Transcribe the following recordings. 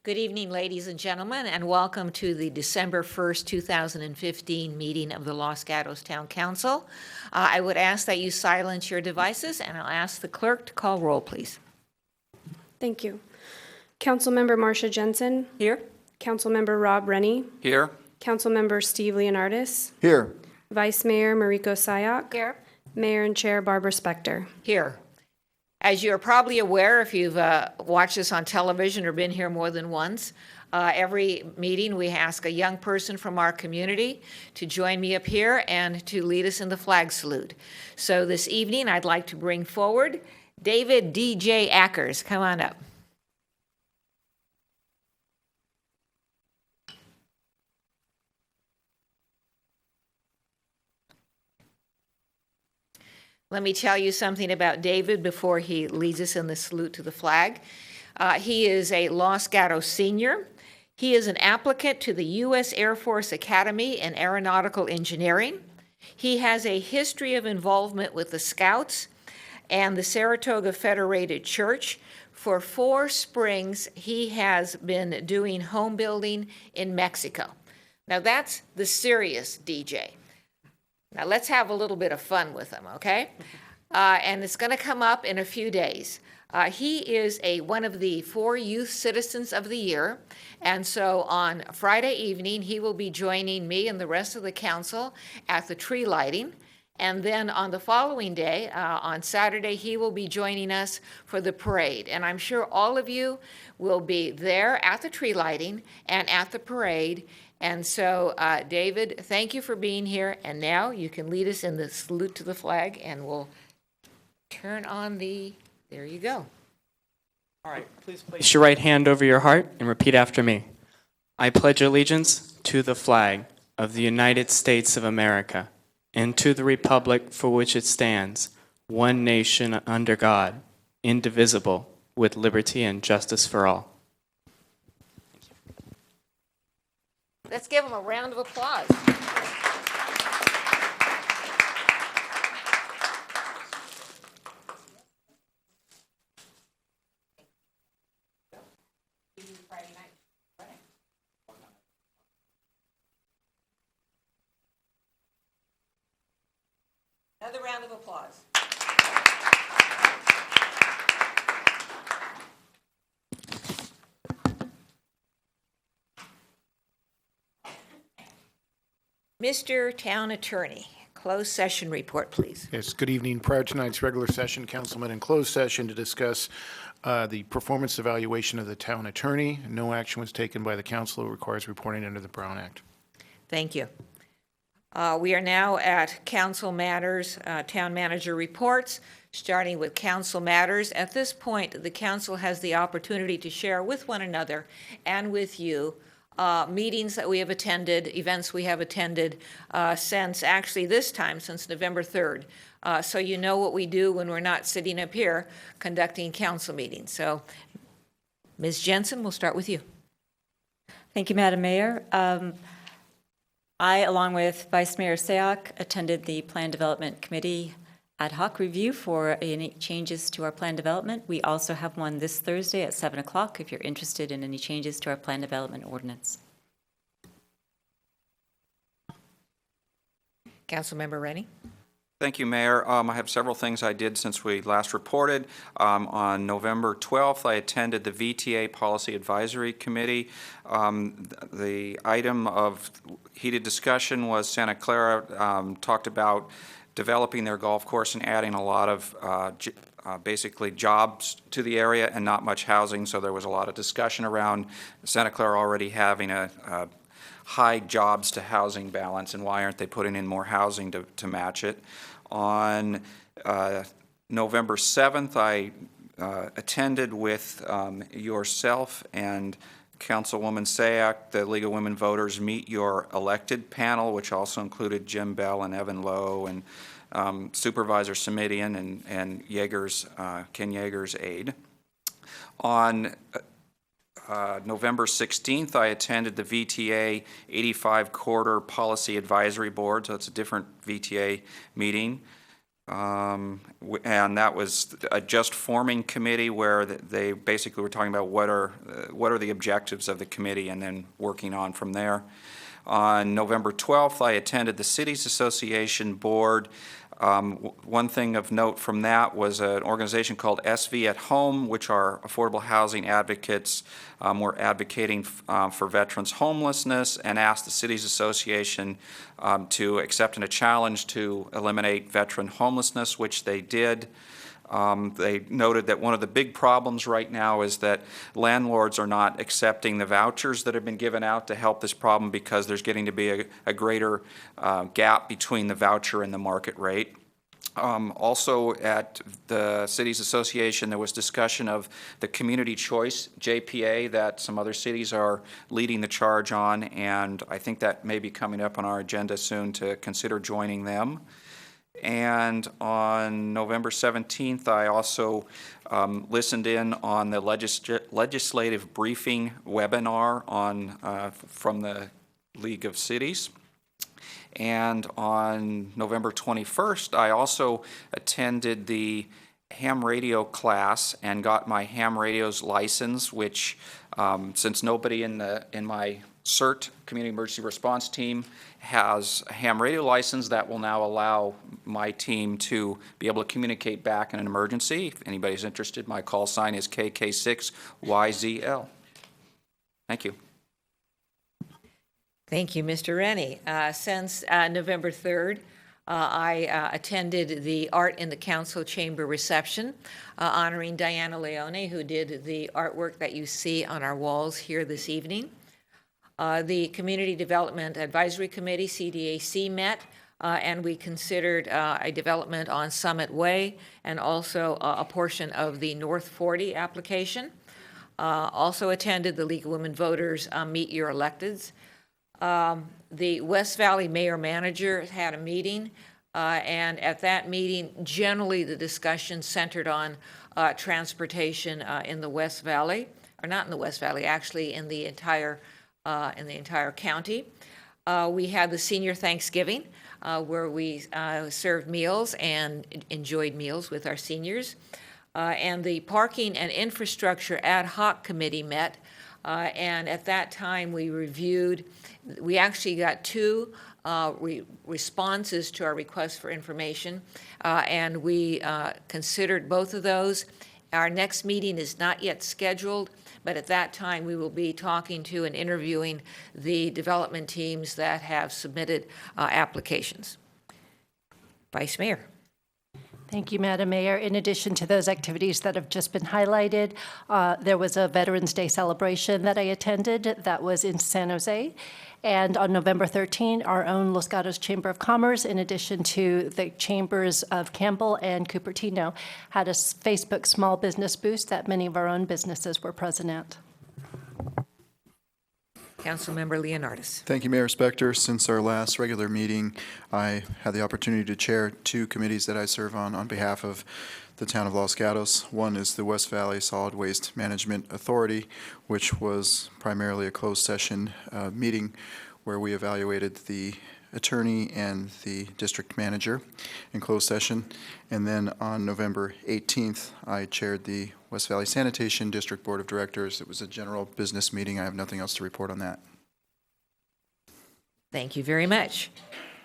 Good evening, ladies and gentlemen, and welcome to the December 1st, 2015 meeting of the Los Gatos Town Council. I would ask that you silence your devices, and I'll ask the clerk to call roll, please. Thank you. Councilmember Marcia Jensen. Here. Councilmember Rob Rennie. Here. Councilmember Steve Leonardis. Here. Vice Mayor Mariko Sayak. Here. Mayor and Chair Barbara Spector. Here. As you're probably aware, if you've watched this on television or been here more than once, every meeting we ask a young person from our community to join me up here and to lead us in the flag salute. So this evening, I'd like to bring forward David D.J. Ackers. Come on up. Let me tell you something about David before he leads us in the salute to the flag. He is a Los Gatos senior. He is an applicant to the U.S. Air Force Academy in Aeronautical Engineering. He has a history of involvement with the Scouts and the Saratoga Federated Church. For 4 springs, he has been doing home building in Mexico. Now that's the serious DJ. Now let's have a little bit of fun with him, okay? And it's going to come up in a few days. He is one of the 4 Youth Citizens of the Year, and so on Friday evening he will be joining me and the rest of the council at the tree lighting, and then on the following day, on Saturday, he will be joining us for the parade. And I'm sure all of you will be there at the tree lighting and at the parade. And so, David, thank you for being here. And now you can lead us in the salute to the flag, and we'll turn on there you go. All right, please place your right hand over your heart and repeat after me. I pledge allegiance to the flag of the United States of America and to the republic for which it stands, one nation under God, indivisible, with liberty and justice for all. Let's give him a round of applause. Another round of applause. Mr. Town Attorney, closed session report, please. Yes, good evening. Prior to tonight's regular session, council met in closed session to discuss the performance evaluation of the town attorney. No action was taken by the council. It requires reporting under the Brown Act. Thank you. We are now at council matters, town manager reports, starting with council matters. At this point, the council has the opportunity to share with one another and with you meetings that we have attended, events we have attended since November 3rd. So you know what we do when we're not sitting up here conducting council meetings. So, Ms. Jensen, we'll start with you. Thank you, Madam Mayor. I, along with Vice Mayor Sayak, attended the Plan Development Committee ad hoc review for any changes to our plan development. We also have one this Thursday at 7 o'clock if you're interested in any changes to our plan development ordinance. Councilmember Rennie. Thank you, Mayor. I have several things I did since we last reported. On November 12th, I attended the VTA Policy Advisory Committee. The item of heated discussion was Santa Clara talked about developing their golf course and adding a lot of basically jobs to the area and not much housing. So there was a lot of discussion around Santa Clara already having a high jobs to housing balance, and why aren't they putting in more housing to match it. On November 7th, I attended with yourself and Councilwoman Sayak, the League of Women Voters Meet Your Elected panel, which also included Jim Bell and Evan Lowe and Supervisor Simidian and Ken Yeager's aide. On November 16th, I attended the VTA 85 Quarter Policy Advisory Board, so it's a different VTA meeting. And that was a just forming committee where they basically were talking about what are the objectives of the committee and then working on from there. On November 12th, I attended the Cities Association Board. One thing of note from that was an organization called SV at Home, which are affordable housing advocates. We're advocating for veterans' homelessness and asked the Cities Association to accept a challenge to eliminate veteran homelessness, which they did. They noted that one of the big problems right now is that landlords are not accepting the vouchers that have been given out to help this problem because there's getting to be a greater gap between the voucher and the market rate. Also at the Cities Association, there was discussion of the community choice JPA that some other cities are leading the charge on, and I think that may be coming up on our agenda soon to consider joining them. And on November 17th, I also listened in on the legislative briefing webinar from the League of Cities. And on November 21st, I also attended the ham radio class and got my ham radio's license, which since nobody in my CERT, Community Emergency Response Team, has a ham radio license, that will now allow my team to be able to communicate back in an emergency. If anybody's interested, my call sign is KK6YZL. Thank you. Thank you, Mr. Rennie. Since November 3rd, I attended the Art in the Council Chamber reception honoring Diana Leone, who did the artwork that you see on our walls here this evening. The Community Development Advisory Committee, CDAC, met, and we considered a development on Summit Way and also a portion of the North 40 application. Also attended the League of Women Voters Meet Your Electeds. The West Valley Mayor-Manager had a meeting, and at that meeting, generally the discussion centered on transportation in the West Valley, or not in the West Valley, actually in the entire county. We had the Senior Thanksgiving, where we served meals and enjoyed meals with our seniors. And the Parking and Infrastructure Ad Hoc Committee met, and at that time we actually got two responses to our request for information, and we considered both of those. Our next meeting is not yet scheduled, but at that time we will be talking to and interviewing the development teams that have submitted applications. Vice Mayor. Thank you, Madam Mayor. In addition to those activities that have just been highlighted, there was a Veterans Day celebration that I attended that was in San Jose. And on November 13, our own Los Gatos Chamber of Commerce, in addition to the chambers of Campbell and Cupertino, had a Facebook small business boost that many of our own businesses were present at. Councilmember Leonardis. Thank you, Mayor Spector. Since our last regular meeting, I had the opportunity to chair two committees that I serve on behalf of the town of Los Gatos. One is the West Valley Solid Waste Management Authority, which was primarily a closed session meeting where we evaluated the attorney and the district manager in closed session. And then on November 18th, I chaired the West Valley Sanitation District Board of Directors. It was a general business meeting. I have nothing else to report on that. Thank you very much.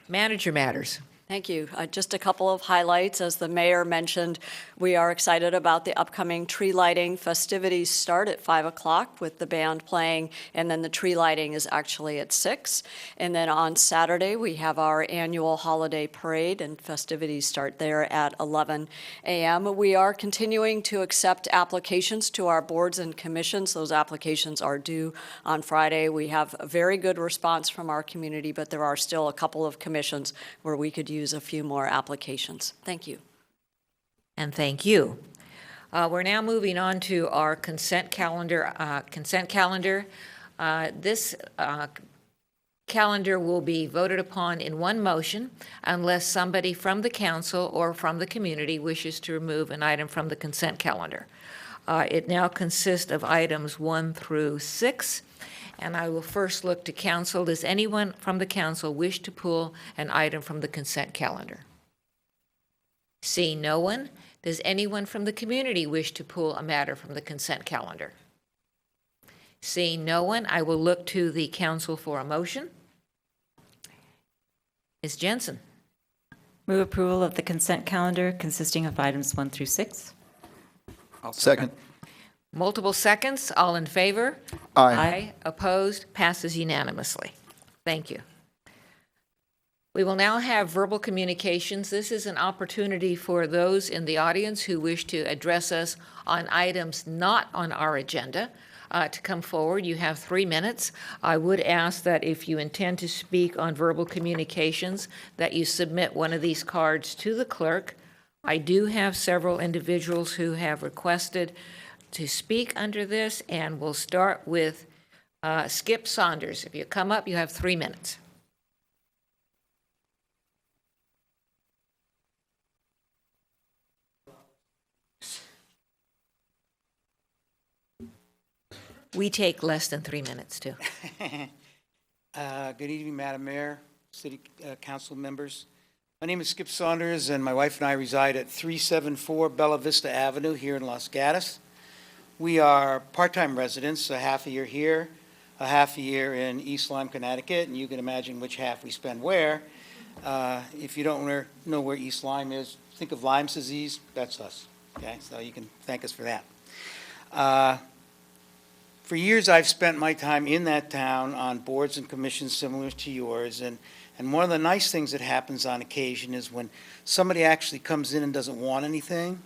Manager matters. Thank you. Just a couple of highlights. As the mayor mentioned, we are excited about the upcoming tree lighting. Festivities start at 5 o'clock with the band playing, and then the tree lighting is actually at 6. And then on Saturday, we have our annual holiday parade, and festivities start there at 11 a.m. We are continuing to accept applications to our boards and commissions. Those applications are due on Friday. We have a very good response from our community, but there are still a couple of commissions where we could use a few more applications. Thank you. And thank you. We're now moving on to our consent calendar. This calendar will be voted upon in one motion unless somebody from the council or from the community wishes to remove an item from the consent calendar. It now consists of items 1 through 6. And I will first look to council. Does anyone from the council wish to pull an item from the consent calendar? Seeing no one, does anyone from the community wish to pull a matter from the consent calendar? Seeing no one, I will look to the council for a motion. Ms. Jensen? Move approval of the consent calendar consisting of items 1 through 6. I'll Second. Multiple seconds, all in favor? Aye. Opposed? Passes unanimously. Thank you. We will now have verbal communications. This is an opportunity for those in the audience who wish to address us on items not on our agenda to come forward. You have 3 minutes. I would ask that if you intend to speak on verbal communications, that you submit one of these cards to the clerk. I do have several individuals who have requested to speak under this, and we'll start with Skip Saunders. If you come up, you have 3 minutes. We take less than 3 minutes, too. Good evening, Madam Mayor, City Council members. My name is Skip Saunders, and my wife and I reside at 374 Bella Vista Avenue here in Los Gatos. We are part-time residents, a half a year here, a half a year in East Lyme, Connecticut, and you can imagine which half we spend where. If you don't know where East Lyme is, think of Lyme's disease, that's us, okay? So you can thank us for that. For years, I've spent my time in that town on boards and commissions similar to yours, and one of the nice things that happens on occasion is when somebody actually comes in and doesn't want anything,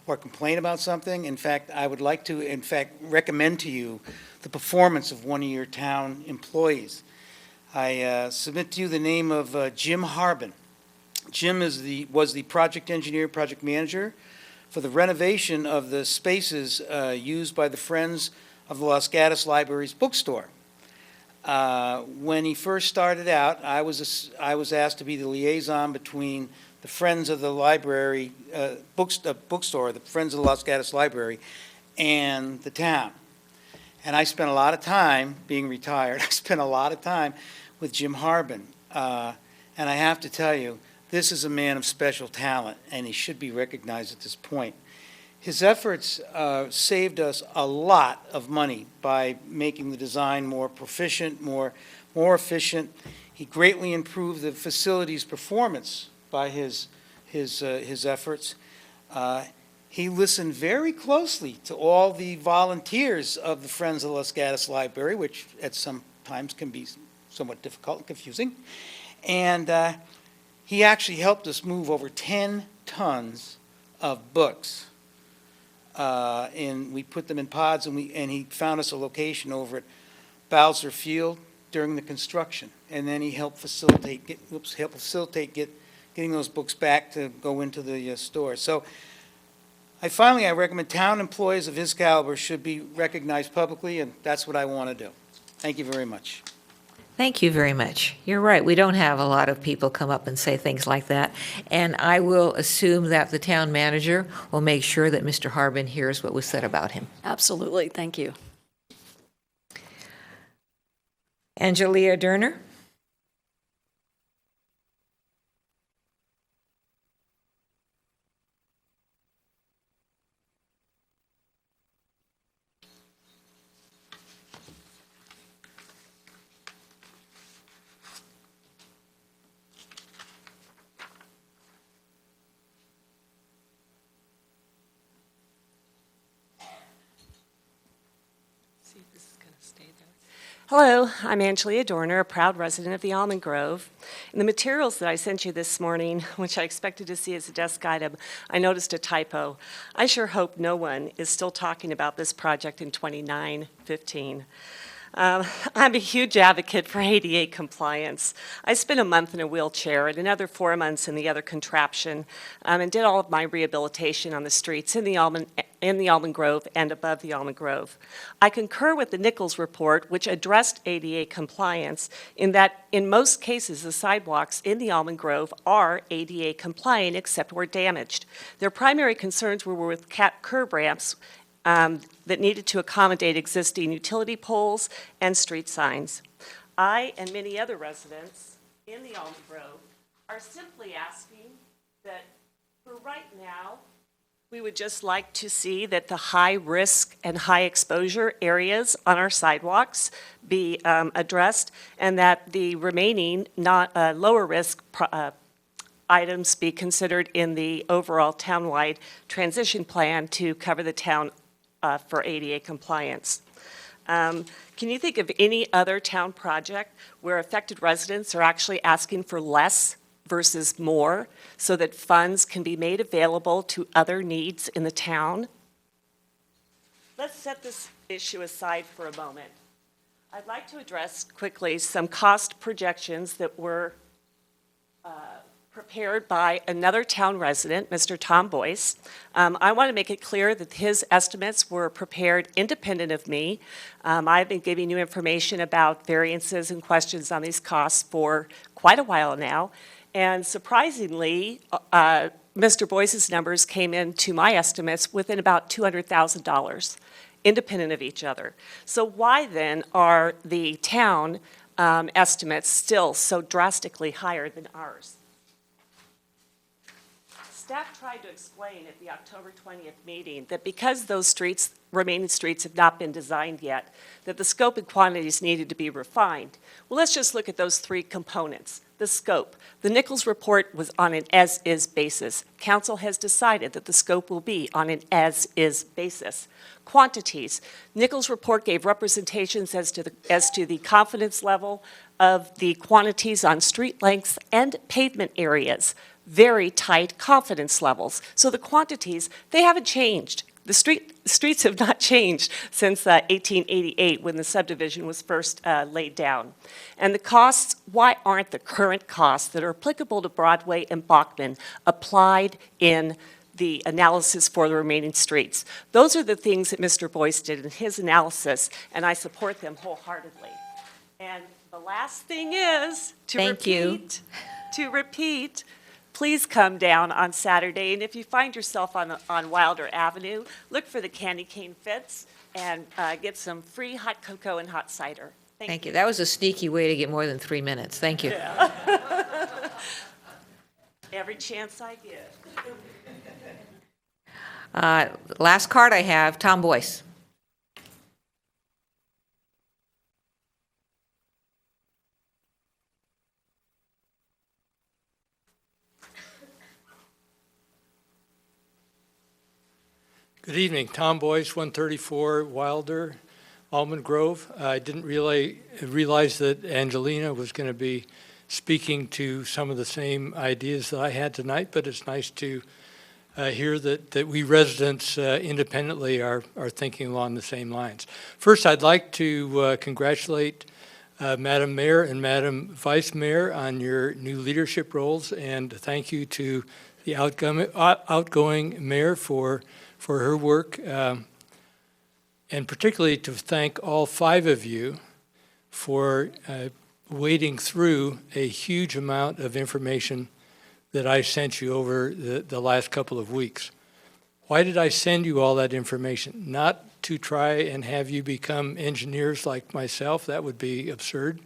or complain about something. In fact, I would like to, recommend to you the performance of one of your town employees. I submit to you the name of Jim Harbin. Jim was the project engineer, project manager for the renovation of the spaces used by the Friends of the Los Gatos Library's bookstore. When he first started out, I was asked to be the liaison between the Friends of the Library bookstore, the Friends of the Los Gatos Library, and the town. And I spent a lot of time, being retired, I spent a lot of time with Jim Harbin. And I have to tell you, this is a man of special talent, and he should be recognized at this point. His efforts saved us a lot of money by making the design more proficient, more efficient. He greatly improved the facility's performance by his efforts. He listened very closely to all the volunteers of the Friends of the Los Gatos Library, which at some times can be somewhat difficult and confusing. And he actually helped us move over 10 tons of books. And we put them in pods, and he found us a location over at Bowser Field during the construction. And then he helped facilitate getting those books back to go into the store. So I recommend town employees of his caliber should be recognized publicly, and that's what I want to do. Thank you very much. Thank you very much. You're right. We don't have a lot of people come up and say things like that. And I will assume that the town manager will make sure that Mr. Harbin hears what was said about him. Absolutely, thank you. Angelia Derner? Hello, I'm Angelia Dorner, a proud resident of the Almond Grove. In the materials that I sent you this morning, which I expected to see as a desk item, I noticed a typo. I sure hope no one is still talking about this project in 2015. I'm a huge advocate for ADA compliance. I spent a month in a wheelchair and another 4 months in the other contraption, and did all of my rehabilitation on the streets in the Almond Grove and above the Almond Grove. I concur with the Nichols report, which addressed ADA compliance, in that in most cases the sidewalks in the Almond Grove are ADA compliant except where damaged. Their primary concerns were with curb ramps that needed to accommodate existing utility poles and street signs. I and many other residents in the Almond Grove are simply asking that For right now, we would just like to see that the high-risk and high-exposure areas on our sidewalks be addressed, and that the remaining lower-risk items be considered in the overall townwide transition plan to cover the town for ADA compliance. Can you think of any other town project where affected residents are actually asking for less versus more, so that funds can be made available to other needs in the town? Let's set this issue aside for a moment. I'd like to address quickly some cost projections that were prepared by another town resident, Mr. Tom Boyce. I want to make it clear that his estimates were prepared independent of me. I've been giving you information about variances and questions on these costs for quite a while now. And surprisingly, Mr. Boyce's numbers came into my estimates within about $200,000, independent of each other. So why then are the town estimates still so drastically higher than ours? Staff tried to explain at the October 20th meeting that because those remaining streets have not been designed yet, that the scope and quantities needed to be refined. Well, let's just look at those three components. The scope. The Nichols report was on an as-is basis. Council has decided that the scope will be on an as-is basis. Quantities. Nichols report gave representations as to the confidence level of the quantities on street lengths and pavement areas. Very tight confidence levels. So the quantities, they haven't changed. The streets have not changed since 1888 when the subdivision was first laid down. And the costs, why aren't the current costs that are applicable to Broadway and Bachman applied in the analysis for the remaining streets? Those are the things that Mr. Boyce did in his analysis, and I support them wholeheartedly. And the last thing is to repeat, please come down on Saturday, and if you find yourself on Wilder Avenue, look for the candy cane fence and get some free hot cocoa and hot cider. Thank you. That was a sneaky way to get more than 3 minutes. Thank you. Yeah. Every chance I get. Last card I have, Tom Boyce. Good evening, Tom Boyce, 134 Wilder, Almond Grove. I didn't realize that Angelina was going to be speaking to some of the same ideas that I had tonight, but it's nice to hear that we residents independently are thinking along the same lines. First, I'd like to congratulate Madam Mayor and Madam Vice Mayor on your new leadership roles, and thank you to the outgoing mayor for her work, and particularly to thank all 5 of you for wading through a huge amount of information that I sent you over the last couple of weeks. Why did I send you all that information? Not to try and have you become engineers like myself, that would be absurd,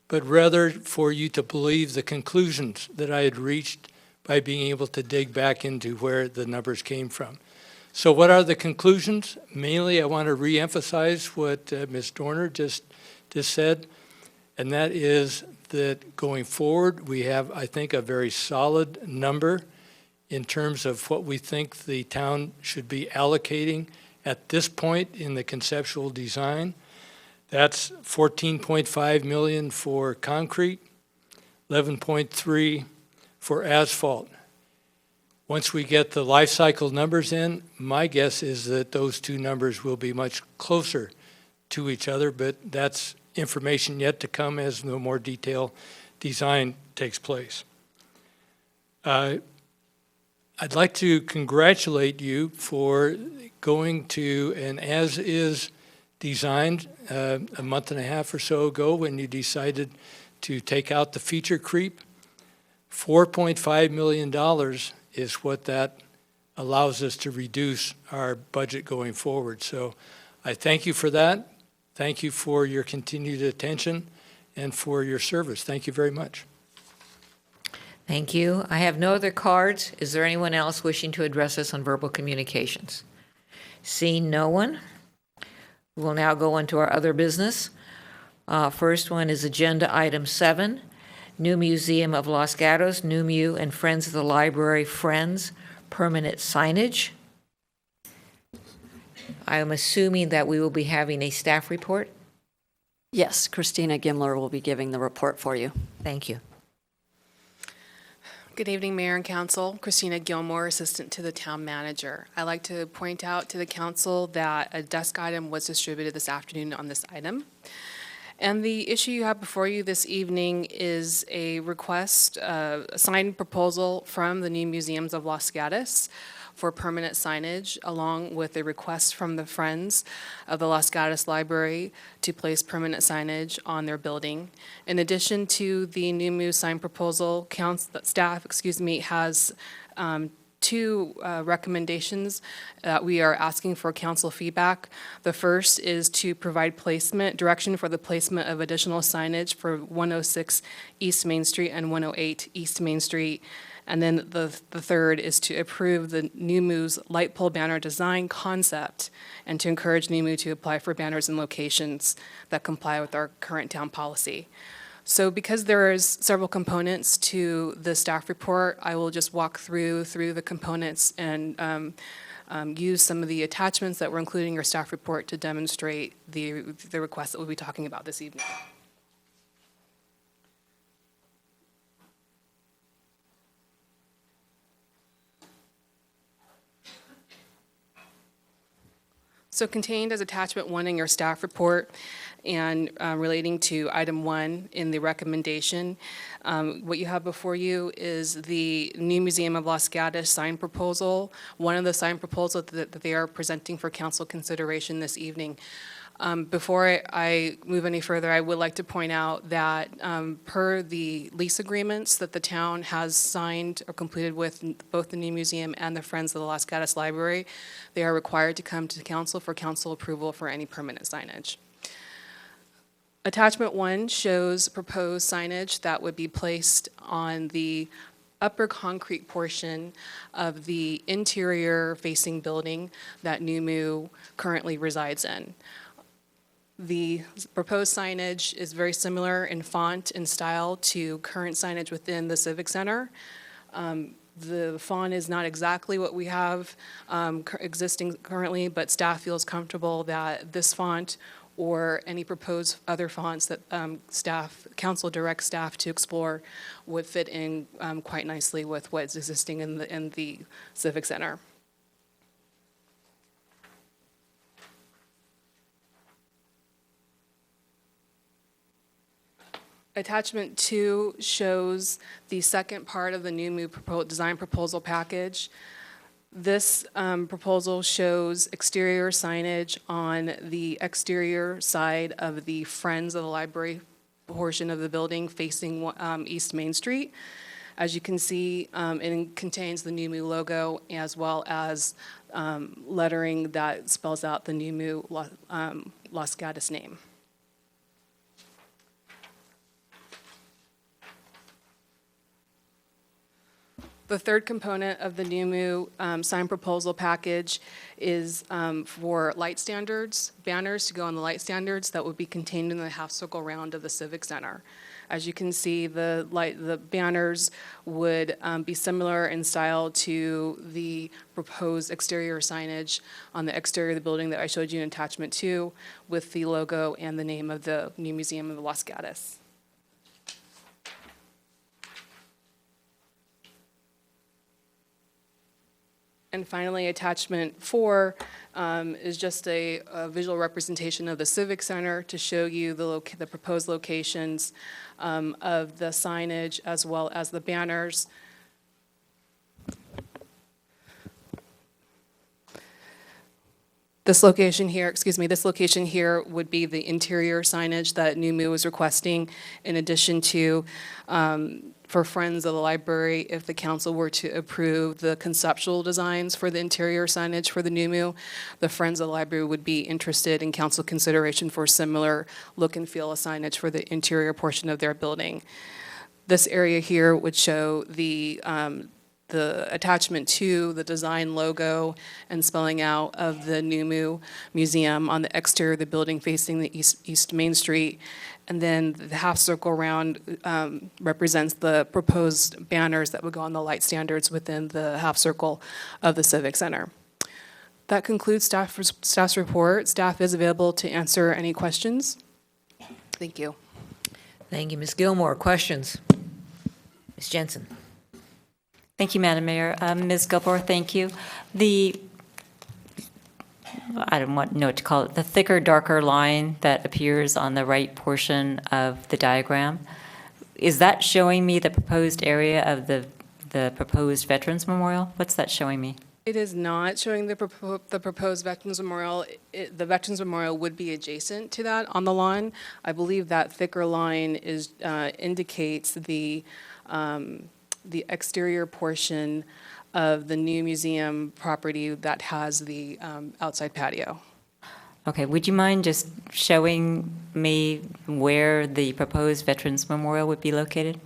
but rather for you to believe the conclusions that I had reached by being able to dig back into where the numbers came from. So what are the conclusions? Mainly, I want to reemphasize what Ms. Dorner just said, and that is that going forward, we have, I think, a very solid number in terms of what we think the town should be allocating at this point in the conceptual design. That's $14.5 million for concrete, $11.3 for asphalt. Once we get the life cycle numbers in, my guess is that those two numbers will be much closer to each other, but that's information yet to come as the more detailed design takes place. I'd like to congratulate you for going to an as-is design a month and a half or so ago when you decided to take out the feature creep. $4.5 million is what that allows us to reduce our budget going forward. So I thank you for that. Thank you for your continued attention and for your service. Thank you very much. Thank you. I have no other cards. Is there anyone else wishing to address us on verbal communications? Seeing no one, we'll now go into our other business. First one is Agenda Item 7, New Museum of Los Gatos, New Mu, and Friends of the Library Friends, permanent signage. I am assuming that we will be having a staff report. Yes, Christina Gimler will be giving the report for you. Thank you. Good evening, Mayor and Council. Christina Gilmore, Assistant to the Town Manager. I'd like to point out to the Council that a desk item was distributed this afternoon on this item. And the issue you have before you this evening is a request, a signed proposal from the New Museums of Los Gatos for permanent signage, along with a request from the Friends of the Los Gatos Library to place permanent signage on their building. In addition to the New Mu sign proposal, staff has two recommendations that we are asking for council feedback. The first is to provide direction for the placement of additional signage for 106 East Main Street and 108 East Main Street. And then the third is to approve the New Mu's light pole banner design concept and to encourage New Mu to apply for banners in locations that comply with our current town policy. So because there is several components to the staff report, I will just walk through the components and use some of the attachments that were included in your staff report to demonstrate the requests that we'll be talking about this evening. So contained as attachment 1 in your staff report and relating to item 1 in the recommendation, what you have before you is the New Museum of Los Gatos sign proposal, one of the sign proposals that they are presenting for council consideration this evening. Before I move any further, I would like to point out that per the lease agreements that the town has signed or completed with both the New Museum and the Friends of the Los Gatos Library, they are required to come to council for council approval for any permanent signage. Attachment 1 shows proposed signage that would be placed on the upper concrete portion of the interior facing building that New Mu currently resides in. The proposed signage is very similar in font and style to current signage within the Civic Center. The font is not exactly what we have existing currently, but staff feels comfortable that this font or any proposed other fonts that council directs staff to explore would fit in quite nicely with what's existing in the Civic Center. Attachment 2 shows the second part of the New Mu design proposal package. This proposal shows exterior signage on the exterior side of the Friends of the Library portion of the building facing East Main Street. As you can see, it contains the New Mu logo as well as lettering that spells out the New Mu Los Gatos name. The third component of the New Mu sign proposal package is for light standards, banners to go on the light standards that would be contained in the half circle round of the Civic Center. As you can see, the banners would be similar in style to the proposed exterior signage on the exterior of the building that I showed you in attachment 2 with the logo and the name of the New Museum of Los Gatos. And finally, attachment 4 is just a visual representation of the Civic Center to show you the proposed locations of the signage as well as the banners. This location here would be the interior signage that New Mu is requesting, in addition to for Friends of the Library, if the council were to approve the conceptual designs for the interior signage for the New Mu, the Friends of the Library would be interested in council consideration for similar look and feel of signage for the interior portion of their building. This area here would show the attachment to the design logo and spelling out of the NUMU Museum on the exterior of the building facing the East Main Street. And then the half circle around represents the proposed banners that would go on the light standards within the half circle of the Civic Center. That concludes staff's report. Staff is available to answer any questions. Thank you. Thank you, Ms. Gilmore. Questions? Ms. Jensen? Thank you, Madam Mayor. Ms. Gilmore, thank you. I don't know what to call it, the thicker, darker line that appears on the right portion of the diagram, is that showing me the proposed area of the proposed Veterans Memorial? What's that showing me? It is not showing the proposed Veterans Memorial. The Veterans Memorial would be adjacent to that on the lawn. I believe that thicker line indicates the exterior portion of the new museum property that has the outside patio. Okay, would you mind just showing me where the proposed Veterans Memorial would be located?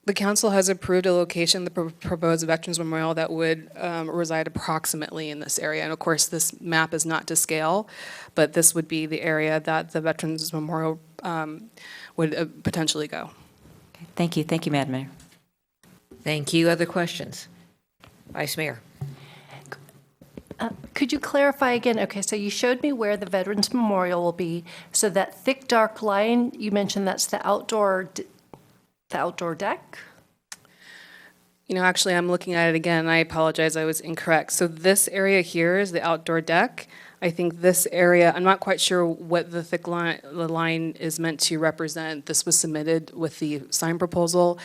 The council has approved a location, the proposed Veterans Memorial, that would reside approximately in this area. And of course, this map is not to scale, but this would be the area that the Veterans Memorial would potentially go. Okay, thank you. Thank you, Madam Mayor. Thank you. Other questions? Vice Mayor? Could you clarify again? Okay, so you showed me where the Veterans Memorial will be. So that thick, dark line, you mentioned that's the outdoor deck? You know, actually, I'm looking at it again. I apologize, I was incorrect. So this area here is the outdoor deck. I think this area, I'm not quite sure what the thick line, the line is meant to represent. This was submitted with the sign proposal,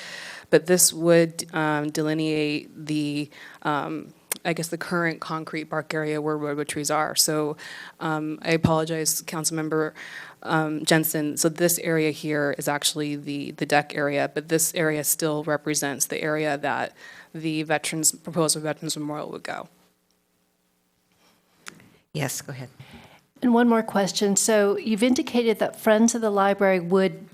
but this would delineate the, I guess, the current concrete bark area where redwood trees are. So I apologize, Councilmember Jensen. So this area here is actually the deck area, but this area still represents the area that the proposed Veterans Memorial would go. Yes, go ahead. And one more question. So you've indicated that Friends of the Library would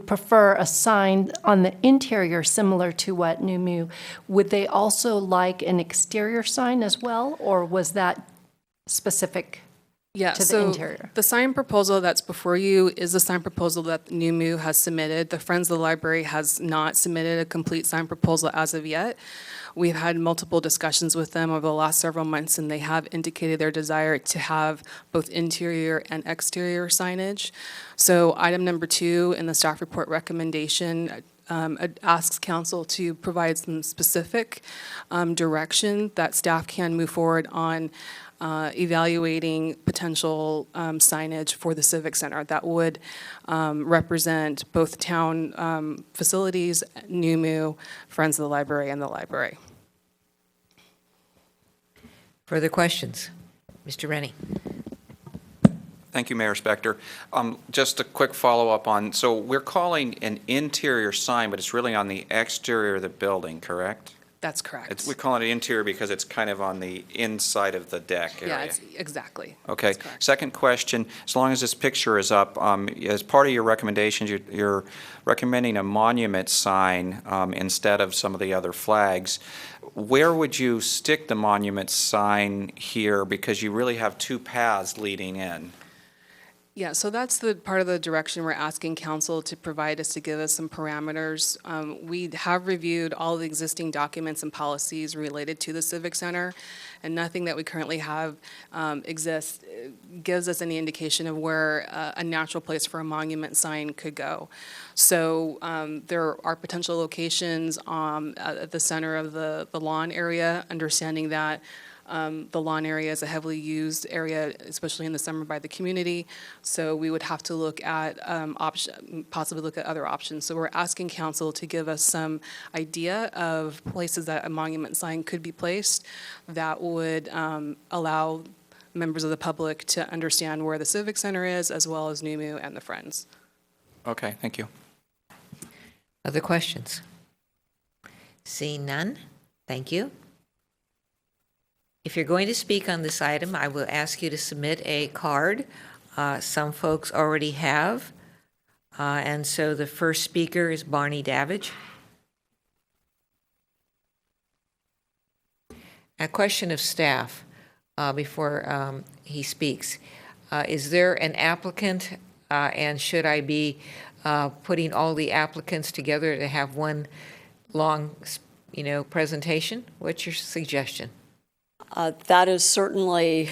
prefer a sign on the interior similar to what NUMU. Would they also like an exterior sign as well, or was that specific Yeah, to the so interior? the sign proposal that's before you is the sign proposal that NUMU has submitted. The Friends of the Library has not submitted a complete sign proposal as of yet. We've had multiple discussions with them over the last several months, and they have indicated their desire to have both interior and exterior signage. So item number 2 in the staff report recommendation asks council to provide some specific direction that staff can move forward on evaluating potential signage for the Civic Center that would represent both town facilities, NUMU, Friends of the Library, and the library. Further questions? Mr. Rennie? Thank you, Mayor Spector. Just a quick follow-up on, so we're calling an interior sign, but it's really on the exterior of the building, correct? That's correct. We call it interior because it's kind of on the inside of the deck area. Yeah, exactly. Okay. That's correct. Second question, as long as this picture is up, as part of your recommendations, you're recommending a monument sign instead of some of the other flags. Where would you stick the monument sign here? Because you really have 2 paths leading in. Yeah, so that's the part of the direction we're asking council to provide us, to give us some parameters. We have reviewed all the existing documents and policies related to the Civic Center, and nothing that we currently have gives us any indication of where a natural place for a monument sign could go. So there are potential locations at the center of the lawn area, understanding that the lawn area is a heavily used area, especially in the summer, by the community. So we would have to look at possibly look at other options. So we're asking council to give us some idea of places that a monument sign could be placed that would allow members of the public to understand where the Civic Center is, as well as NUMU and the Friends. Okay, thank you. Other questions? Seeing none, thank you. If you're going to speak on this item, I will ask you to submit a card. Some folks already have. And so the first speaker is Barney Davidge. A question of staff before he speaks. Is there an applicant, and should I be putting all the applicants together to have one long, presentation? What's your suggestion? That is certainly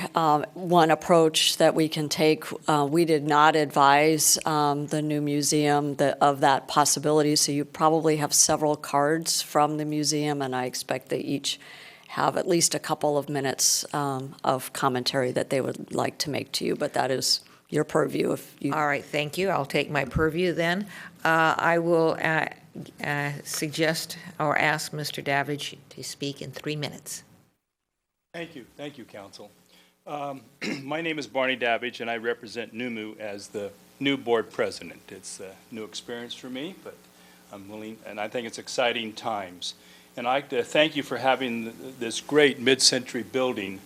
one approach that we can take. We did not advise the new museum of that possibility, so you probably have several cards from the museum, and I expect they each have at least a couple of minutes of commentary that they would like to make to you, but that is your purview. If you. All right, thank you. I'll take my purview then. I will suggest or ask Mr. Davidge to speak in 3 minutes. Thank you, Council. My name is Barney Davidge, and I represent NUMU as the new board president. It's a new experience for me, but I'm willing, and I think it's exciting times. And I'd like to thank you for having this great mid-century building,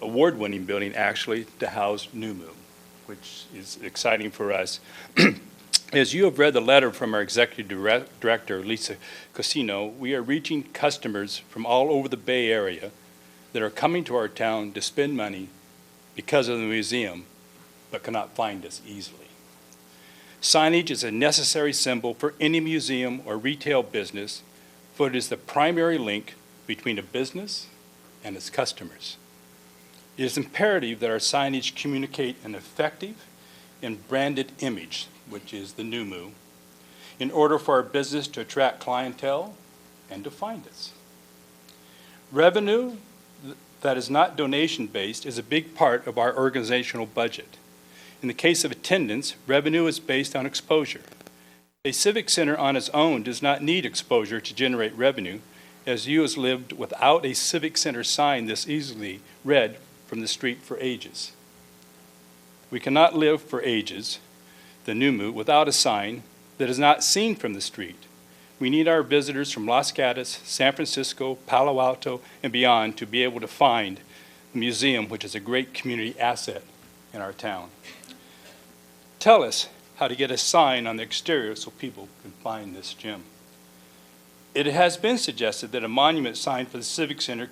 award-winning building, actually, to house NUMU, which is exciting for us. As you have read the letter from our executive director, Lisa Cosino, we are reaching customers from all over the Bay Area that are coming to our town to spend money because of the museum, but cannot find us easily. Signage is a necessary symbol for any museum or retail business, for it is the primary link between a business and its customers. It is imperative that our signage communicate an effective and branded image, which is the NUMU, in order for our business to attract clientele and to find us. Revenue that is not donation-based is a big part of our organizational budget. In the case of attendance, revenue is based on exposure. A civic center on its own does not need exposure to generate revenue, as you has lived without a civic center sign this easily read from the street for ages. We cannot live for ages, the NUMU, without a sign that is not seen from the street. We need our visitors from Los Gatos, San Francisco, Palo Alto, and beyond to be able to find the museum, which is a great community asset in our town. Tell us how to get a sign on the exterior so people can find this gem. It has been suggested that a monument sign for the Civic Center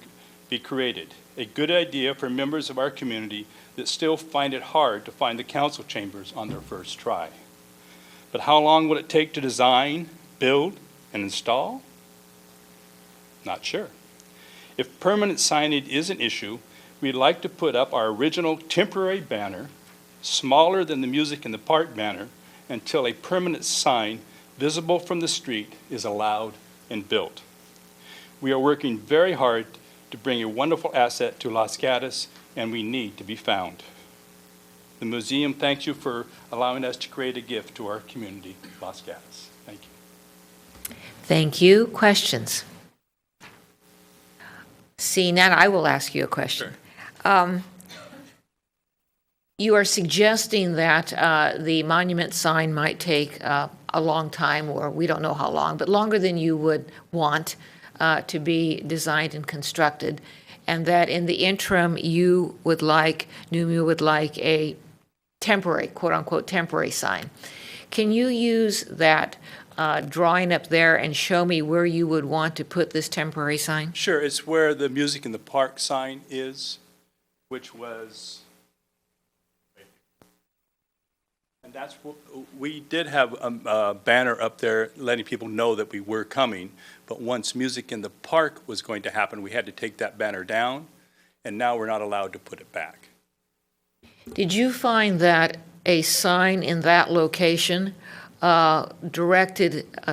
be created, a good idea for members of our community that still find it hard to find the council chambers on their first try. But how long will it take to design, build, and install? Not sure. If permanent signage is an issue, we'd like to put up our original temporary banner, smaller than the Music in the Park banner, until a permanent sign visible from the street is allowed and built. We are working very hard to bring a wonderful asset to Los Gatos, and we need to be found. The museum thanks you for allowing us to create a gift to our community, Los Gatos. Thank you. Thank you. Questions? Seeing none, I will ask you a question. Sure. You are suggesting that the monument sign might take a long time, or we don't know how long, but longer than you would want to be designed and constructed, and that in the interim you would like, NUMU would like a temporary, quote-unquote, temporary sign. Can you use that drawing up there and show me where you would want to put this temporary sign? Sure, it's where the Music in the Park sign is, which was, and that's what, we did have a banner up there letting people know that we were coming, but once Music in the Park was going to happen, we had to take that banner down, and now we're not allowed to put it back. Did you find that a sign in that location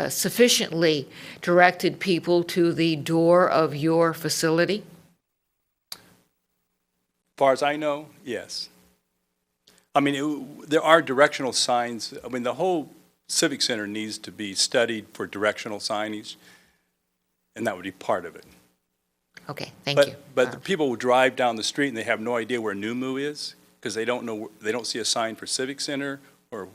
sufficiently directed people to the door of your facility? As far as I know, yes. I mean, there are directional signs. I mean, the whole Civic Center needs to be studied for directional signage, and that would be part of it. Okay, thank you. But the people who drive down the street and they have no idea where NUMU is, because they don't see a sign for Civic Center, or,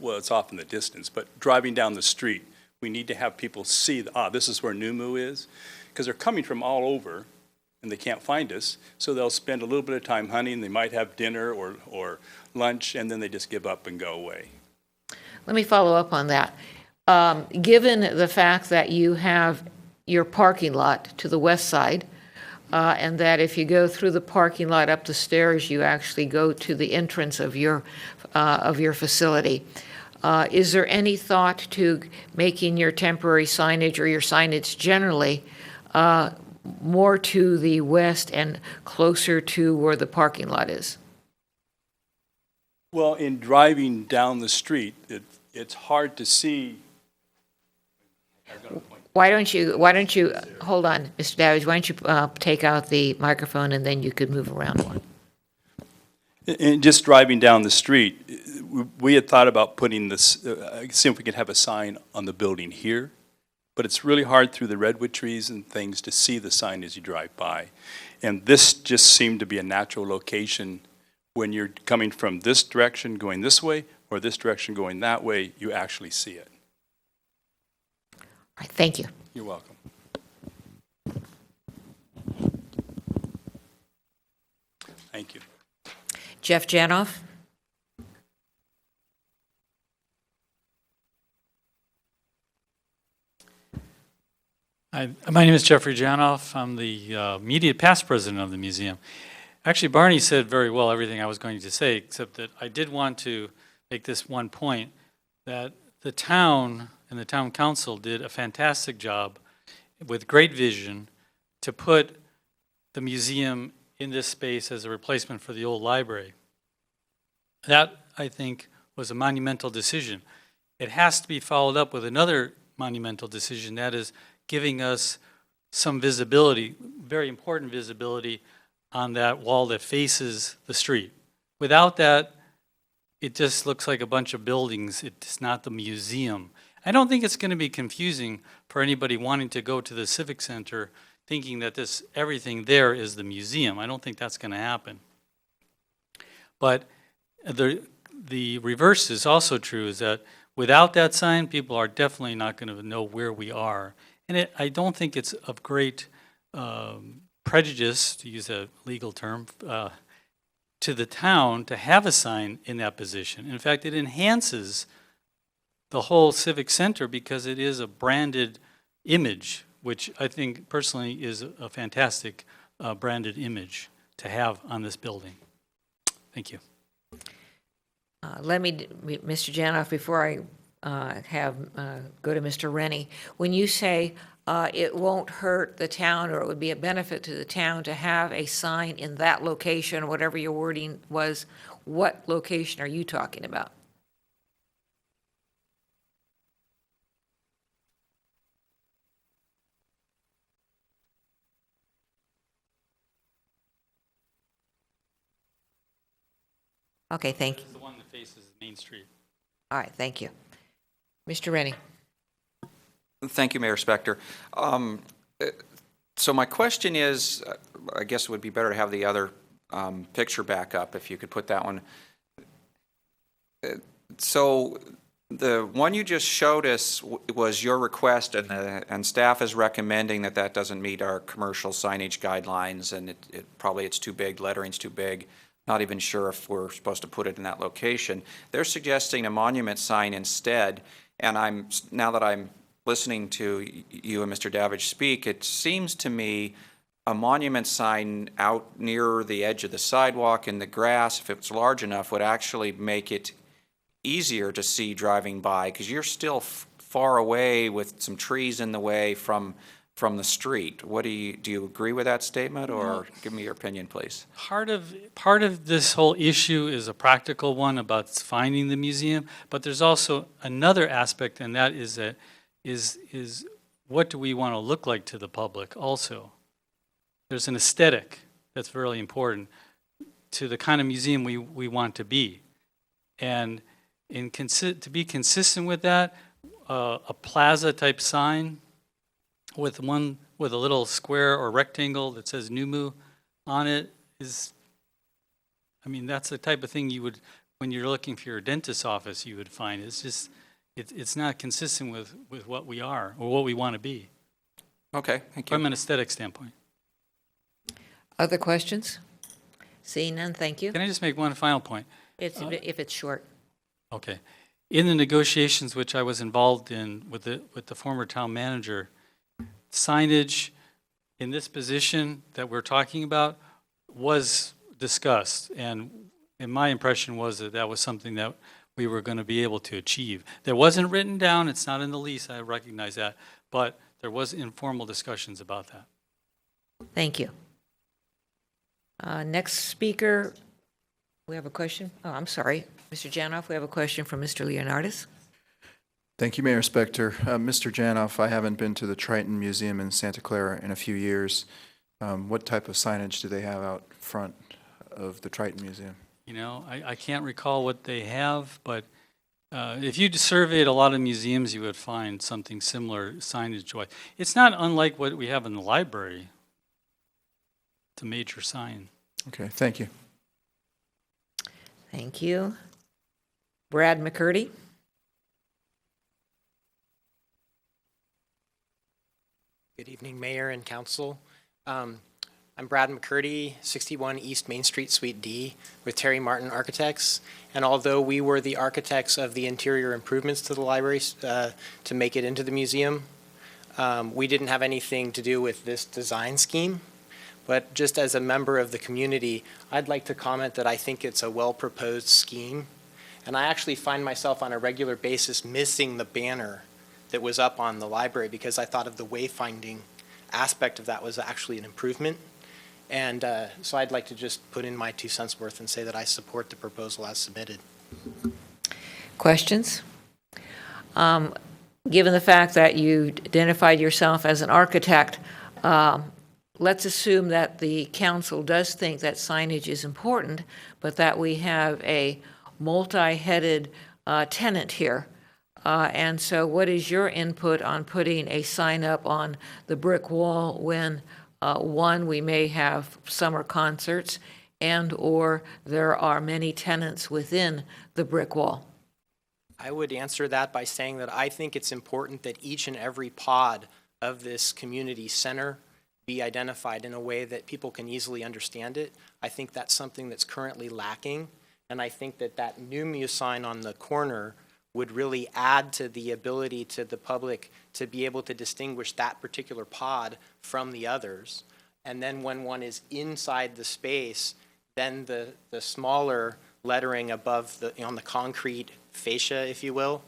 well, it's off in the distance, but driving down the street, we need to have people see, this is where NUMU is, because they're coming from all over, and they can't find us, so they'll spend a little bit of time hunting. They might have dinner or lunch, and then they just give up and go away. Let me follow up on that. Given the fact that you have your parking lot to the west side, and that if you go through the parking lot up the stairs, you actually go to the entrance of your facility. Is there any thought to making your temporary signage or your signage generally more to the west and closer to where the parking lot is? Well, in driving down the street, it's hard to see. Why don't you, hold on, Mr. Davidge, why don't you take out the microphone and then you could move around one? And just driving down the street, we had thought about putting this, see if we could have a sign on the building here, but it's really hard through the redwood trees and things to see the sign as you drive by. And this just seemed to be a natural location when you're coming from this direction going this way or this direction going that way, you actually see it. All right, thank you. You're welcome. Thank you. Jeff Janoff? My name is Jeffrey Janoff. I'm the immediate past president of the museum. Actually, Barney said very well everything I was going to say, except that I did want to make this one point, that the town and the town council did a fantastic job with great vision to put the museum in this space as a replacement for the old library. That, I think, was a monumental decision. It has to be followed up with another monumental decision, that is giving us some visibility, very important visibility, on that wall that faces the street. Without that, it just looks like a bunch of buildings. It's not the museum. I don't think it's going to be confusing for anybody wanting to go to the Civic Center thinking that everything there is the museum. I don't think that's going to happen. But the reverse is also true, is that without that sign, people are definitely not going to know where we are. And I don't think it's of great prejudice, to use a legal term, to the town to have a sign in that position. In fact, it enhances the whole Civic Center because it is a branded image, which I think personally is a fantastic branded image to have on this building. Thank you. Mr. Janoff, before I go to Mr. Rennie, when you say it won't hurt the town or it would be a benefit to the town to have a sign in that location, whatever your wording was, what location are you talking about? Okay, thank you. The one that faces Main Street. All right, thank you. Mr. Rennie. Thank you, Mayor Spector. So my question is, I guess it would be better to have the other picture back up if you could put that one. So the one you just showed us was your request, and staff is recommending that doesn't meet our commercial signage guidelines, and probably it's too big, lettering's too big. Not even sure if we're supposed to put it in that location. They're suggesting a monument sign instead, and now that I'm listening to you and Mr. Davidge speak, it seems to me a monument sign out near the edge of the sidewalk in the grass, if it's large enough, would actually make it easier to see driving by, because you're still far away with some trees in the way from the street. Do you agree with that statement, or give me your opinion, please? Part of this whole issue is a practical one about finding the museum, but there's also another aspect, and that is what do we want to look like to the public also. There's an aesthetic that's really important to the kind of museum we want to be. And to be consistent with that, a plaza type sign with a little square or rectangle that says NUMU on it is, I mean, that's the type of thing you would, when you're looking for your dentist's office, you would find. It's just, it's not consistent with what we are or what we want to be. Okay, thank you. From an aesthetic standpoint. Other questions? Seeing none, thank you. Can I just make one final point? If it's short. Okay. in the negotiations which I was involved in with the former town manager, signage in this position that we're talking about was discussed. And my impression was that that was something that we were going to be able to achieve. That wasn't written down, it's not in the lease, I recognize that, but there was informal discussions about that. Thank you. Next speaker, we have a question? Oh, I'm sorry. Mr. Janoff, we have a question from Mr. Leonardis. Thank you, Mayor Spector. Mr. Janoff, I haven't been to the Triton Museum in Santa Clara in a few years. What type of signage do they have out front of the Triton Museum? You know, I can't recall what they have, but if you surveyed a lot of museums, you would find something similar signage-wise. It's not unlike what we have in the library. It's a major sign. Okay, thank you. Thank you. Brad McCurdy. Good evening, Mayor and Council. I'm Brad McCurdy, 61 East Main Street, Suite D, with Terry Martin Architects. And although we were the architects of the interior improvements to the library to make it into the museum, we didn't have anything to do with this design scheme. But just as a member of the community, I'd like to comment that I think it's a well-proposed scheme. And I actually find myself on a regular basis missing the banner that was up on the library because I thought of the wayfinding aspect of that was actually an improvement. And so I'd like to just put in my 2 cents worth and say that I support the proposal as submitted. Questions? Given the fact that you identified yourself as an architect, let's assume that the council does think that signage is important, but that we have a multi-headed tenant here. And so what is your input on putting a sign up on the brick wall when, one, we may have summer concerts and or there are many tenants within the brick wall? I would answer that by saying that I think it's important that each and every pod of this community center be identified in a way that people can easily understand it. I think that's something that's currently lacking, and I think that that new muse sign on the corner would really add to the ability to the public to be able to distinguish that particular pod from the others. And then when one is inside the space, then the smaller lettering above on the concrete fascia, if you will,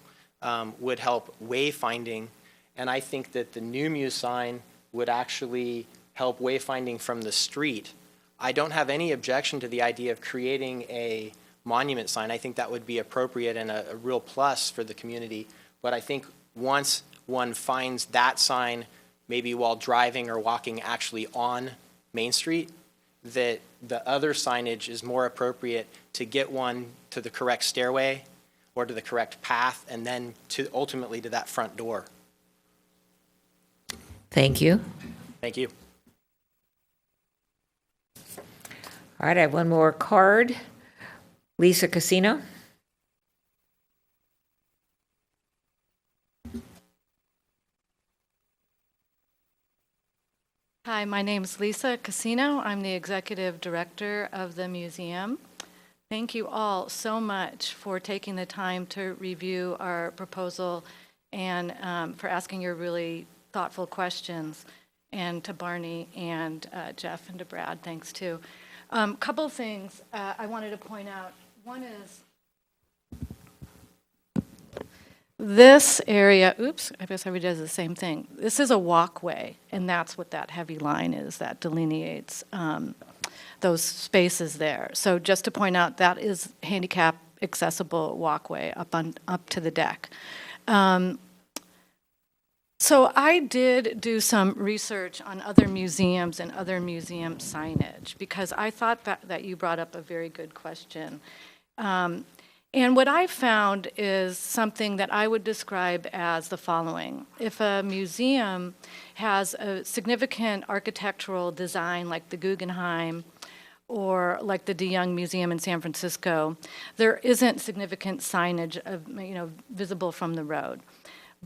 would help wayfinding. And I think that the new muse sign would actually help wayfinding from the street. I don't have any objection to the idea of creating a monument sign. I think that would be appropriate and a real plus for the community. But I think once one finds that sign, maybe while driving or walking actually on Main Street, that the other signage is more appropriate to get one to the correct stairway or to the correct path and then to ultimately to that front door. Thank you. Thank you. All right, I have one more card. Lisa Casino. Hi, my name is Lisa Casino. I'm the executive director of the museum. Thank you all so much for taking the time to review our proposal and for asking your really thoughtful questions. And to Barney and Jeff and to Brad, thanks too. Couple things I wanted to point out. One is this area, oops, I guess everybody does the same thing. This is a walkway, and that's what that heavy line is that delineates those spaces there. So just to point out, that is handicap accessible walkway up to the deck. So I did do some research on other museums and other museum signage because I thought that you brought up a very good question. And what I found is something that I would describe as the following. If a museum has a significant architectural design like the Guggenheim or like the DeYoung Museum in San Francisco, there isn't significant signage visible from the road.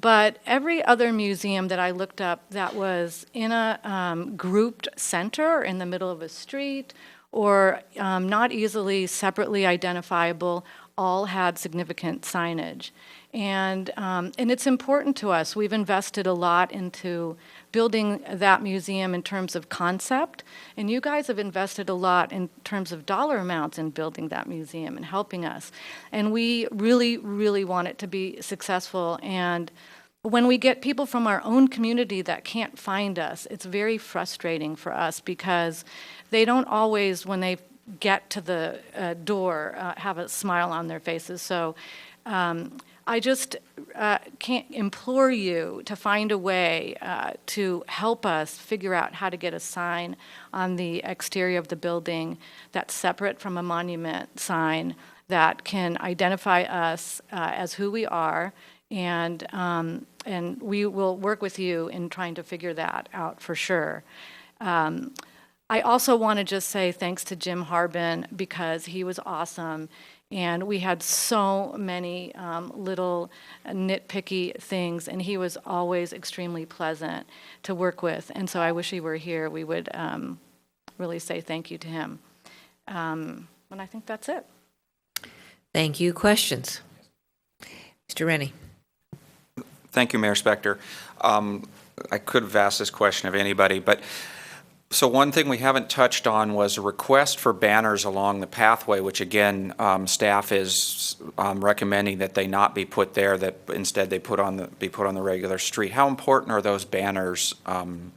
But every other museum that I looked up that was in a grouped center in the middle of a street or not easily separately identifiable all had significant signage. And it's important to us. We've invested a lot into building that museum in terms of concept, and you guys have invested a lot in terms of dollar amounts in building that museum and helping us. And we really, really want it to be successful. And when we get people from our own community that can't find us, it's very frustrating for us because they don't always, when they get to the door, have a smile on their faces. So I just can't implore you to find a way to help us figure out how to get a sign on the exterior of the building that's separate from a monument sign that can identify us as who we are, and we will work with you in trying to figure that out for sure. I also want to just say thanks to Jim Harbin because he was awesome. And we had so many little nitpicky things, and he was always extremely pleasant to work with. And so I wish he were here. We would really say thank you to him. And I think that's it. Thank you. Questions? Mr. Rennie. Thank you, Mayor Spector. I could have asked this question of anybody, but so one thing we haven't touched on was a request for banners along the pathway, which again, staff is recommending that they not be put there, that instead they be put on the regular street. How important are those banners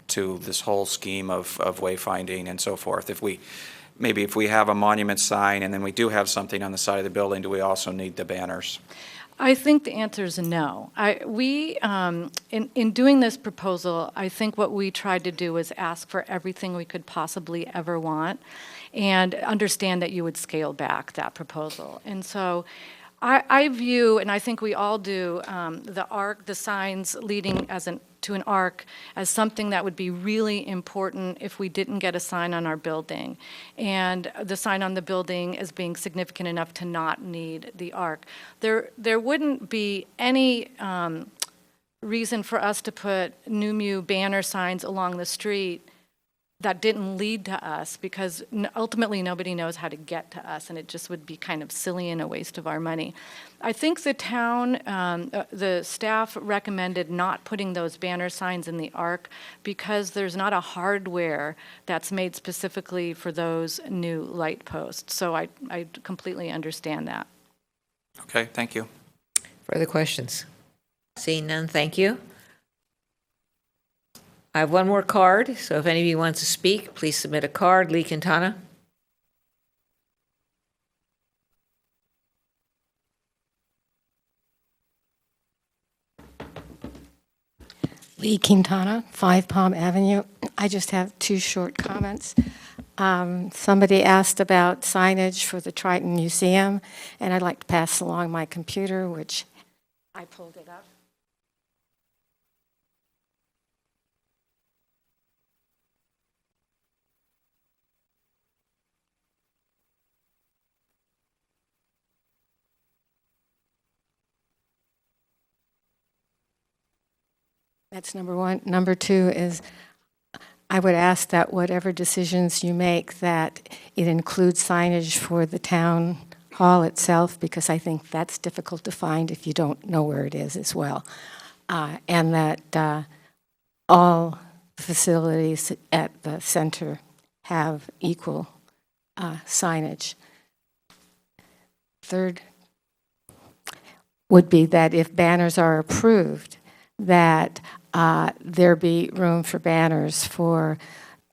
to this whole scheme of wayfinding and so forth? If we have a monument sign and then we do have something on the side of the building, do we also need the banners? I think the answer is no. In doing this proposal, I think what we tried to do was ask for everything we could possibly ever want and understand that you would scale back that proposal. And so I view, and I think we all do, the signs leading to an arc as something that would be really important if we didn't get a sign on our building, and the sign on the building as being significant enough to not need the arc. There wouldn't be any reason for us to put NUMU banner signs along the street that didn't lead to us, because ultimately nobody knows how to get to us, and it just would be kind of silly and a waste of our money. I think the town, the staff recommended not putting those banner signs in the arc because there's not a hardware that's made specifically for those new light posts. So I completely understand that. Okay, thank you. Further questions? Seeing none, thank you. I have one more card, so if any of you wants to speak, please submit a card. Lee Quintana. Lee Quintana, 5 Palm Avenue. I just have 2 short comments. Somebody asked about signage for the Triton Museum, and I'd like to pass along my computer, which I pulled it up. That's number 1. Number 2 is I would ask that whatever decisions you make, that it includes signage for the town hall itself, because I think that's difficult to find if you don't know where it is as well. And that all facilities at the center have equal signage. Third would be that if banners are approved, that there be room for banners for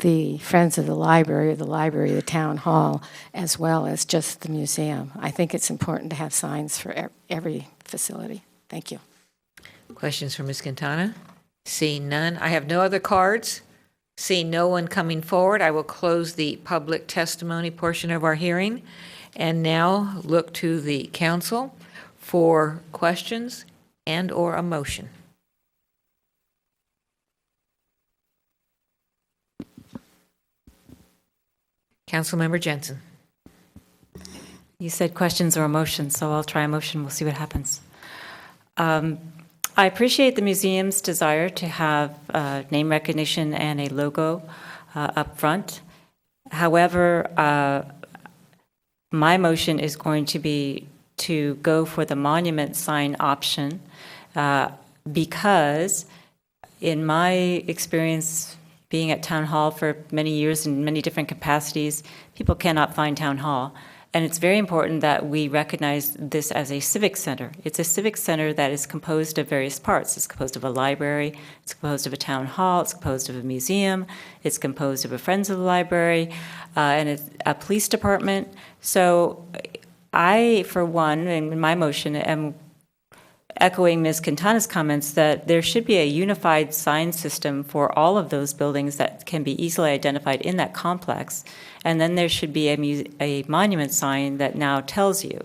the Friends of the Library, or the library, the town hall, as well as just the museum. I think it's important to have signs for every facility. Thank you. Questions for Ms. Quintana? Seeing none. I have no other cards. Seeing no one coming forward, I will close the public testimony portion of our hearing and now look to the council for questions and or a motion. Councilmember Jensen. You said questions or a motion, so I'll try a motion. We'll see what happens. I appreciate the museum's desire to have name recognition and a logo up front. However, my motion is going to be to go for the monument sign option because in my experience being at Town Hall for many years in many different capacities, people cannot find Town Hall. And it's very important that we recognize this as a civic center. It's a civic center that is composed of various parts. It's composed of a library, it's composed of a town hall, it's composed of a museum, it's composed of a Friends of the Library, and it's a police department. So I, for one, in my motion, am echoing Ms. Quintana's comments that there should be a unified sign system for all of those buildings that can be easily identified in that complex. And then there should be a monument sign that now tells you.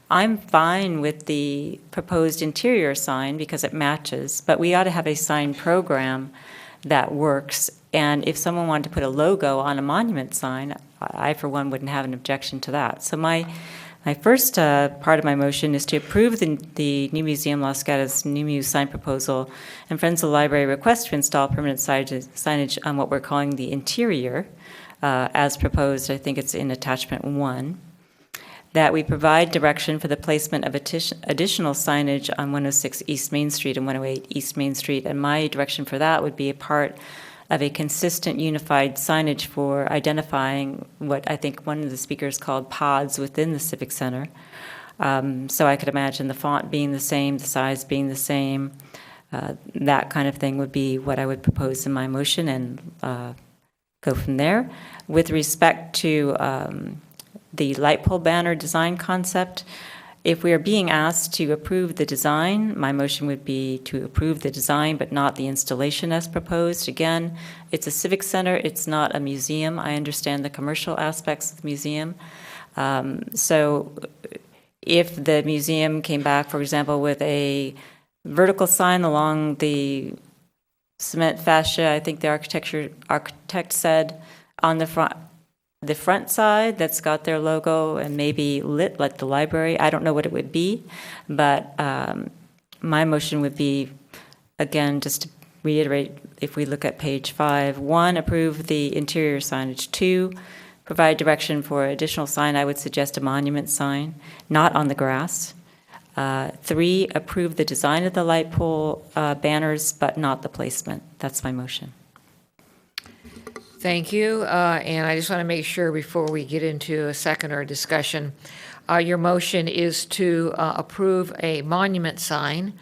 I'm fine with the proposed interior sign because it matches, but we ought to have a sign program that works. And if someone wanted to put a logo on a monument sign, I, for one, wouldn't have an objection to that. So my first part of my motion is to approve the New Museum Los Gatos New Muse sign proposal and Friends of the Library request to install permanent signage on what we're calling the interior, as proposed. I think it's in attachment 1. That we provide direction for the placement of additional signage on 106 East Main Street and 108 East Main Street, and my direction for that would be a part of a consistent unified signage for identifying what I think one of the speakers called pods within the Civic Center. So I could imagine the font being the same, the size being the same, that kind of thing would be what I would propose in my motion and go from there. With respect to the light pole banner design concept, if we are being asked to approve the design, my motion would be to approve the design but not the installation as proposed. Again, it's a civic center, it's not a museum. I understand the commercial aspects of the museum. So if the museum came back, for example, with a vertical sign along the cement fascia, I think the architect said, on the front side that's got their logo and maybe lit like the library. I don't know what it would be, but my motion would be, again, just to reiterate, if we look at page 5, 1, approve the interior signage. 2, provide direction for additional sign. I would suggest a monument sign, not on the grass. 3, approve the design of the light pole banners, but not the placement. That's my motion. Thank you. And I just want to make sure before we get into a second or discussion, your motion is to approve a monument sign,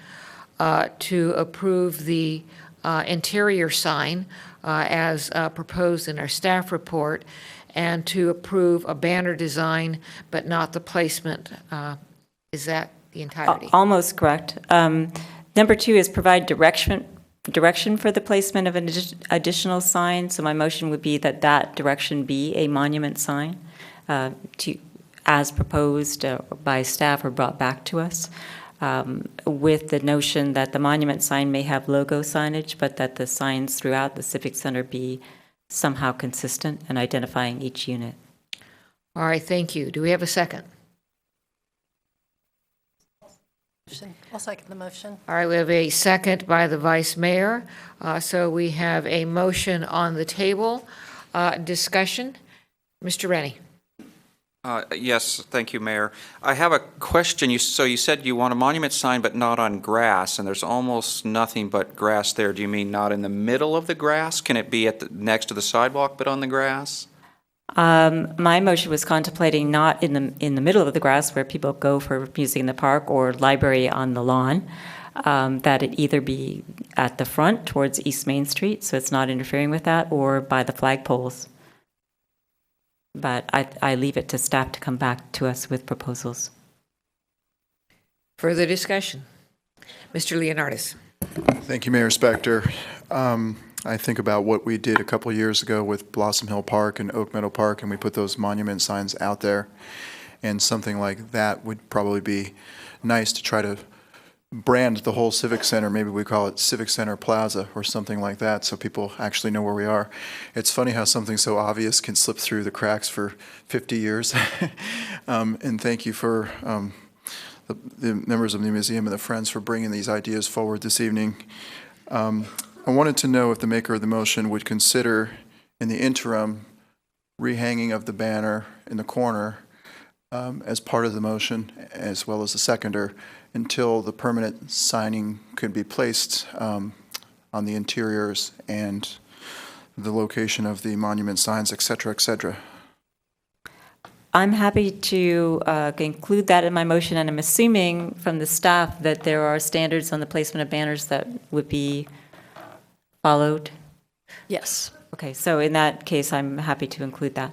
to approve the interior sign as proposed in our staff report, and to approve a banner design, but not the placement. Is that the entirety? Almost correct. Number 2 is provide direction for the placement of an additional sign. So my motion would be that that direction be a monument sign as proposed by staff or brought back to us, with the notion that the monument sign may have logo signage, but that the signs throughout the Civic Center be somehow consistent and identifying each unit. All right, thank you. Do we have a second? I'll second the motion. All right, we have a second by the Vice Mayor. So we have a motion on the table. Discussion. Mr. Rennie. Yes, thank you, Mayor. I have a question. So you said you want a monument sign but not on grass, and there's almost nothing but grass there. Do you mean not in the middle of the grass? Can it be next to the sidewalk but on the grass? My motion was contemplating not in the middle of the grass where people go for music in the park or library on the lawn, that it either be at the front towards East Main Street, so it's not interfering with that, or by the flagpoles. But I leave it to staff to come back to us with proposals. Further discussion. Mr. Leonardis. Thank you, Mayor Spector. I think about what we did a couple years ago with Blossom Hill Park and Oak Meadow Park, and we put those monument signs out there. And something like that would probably be nice to try to brand the whole Civic Center. Maybe we call it Civic Center Plaza or something like that, so people actually know where we are. It's funny how something so obvious can slip through the cracks for 50 years. And thank you for the members of the museum and the Friends for bringing these ideas forward this evening. I wanted to know if the maker of the motion would consider, in the interim, rehanging of the banner in the corner as part of the motion, as well as the seconder, until the permanent signing could be placed on the interiors and the location of the monument signs, et cetera, et cetera. I'm happy to include that in my motion, and I'm assuming from the staff that there are standards on the placement of banners that would be followed. Yes. Okay, so in that case, I'm happy to include that.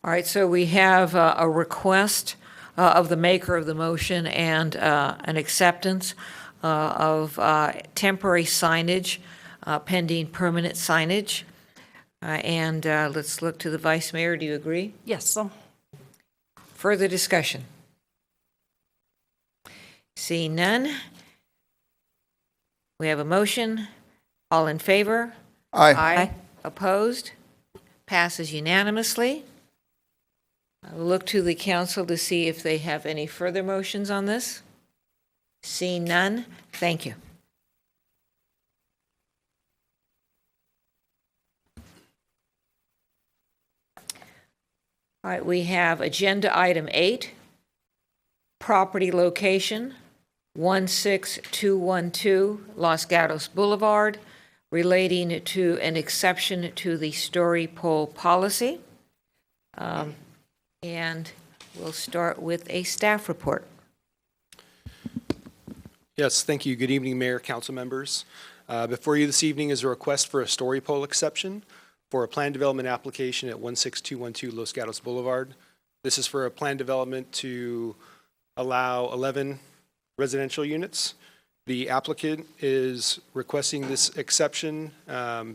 All right, so we have a request of the maker of the motion and an acceptance of temporary signage pending permanent signage. And let's look to the Vice Mayor. Do you agree? Yes. Further discussion? Seeing none, we have a motion. All in favor? Aye. Aye. Opposed? Passes unanimously. I'll look to the council to see if they have any further motions on this. Seeing none, thank you. All right, we have agenda item 8, property location, 16212 Los Gatos Boulevard, relating to an exception to the story pole policy. And we'll start with a staff report. Yes, thank you. Good evening, Mayor, council members. Before you this evening is a request for a story pole exception for a plan development application at 16212 Los Gatos Boulevard. This is for a plan development to allow 11 residential units. The applicant is requesting this exception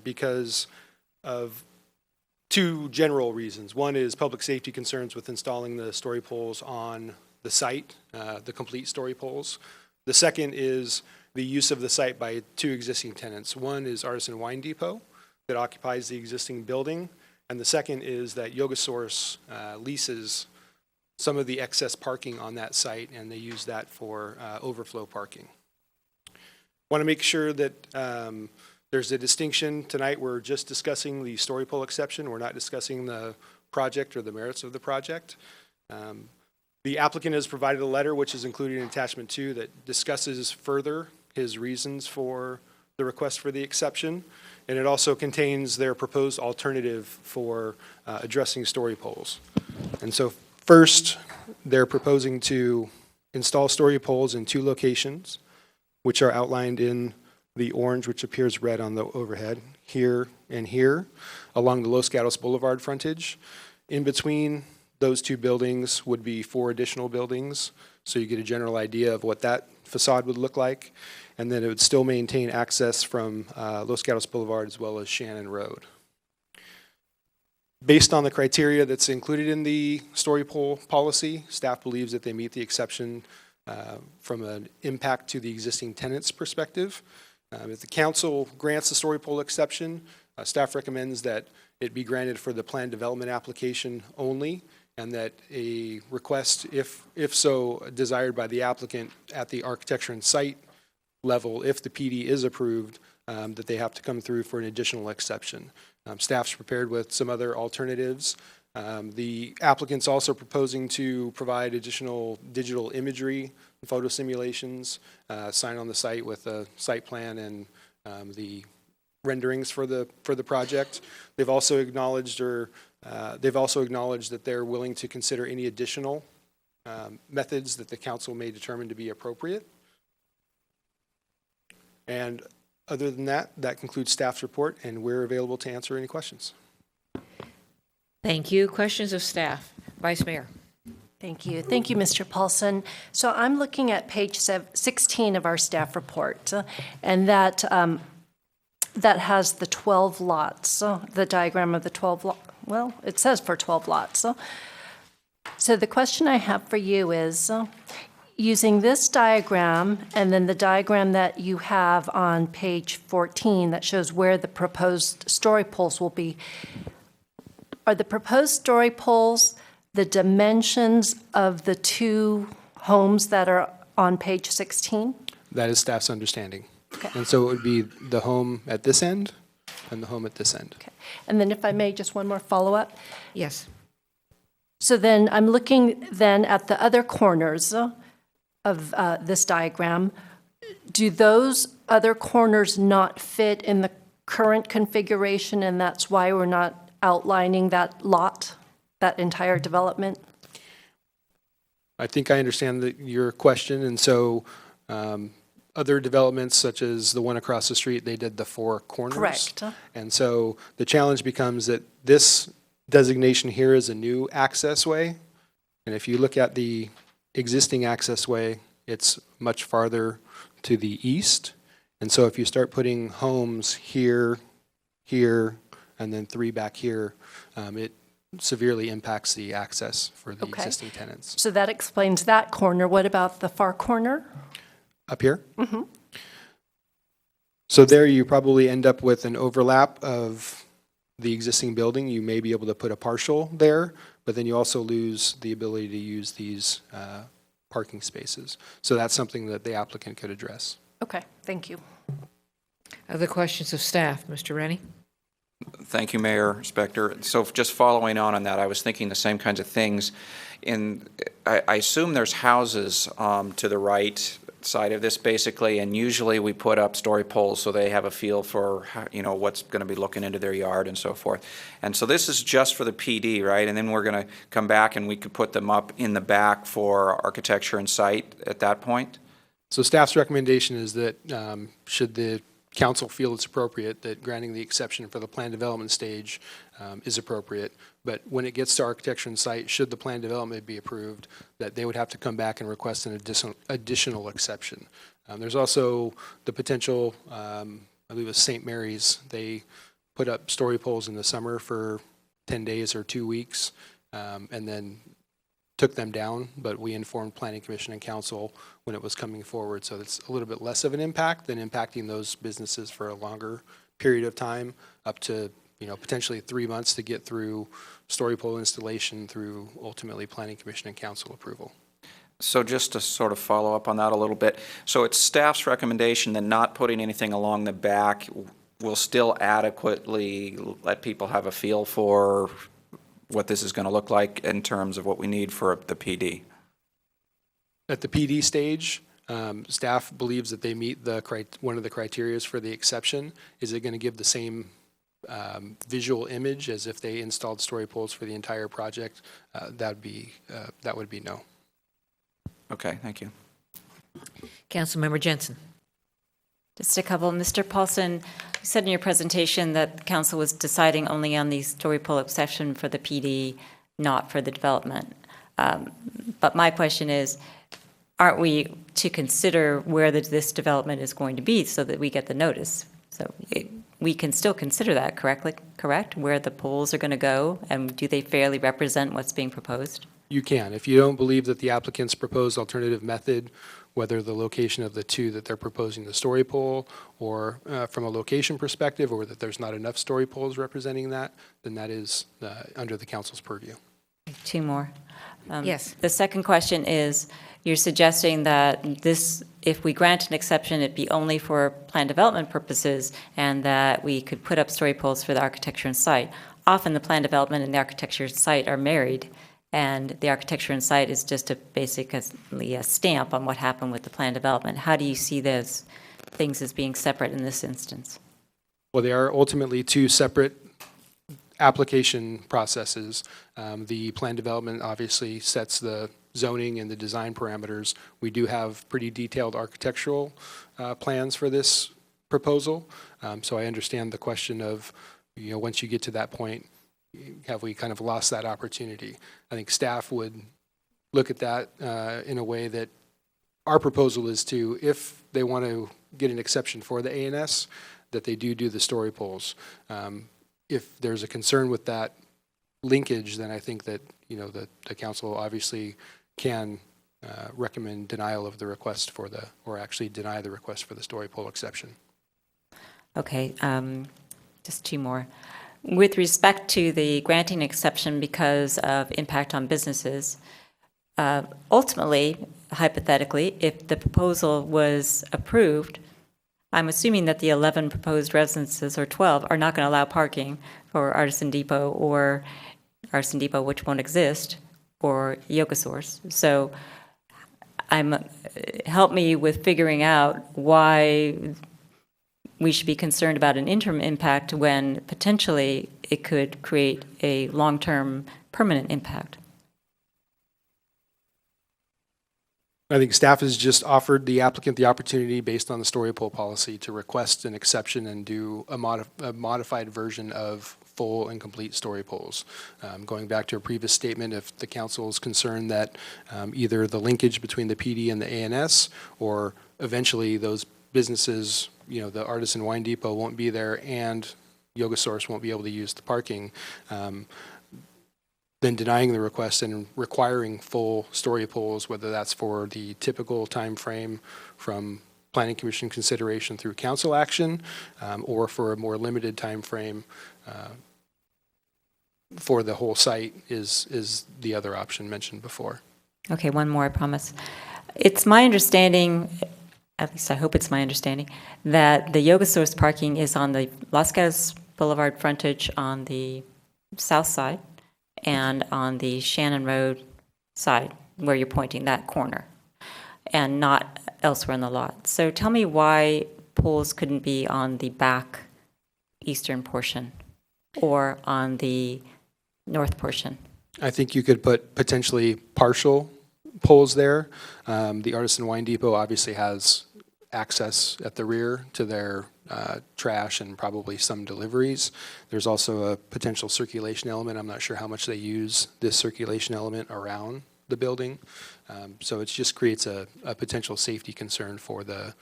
because of two general reasons. One is public safety concerns with installing the story poles on the site, the complete story poles. The second is the use of the site by two existing tenants. One is Artisan Wine Depot that occupies the existing building, and the second is that Yoga Source leases some of the excess parking on that site, and they use that for overflow parking. Want to make sure that there's a distinction. Tonight, we're just discussing the story pole exception. We're not discussing the project or the merits of the project. The applicant has provided a letter, which is included in attachment 2, that discusses further his reasons for the request for the exception. And it also contains their proposed alternative for addressing story poles. And so first, they're proposing to install story poles in 2 locations, which are outlined in the orange, which appears red on the overhead, here and here, along the Los Gatos Boulevard frontage. In between those 2 buildings would be 4 additional buildings, so you get a general idea of what that facade would look like. And then it would still maintain access from Los Gatos Boulevard as well as Shannon Road. Based on the criteria that's included in the story pole policy, staff believes that they meet the exception from an impact to the existing tenants perspective. If the council grants the story pole exception, staff recommends that it be granted for the plan development application only, and that a request, if so desired by the applicant at the architecture and site level, if the PD is approved, that they have to come through for an additional exception. Staff's prepared with some other alternatives. The applicant's also proposing to provide additional digital imagery, photo simulations, sign on the site with a site plan and the renderings for the project. They've also acknowledged that they're willing to consider any additional methods that the council may determine to be appropriate. And other than that, that concludes staff's report, and we're available to answer any questions. Thank you. Questions of staff? Vice Mayor. Thank you. Thank you, Mr. Paulson. So I'm looking at page 16 of our staff report, and that has the 12 lots, the diagram of the 12 lots. Well, it says for 12 lots. So the question I have for you is, using this diagram and then the diagram that you have on page 14 that shows where the proposed story poles will be, are the proposed story poles the dimensions of the 2 homes that are on page 16? That is staff's understanding. Okay. And so it would be the home at this end and the home at this end. Okay. And then if I may, just one more follow-up. Yes. So then I'm looking then at the other corners of this diagram. Do those other corners not fit in the current configuration, and that's why we're not outlining that lot, that entire development? I think I understand your question, and so other developments such as the one across the street, they did the four corners. Correct. And so the challenge becomes that this designation here is a new access way, and if you look at the existing access way, it's much farther to the east. And so if you start putting homes here, here, and then 3 back here, it severely impacts the access for the existing tenants. So that explains that corner. What about the far corner? Up here? Mm-hmm. So there you probably end up with an overlap of the existing building. You may be able to put a partial there, but then you also lose the ability to use these parking spaces. So that's something that the applicant could address. Okay, thank you. Other questions of staff? Mr. Rennie? Thank you, Mayor Spector. So just following on that, I was thinking the same kinds of things. I assume there's houses to the right side of this, basically, and usually we put up story poles so they have a feel for what's going to be looking into their yard and so forth. And so this is just for the PD, right? And then we're going to come back and we could put them up in the back for architecture and site at that point? So staff's recommendation is that should the council feel it's appropriate, that granting the exception for the plan development stage is appropriate. But when it gets to architecture and site, should the plan development be approved, that they would have to come back and request an additional exception. There's also the potential, I believe it was St. Mary's, they put up story poles in the summer for 10 days or 2 weeks, and then took them down, but we informed Planning Commission and Council when it was coming forward, so it's a little bit less of an impact than impacting those businesses for a longer period of time, up to potentially 3 months to get through story pole installation through ultimately Planning Commission and Council approval. So just to sort of follow up on that a little bit, so it's staff's recommendation that not putting anything along the back will still adequately let people have a feel for what this is going to look like in terms of what we need for the PD? At the PD stage, staff believes that they meet one of the criteria for the exception. Is it going to give the same visual image as if they installed story poles for the entire project? That would be no. Okay, thank you. Councilmember Jensen. Just a couple. Mr. Paulson, you said in your presentation that the council was deciding only on the story pole exception for the PD, not for the development. But my question is, aren't we to consider where this development is going to be so that we get the notice? So we can still consider that, correct? Where the poles are going to go, and do they fairly represent what's being proposed? You can. If you don't believe that the applicant's proposed alternative method, whether the location of the two that they're proposing the story pole, or from a location perspective, or that there's not enough story poles representing that, then that is under the council's purview. 2 more. Yes. The second question is, you're suggesting that if we grant an exception, it be only for plan development purposes, and that we could put up story poles for the architecture and site. Often the plan development and the architecture and site are married, and the architecture and site is just basically a stamp on what happened with the plan development. How do you see those things as being separate in this instance? Well, they are ultimately 2 separate application processes. The plan development obviously sets the zoning and the design parameters. We do have pretty detailed architectural plans for this proposal. So I understand the question of, once you get to that point, have we kind of lost that opportunity? I think staff would look at that in a way that our proposal is to, if they want to get an exception for the ANS, that they do the story poles. If there's a concern with that linkage, then I think that the council obviously can recommend denial of the request or actually deny the request for the story pole exception. Okay, just 2 more. With respect to the granting exception because of impact on businesses, ultimately, hypothetically, if the proposal was approved, I'm assuming that the 11 proposed residences, or 12, are not going to allow parking for Artisan Depot, which won't exist, or yoga source. So help me with figuring out why we should be concerned about an interim impact when potentially it could create a long-term permanent impact. I think staff has just offered the applicant the opportunity, based on the story pole policy, to request an exception and do a modified version of full and complete story poles. Going back to a previous statement, if the council is concerned that either the linkage between the PD and the ANS, or eventually those businesses, the Artisan Wine Depot won't be there and Yoga Source won't be able to use the parking, then denying the request and requiring full story poles, whether that's for the typical time frame from Planning Commission consideration through council action, or for a more limited time frame for the whole site is the other option mentioned before. Okay, one more, I promise. It's my understanding, at least I hope it's my understanding, that the Yoga Source parking is on the Los Gatos Boulevard frontage on the south side and on the Shannon Road side, where you're pointing, that corner, and not elsewhere in the lot. So tell me why poles couldn't be on the back eastern portion or on the north portion. I think you could put potentially partial poles there. The Artisan Wine Depot obviously has access at the rear to their trash and probably some deliveries. There's also a potential circulation element. I'm not sure how much they use this circulation element around the building. So it just creates a potential safety concern for the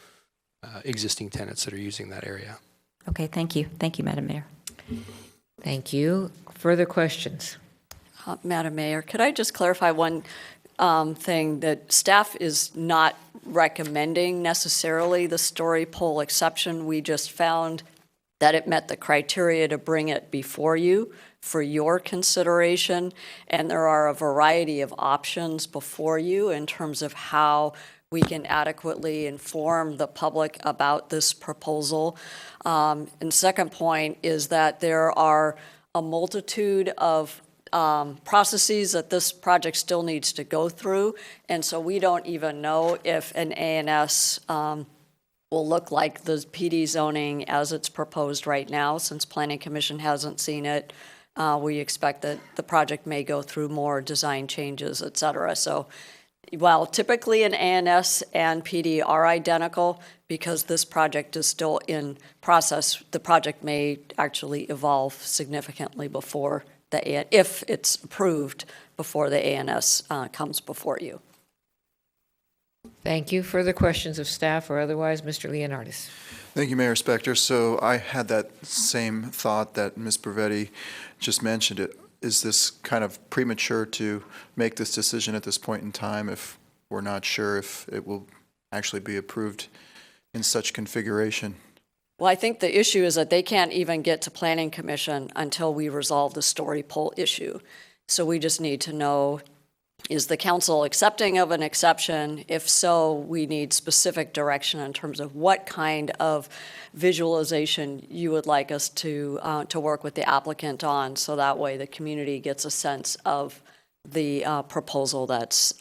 existing tenants that are using that area. Okay, thank you. Thank you, Madam Mayor. Thank you. Further questions? Madam Mayor, could I just clarify one thing, that staff is not recommending necessarily the story pole exception. We just found that it met the criteria to bring it before you for your consideration, and there are a variety of options before you in terms of how we can adequately inform the public about this proposal. And second point is that there are a multitude of processes that this project still needs to go through, and so we don't even know if an ANS will look like the PD zoning as it's proposed right now, since Planning Commission hasn't seen it. We expect that the project may go through more design changes, et cetera. So while typically an ANS and PD are identical, because this project is still in process, the project may actually evolve significantly before if it's approved before the ANS comes before you. Thank you. Further questions of staff or otherwise? Mr. Leonardis. Thank you, Mayor Spector. So I had that same thought that Ms. Bravetti just mentioned. Is this kind of premature to make this decision at this point in time if we're not sure if it will actually be approved in such configuration? Well, I think the issue is that they can't even get to Planning Commission until we resolve the story pole issue. So we just need to know, is the council accepting of an exception? If so, we need specific direction in terms of what kind of visualization you would like us to work with the applicant on, so that way the community gets a sense of the proposal that's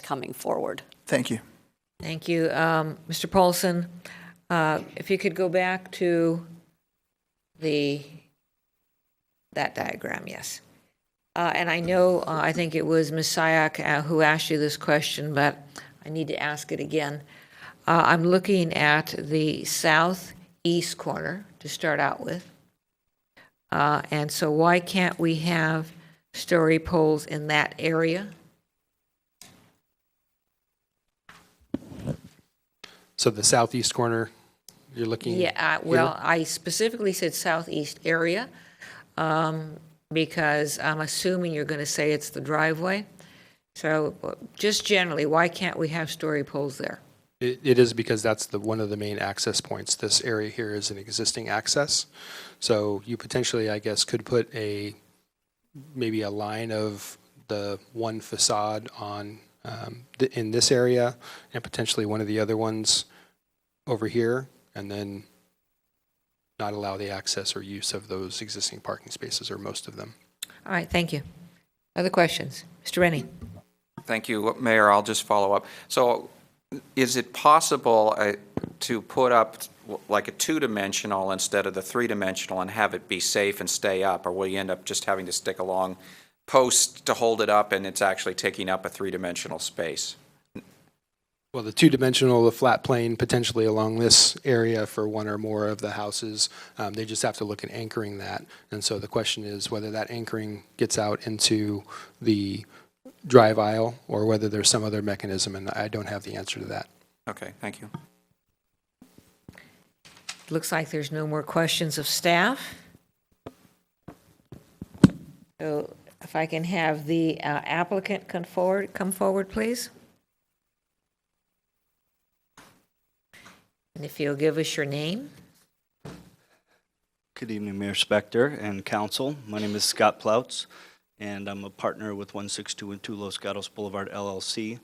coming forward. Thank you. Thank you. Mr. Paulson, if you could go back to that diagram, yes. And I know, I think it was Ms. Sayak who asked you this question, but I need to ask it again. I'm looking at the southeast corner to start out with. And so why can't we have story poles in that area? So the southeast corner, you're looking? Yeah, well, I specifically said southeast area. Because I'm assuming you're going to say it's the driveway. So just generally, why can't we have story poles there? It is because that's one of the main access points. This area here is an existing access. So you potentially, I guess, could put maybe a line of the one facade on in this area, and potentially one of the other ones over here, and then not allow the access or use of those existing parking spaces, or most of them. All right, thank you. Other questions? Mr. Rennie? Thank you, Mayor. I'll just follow up. So is it possible to put up like a two-dimensional instead of the three-dimensional and have it be safe and stay up? Or will you end up just having to stick a long post to hold it up and it's actually taking up a three-dimensional space? Well, the two-dimensional, the flat plane potentially along this area for one or more of the houses, they just have to look at anchoring that. And so the question is whether that anchoring gets out into the drive aisle or whether there's some other mechanism, and I don't have the answer to that. Okay, thank you. Looks like there's no more questions of staff. So if I can have the applicant come forward, please. And if you'll give us your name. Good evening, Mayor Spector and Council. My name is Scott Ploutz, and I'm a partner with 16212 Los Gatos Boulevard LLC,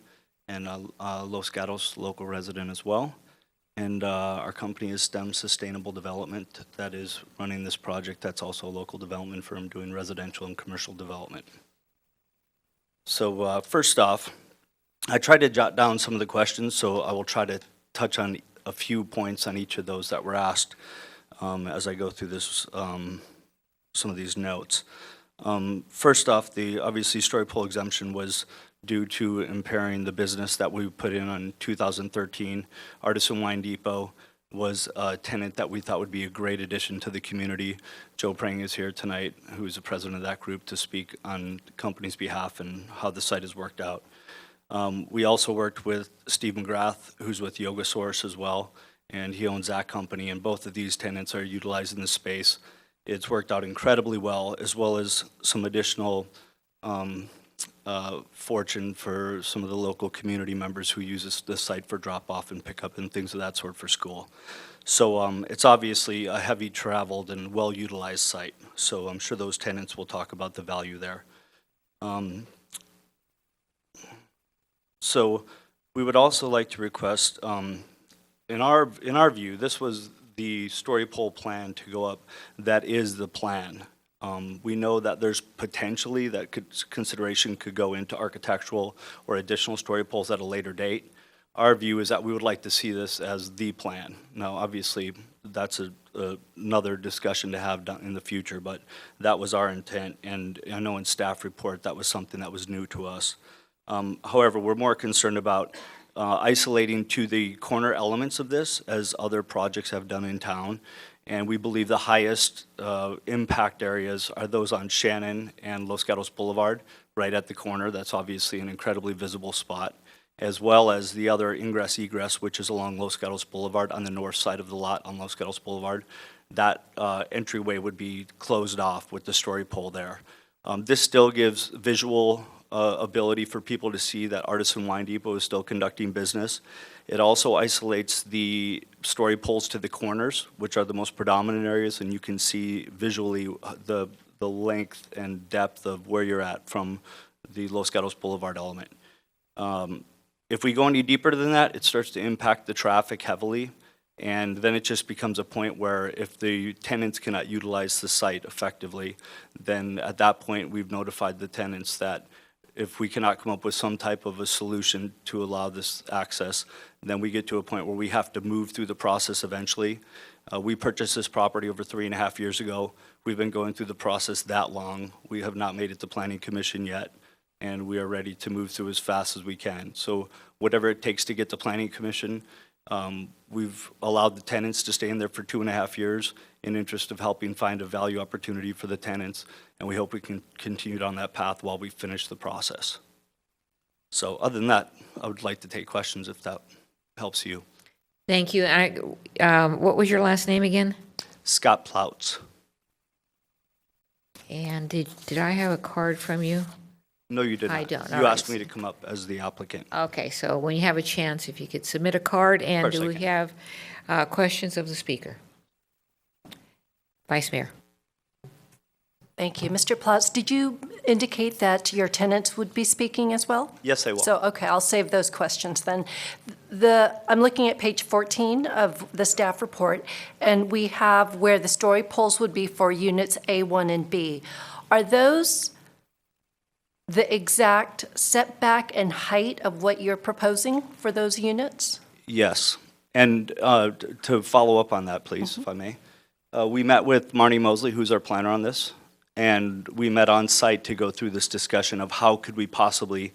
and a Los Gatos local resident as well. And our company is STEM Sustainable Development that is running this project. That's also a local development firm doing residential and commercial development. So first off, I tried to jot down some of the questions, so I will try to touch on a few points on each of those that were asked as I go through this, some of these notes. First off, the obviously story pole exemption was due to impairing the business that we put in on 2013. Artisan Wine Depot was a tenant that we thought would be a great addition to the community. Joe Prang is here tonight, who is the president of that group, to speak on the company's behalf and how the site has worked out. We also worked with Steve McGrath, who's with Yoga Source as well, and he owns that company, and both of these tenants are utilizing the space. It's worked out incredibly well as some additional fortune for some of the local community members who use this site for drop-off and pickup and things of that sort for school. So it's obviously a heavy traveled and well-utilized site, so I'm sure those tenants will talk about the value there. So we would also like to request, in our view, this was the story pole plan to go up. That is the plan. We know that there's potentially that consideration could go into architectural or additional story poles at a later date. Our view is that we would like to see this as the plan. Now, obviously, that's another discussion to have in the future, but that was our intent, and I know in staff report that was something that was new to us. However, we're more concerned about isolating to the corner elements of this, as other projects have done in town. And we believe the highest impact areas are those on Shannon and Los Gatos Boulevard, right at the corner. That's obviously an incredibly visible spot, as well as the other ingress-egress, which is along Los Gatos Boulevard on the north side of the lot on Los Gatos Boulevard. That entryway would be closed off with the story pole there. This still gives visual ability for people to see that Artisan Wine Depot is still conducting business. It also isolates the story poles to the corners, which are the most predominant areas, and you can see visually the length and depth of where you're at from the Los Gatos Boulevard element. If we go any deeper than that, it starts to impact the traffic heavily, and then it just becomes a point where if the tenants cannot utilize the site effectively, then at that point we've notified the tenants that if we cannot come up with some type of a solution to allow this access, then we get to a point where we have to move through the process eventually. We purchased this property over 3.5 years ago. We've been going through the process that long. We have not made it to Planning Commission yet, and we are ready to move through as fast as we can. So whatever it takes to get to Planning Commission, we've allowed the tenants to stay in there for 2.5 years in interest of helping find a value opportunity for the tenants, and we hope we can continue on that path while we finish the process. So other than that, I would like to take questions if that helps you. Thank you. What was your last name again? Scott Ploutz. And did I have a card from you? No, you did not. I don't. You asked me to come up as the applicant. Okay, so when you have a chance, if you could submit a card, and do we have questions of the speaker? Vice Mayor. Thank you. Mr. Ploutz, did you indicate that your tenants would be speaking as well? Yes, I will. So, okay, I'll save those questions then. I'm looking at page 14 of the staff report, and we have where the story poles would be for units A, 1, and B. Are those the exact setback and height of what you're proposing for those units? Yes. And to follow up on that, please, if I may. We met with Marnie Mosley, who's our planner on this, and we met on site to go through this discussion of how could we possibly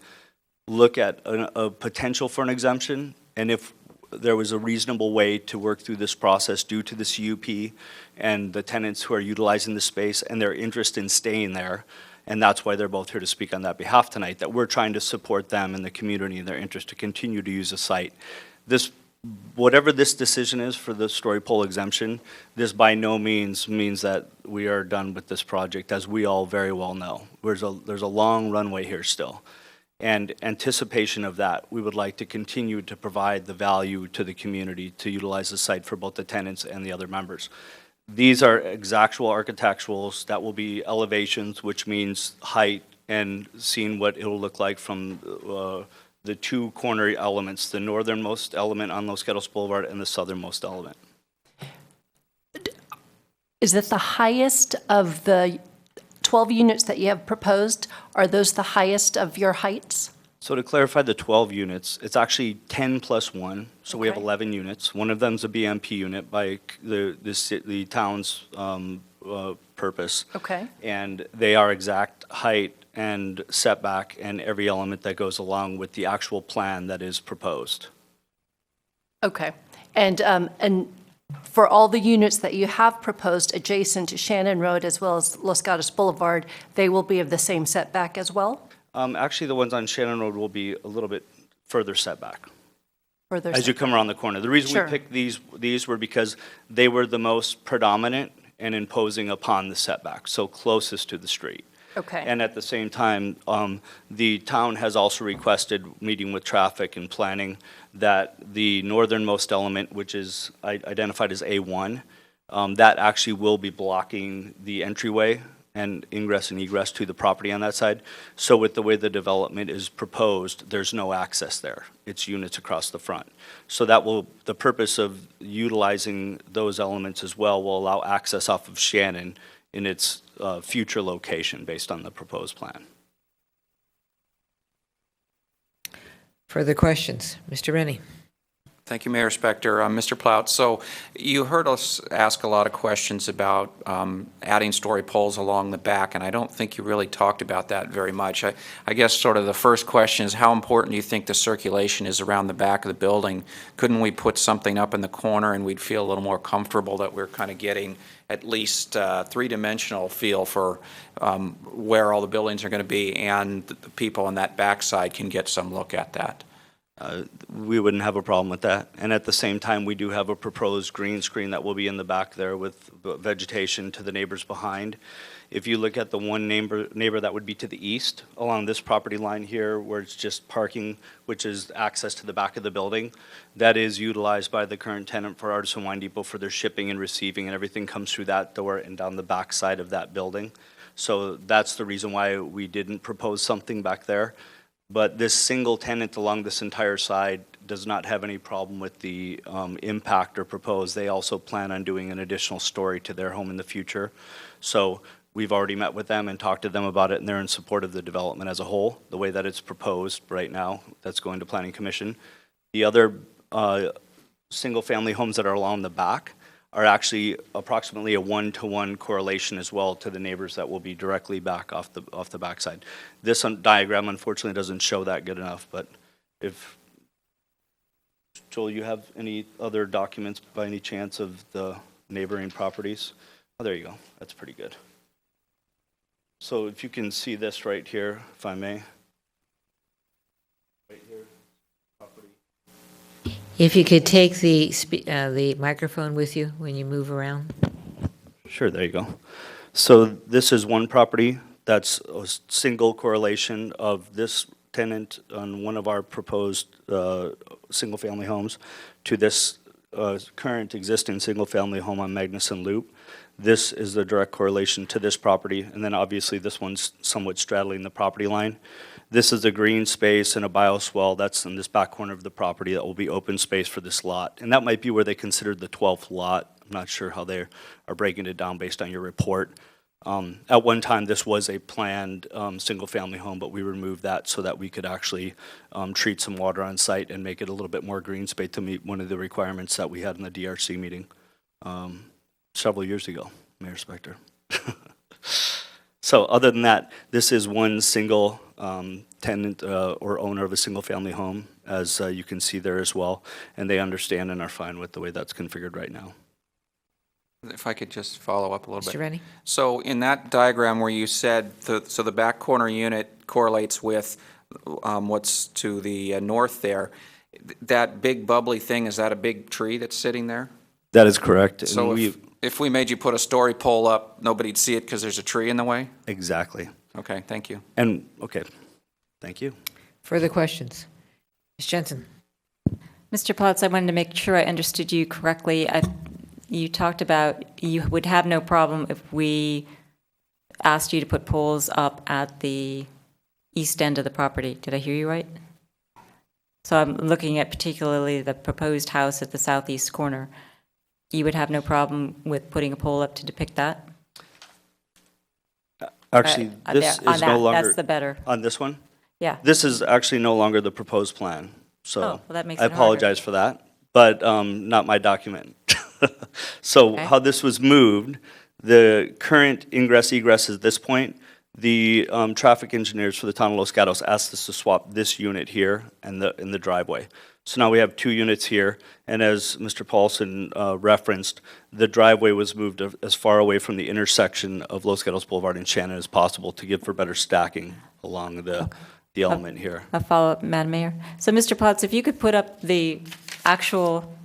look at a potential for an exemption, and if there was a reasonable way to work through this process due to the CUP and the tenants who are utilizing the space and their interest in staying there. And that's why they're both here to speak on that behalf tonight, that we're trying to support them and the community and their interest to continue to use the site. Whatever this decision is for the story pole exemption, this by no means means that we are done with this project, as we all very well know. There's a long runway here still. And anticipation of that, we would like to continue to provide the value to the community to utilize the site for both the tenants and the other members. These are exactual architecturals that will be elevations, which means height and seeing what it'll look like from the two corner elements, the northernmost element on Los Gatos Boulevard and the southernmost element. Is it the highest of the 12 units that you have proposed? Are those the highest of your heights? So to clarify the 12 units, it's actually 10 plus 1, so we have 11 units. One of them's a BMP unit by the town's purpose. Okay. And they are exact height and setback and every element that goes along with the actual plan that is proposed. Okay. And for all the units that you have proposed adjacent to Shannon Road as well as Los Gatos Boulevard, they will be of the same setback as well? Actually, the ones on Shannon Road will be a little bit further setback. Further as you come around the corner. The reason Sure. we picked these were because they were the most predominant and imposing upon the setback, so closest to the street. Okay. And at the same time, the town has also requested, meeting with traffic and planning, that the northernmost element, which is identified as A1, that actually will be blocking the entryway and ingress and egress to the property on that side. So with the way the development is proposed, there's no access there. It's units across the front. So the purpose of utilizing those elements as well will allow access off of Shannon in its future location based on the proposed plan. Further questions? Mr. Rennie. Thank you, Mayor Spector. Mr. Plout, so you heard us ask a lot of questions about adding story poles along the back, and I don't think you really talked about that very much. I guess sort of the first question is how important do you think the circulation is around the back of the building? Couldn't we put something up in the corner and we'd feel a little more comfortable that we're kind of getting at least three-dimensional feel for where all the buildings are going to be, and the people on that backside can get some look at that? We wouldn't have a problem with that. And at the same time, we do have a proposed green screen that will be in the back there with vegetation to the neighbors behind. If you look at the one neighbor that would be to the east along this property line here, where it's just parking, which is access to the back of the building, that is utilized by the current tenant for Artisan Wine Depot for their shipping and receiving, and everything comes through that door and down the back side of that building. So that's the reason why we didn't propose something back there. But this single tenant along this entire side does not have any problem with the impact or propose. They also plan on doing an additional story to their home in the future. So we've already met with them and talked to them about it, and they're in support of the development as a whole, the way that it's proposed right now. That's going to Planning Commission. The other single-family homes that are along the back are actually approximately a 1-to-1 correlation as well to the neighbors that will be directly back off the backside. This diagram unfortunately doesn't show that good enough, but if, Joel, you have any other documents by any chance of the neighboring properties? Oh, there you go. That's pretty good. So if you can see this right here, if I may. Right here. If you could take the microphone with you when you move around. Sure, there you go. So this is one property that's a single correlation of this tenant on one of our proposed single-family homes to this current existing single-family home on Magnuson Loop. This is the direct correlation to this property, and then obviously this one's somewhat straddling the property line. This is a green space and a bioswale that's in this back corner of the property that will be open space for this lot. And that might be where they considered the 12th lot. I'm not sure how they are breaking it down based on your report. At one time, this was a planned single-family home, but we removed that so that we could actually treat some water on site and make it a little bit more green space to meet one of the requirements that we had in the DRC meeting several years ago, Mayor Spector. So other than that, this is one single tenant or owner of a single-family home, as you can see there as well, and they understand and are fine with the way that's configured right now. If I could just follow up a little bit. Mr. Rennie? So in that diagram where you said, so the back corner unit correlates with what's to the north there, that big bubbly thing, is that a big tree that's sitting there? That is correct. So if we made you put a story pole up, nobody'd see it because there's a tree in the way? Exactly. Okay, thank you. And, okay, thank you. Further questions? Ms. Jensen? Mr. Potts, I wanted to make sure I understood you correctly. You talked about you would have no problem if we asked you to put poles up at the east end of the property. Did I hear you right? So I'm looking at particularly the proposed house at the southeast corner. You would have no problem with putting a pole up to depict that? Actually, this is no longer. That's the better. On this one? Yeah. This is actually no longer the proposed plan, so Oh, well, that makes I it harder. apologize for that, but not my document. So Okay. how this was moved, the current ingress egress at this point, the traffic engineers for the town of Los Gatos asked us to swap this unit here and in the driveway. So now we have two units here, and as Mr. Paulson referenced, the driveway was moved as far away from the intersection of Los Gatos Boulevard and Shannon as possible to give for better stacking along the element here. A follow-up, Madam Mayor. So, Mr. Potts, if you could put up the actual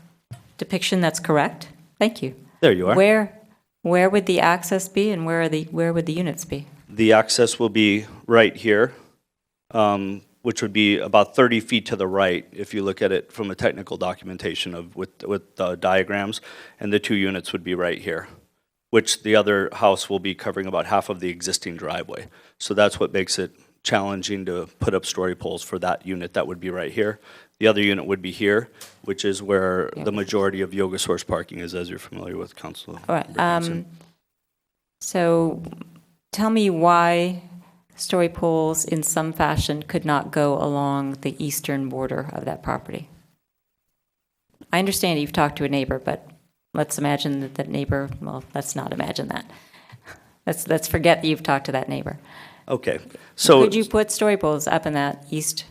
depiction that's correct? Thank you. There you are. Where would the access be, and where would the units be? The access will be right here, which would be about 30 feet to the right if you look at it from a technical documentation with diagrams, and the two units would be right here, which the other house will be covering about half of the existing driveway. So that's what makes it challenging to put up story poles for that unit that would be right here. The other unit would be here, which is where the majority of Yoga Source parking is, as you're familiar with, Council. All right. So tell me why story poles in some fashion could not go along the eastern border of that property. I understand you've talked to a neighbor, but let's imagine that the neighbor, well, let's not imagine that. Let's forget that you've talked to that neighbor. Okay. So could you put story poles up in that east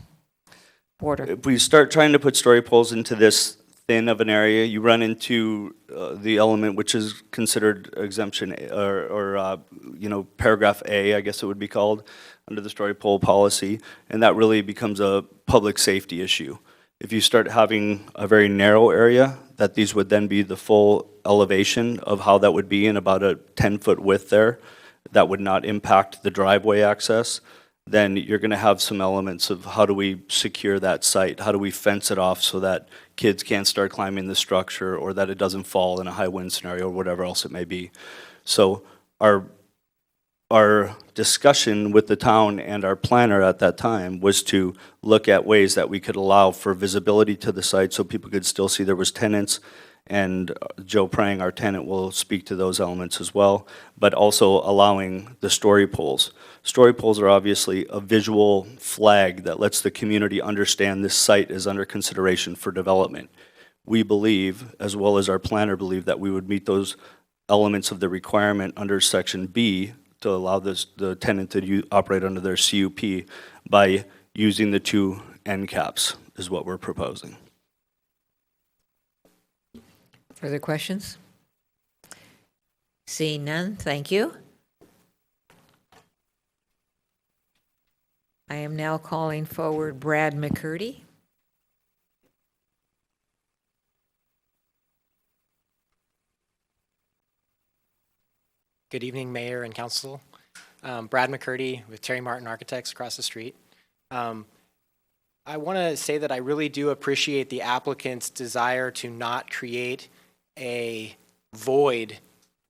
border? if we start trying to put story poles into this thin of an area, you run into the element which is considered exemption or paragraph A, I guess it would be called, under the story pole policy, and that really becomes a public safety issue. If you start having a very narrow area, that these would then be the full elevation of how that would be in about a 10-foot width there, that would not impact the driveway access, then you're going to have some elements of how do we secure that site? How do we fence it off so that kids can't start climbing the structure, or that it doesn't fall in a high wind scenario, or whatever else it may be. So our discussion with the town and our planner at that time was to look at ways that we could allow for visibility to the site so people could still see there was tenants, and Joe Prang, our tenant, will speak to those elements as well, but also allowing the story poles. Story poles are obviously a visual flag that lets the community understand this site is under consideration for development. We believe, as well as our planner believe, that we would meet those elements of the requirement under Section B to allow the tenant to operate under their CUP by using the two end caps, is what we're proposing. Further questions? Seeing none, thank you. I am now calling forward Brad McCurdy. Good evening, Mayor and Council. Brad McCurdy with Terry Martin Architects across the street. I want to say that I really do appreciate the applicant's desire to not create a void,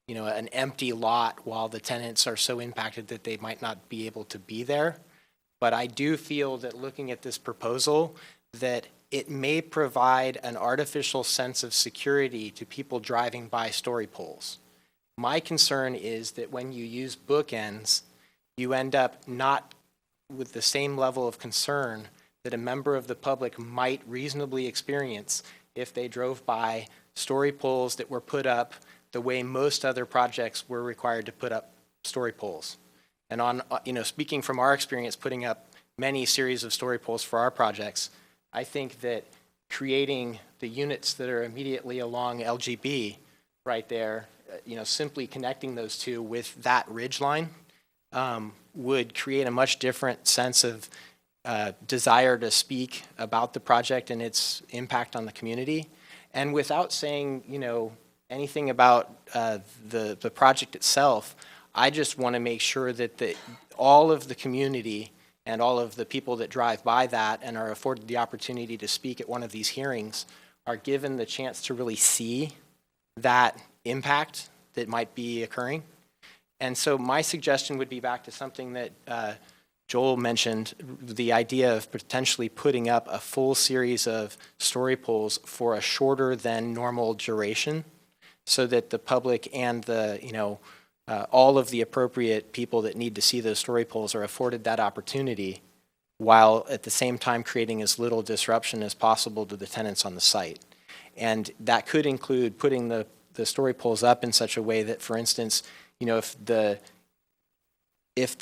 an empty lot while the tenants are so impacted that they might not be able to be there. But I do feel that looking at this proposal, that it may provide an artificial sense of security to people driving by story poles. My concern is that when you use bookends, you end up not with the same level of concern that a member of the public might reasonably experience if they drove by story poles that were put up the way most other projects were required to put up story poles. And on, speaking from our experience putting up many series of story poles for our projects, I think that creating the units that are immediately along LGB right there, simply connecting those two with that ridge line would create a much different sense of desire to speak about the project and its impact on the community. And without saying, anything about the project itself, I just want to make sure that all of the community and all of the people that drive by that and are afforded the opportunity to speak at one of these hearings are given the chance to really see that impact that might be occurring. And so my suggestion would be back to something that Joel mentioned, the idea of potentially putting up a full series of story poles for a shorter than normal duration so that the public and the, all of the appropriate people that need to see those story poles are afforded that opportunity while at the same time creating as little disruption as possible to the tenants on the site. And that could include putting the story poles up in such a way that, for instance, if the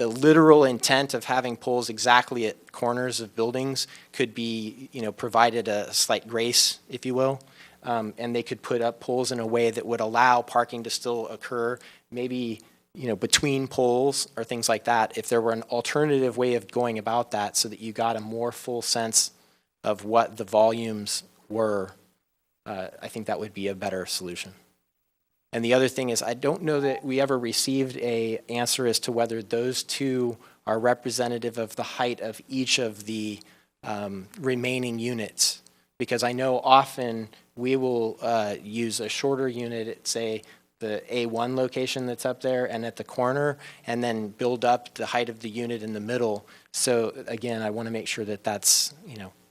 literal intent of having poles exactly at corners of buildings could be, provided a slight grace, if you will, and they could put up poles in a way that would allow parking to still occur, maybe, between poles or things like that. If there were an alternative way of going about that so that you got a more full sense of what the volumes were, I think that would be a better solution. And the other thing is, I don't know that we ever received an answer as to whether those two are representative of the height of each of the remaining units. Because I know often we will use a shorter unit at, say, the A1 location that's up there and at the corner, and then build up the height of the unit in the middle. So again, I want to make sure that that's,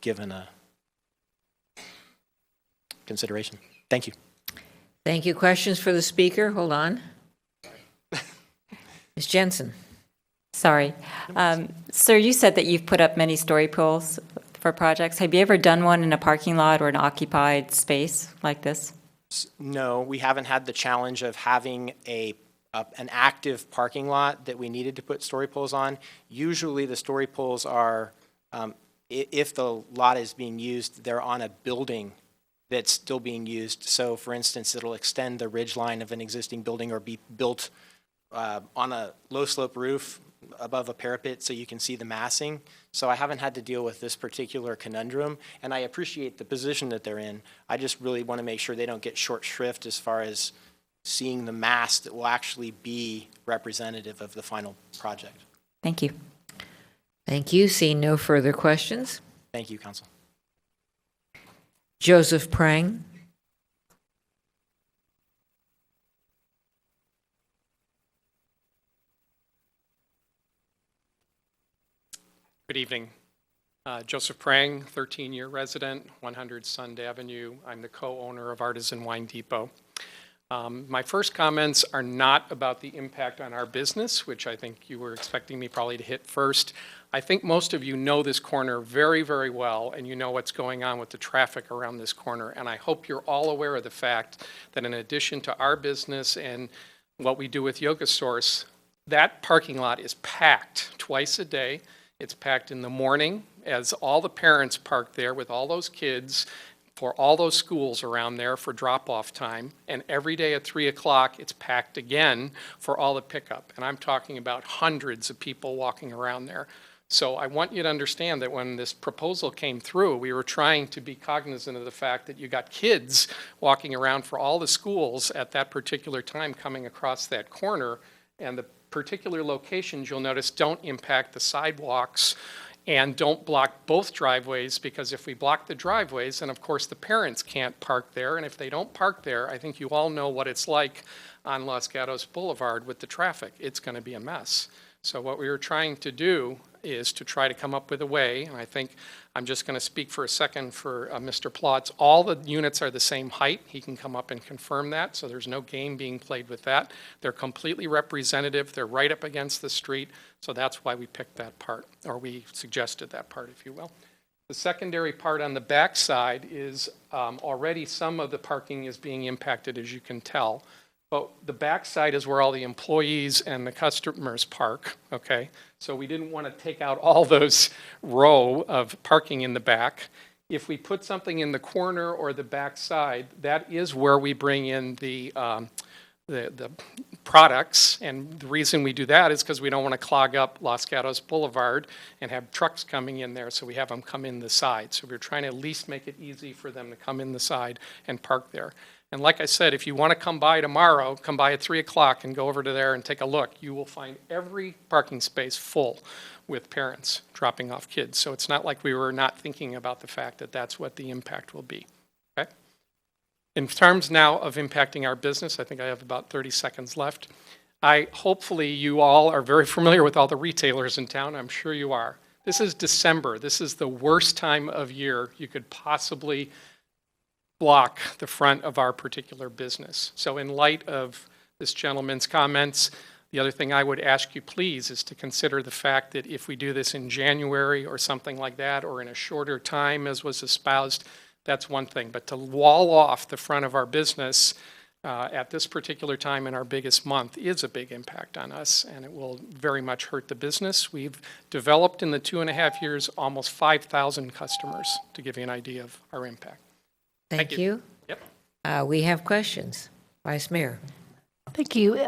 given a consideration. Thank you. Thank you. Questions for the speaker? Hold on. Ms. Jensen. Sorry. Sir, you said that you've put up many story poles for projects. Have you ever done one in a parking lot or an occupied space like this? No, we haven't had the challenge of having an active parking lot that we needed to put story poles on. Usually the story poles are, if the lot is being used, they're on a building that's still being used. So for instance, it'll extend the ridge line of an existing building or be built on a low slope roof above a parapet so you can see the massing. So I haven't had to deal with this particular conundrum, and I appreciate the position that they're in. I just really want to make sure they don't get short shrift as far as seeing the mass that will actually be representative of the final project. Thank you. Thank you. Seeing no further questions. Thank you, Council. Joseph Prang. Good evening. Joseph Prang, 13-year resident, 100 Sund Avenue. I'm the co-owner of Artisan Wine Depot. My first comments are not about the impact on our business, which I think you were expecting me probably to hit first. I think most of you know this corner very, very well, and you know what's going on with the traffic around this corner. And I hope you're all aware of the fact that in addition to our business and what we do with Yoga Source, that parking lot is packed twice a day. It's packed in the morning as all the parents park there with all those kids for all those schools around there for drop-off time. And every day at 3 o'clock, it's packed again for all the pickup. And I'm talking about hundreds of people walking around there. So I want you to understand that when this proposal came through, we were trying to be cognizant of the fact that you got kids walking around for all the schools at that particular time coming across that corner. And the particular locations, you'll notice, don't impact the sidewalks and don't block both driveways, because if we block the driveways, then of course the parents can't park there. And if they don't park there, I think you all know what it's like on Los Gatos Boulevard with the traffic. It's going to be a mess. So what we were trying to do is to try to come up with a way, and I think I'm just going to speak for a second for Mr. Plotz. All the units are the same height. He can come up and confirm that, so there's no game being played with that. They're completely representative. They're right up against the street, so that's why we picked that part, or we suggested that part, if you will. The secondary part on the back side is already some of the parking is being impacted, as you can tell. But the backside is where all the employees and the customers park, okay? So we didn't want to take out all those row of parking in the back. If we put something in the corner or the backside, that is where we bring in the products. And the reason we do that is because we don't want to clog up Los Gatos Boulevard and have trucks coming in there, so we have them come in the side. So we're trying to at least make it easy for them to come in the side and park there. And like I said, if you want to come by tomorrow, come by at 3 o'clock and go over to there and take a look. You will find every parking space full with parents dropping off kids. So it's not like we were not thinking about the fact that that's what the impact will be. Okay? In terms now of impacting our business, I think I have about 30 seconds left. Hopefully you all are very familiar with all the retailers in town. I'm sure you are. This is December. This is the worst time of year you could possibly block the front of our particular business. So in light of this gentleman's comments, the other thing I would ask you please is to consider the fact that if we do this in January or something like that, or in a shorter time as was espoused, that's one thing. But to wall off the front of our business at this particular time in our biggest month is a big impact on us, and it will very much hurt the business. We've developed in the 2.5 years almost 5,000 customers, to give you an idea of our impact. Thank you. Yep. We have questions. Vice Mayor. Thank you.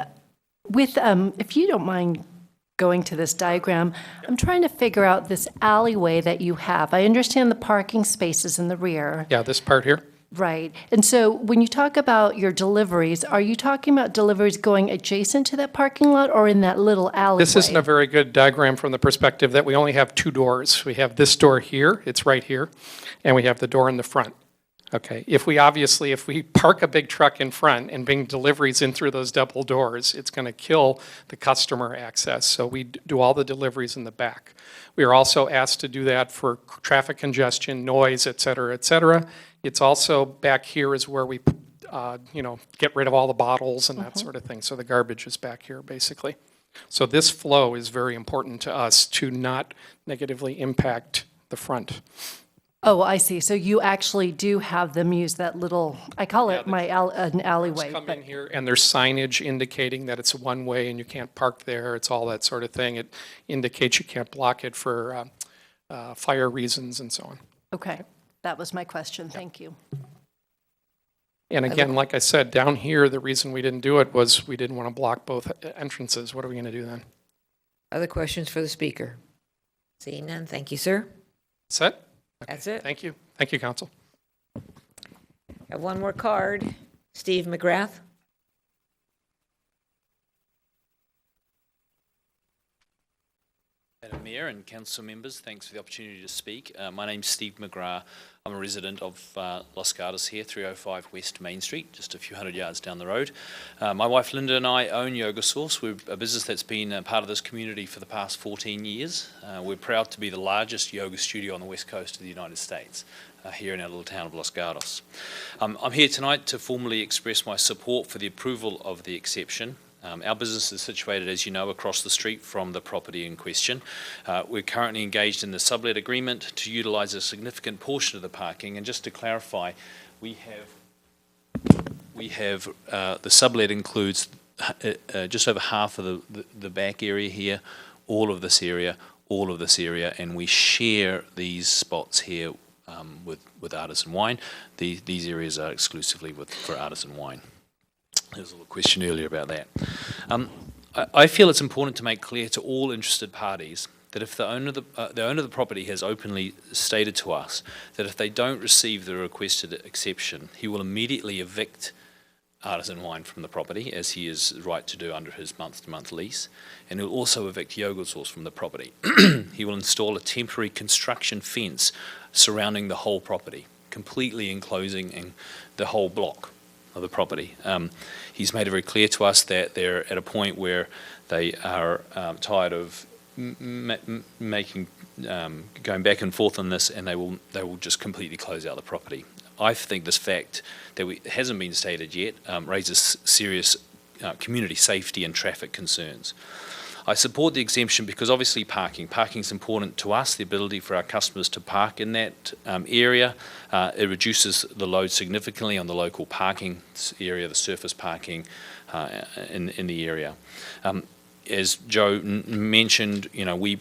With, if you don't mind going to this diagram, I'm trying to figure out this alleyway that you have. I understand the parking spaces in the rear. Yeah, this part here. Right. And so when you talk about your deliveries, are you talking about deliveries going adjacent to that parking lot or in that little alleyway? This isn't a very good diagram from the perspective that we only have 2 doors. We have this door here, it's right here, and we have the door in the front. Okay, if we park a big truck in front and bring deliveries in through those double doors, it's going to kill the customer access. So we do all the deliveries in the back. We are also asked to do that for traffic congestion, noise, et cetera, et cetera. It's also back here is where we, get rid of all the bottles and that sort of thing. So the garbage is back here, basically. So this flow is very important to us to not negatively impact the front. Oh, I see. So you actually do have them use that little, I call it an alleyway. Come in here and there's signage indicating that it's one way and you can't park there. It's all that sort of thing. It indicates you can't block it for fire reasons and so on. Okay, that was my question. Thank you. And again, like I said, down here, the reason we didn't do it was we didn't want to block both entrances. What are we going to do then? Other questions for the speaker? Seeing none, thank you, sir. That's it? Okay. That's it. Thank you. Thank you, Council. Have one more card. Steve McGrath. Madam Mayor and council members, thanks for the opportunity to speak. My name's Steve McGrath. I'm a resident of Los Gatos here, 305 West Main Street, just a few hundred yards down the road. My wife Linda and I own Yoga Source. We're a business that's been a part of this community for the past 14 years. We're proud to be the largest yoga studio on the west coast of the United States, here in our little town of Los Gatos. I'm here tonight to formally express my support for the approval of the exception. Our business is situated, as you know, across the street from the property in question. We're currently engaged in the sublet agreement to utilise a significant portion of the parking. And just to clarify, we have the sublet includes just over half of the back area here, all of this area, and we share these spots here with Artisan Wine. These areas are exclusively for Artisan Wine. There was a little question earlier about that. I feel it's important to make clear to all interested parties that if the owner of the property has openly stated to us that if they don't receive the requested exception, he will immediately evict Artisan Wine from the property, as he is right to do under his month-to-month lease, and he'll also evict Yoga Source from the property. He will install a temporary construction fence surrounding the whole property, completely enclosing the whole block. of the property. He's made it very clear to us that they're at a point where they are tired of making going back and forth on this, and they will just completely close out the property. I think this fact that hasn't been stated yet raises serious community safety and traffic concerns. I support the exemption because obviously parking is important to us, the ability for our customers to park in that area. It reduces the load significantly on the local parking area, the surface parking in the area. As Joe mentioned, we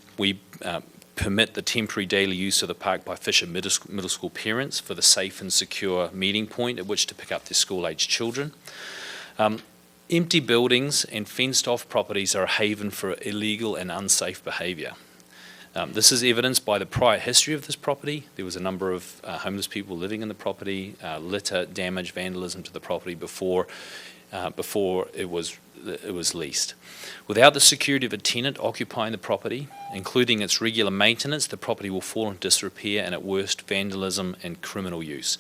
permit the temporary daily use of the park by Fisher Middle School parents for the safe and secure meeting point at which to pick up their school-aged children. Empty buildings and fenced-off properties are a haven for illegal and unsafe behaviour. This is evidenced by the prior history of this property. There was a number of homeless people living in the property, litter, damage, vandalism to the property before it was leased. Without the security of a tenant occupying the property, including its regular maintenance, the property will fall into disrepair and at worst vandalism and criminal use.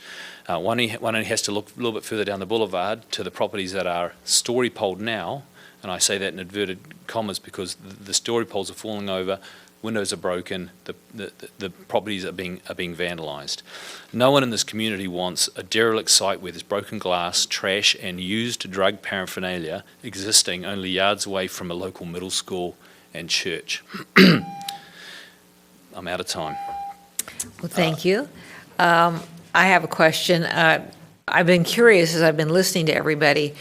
One only has to look a little bit further down the boulevard to the properties that are story-poled now, and I say that in inverted commas because the story poles are falling over, windows are broken, the properties are being vandalised. No one in this community wants a derelict site where there's broken glass, trash, and used drug paraphernalia existing only yards away from a local middle school and church. I'm out of time. Well, thank you. I have a question. I've been curious as I've been listening to everybody.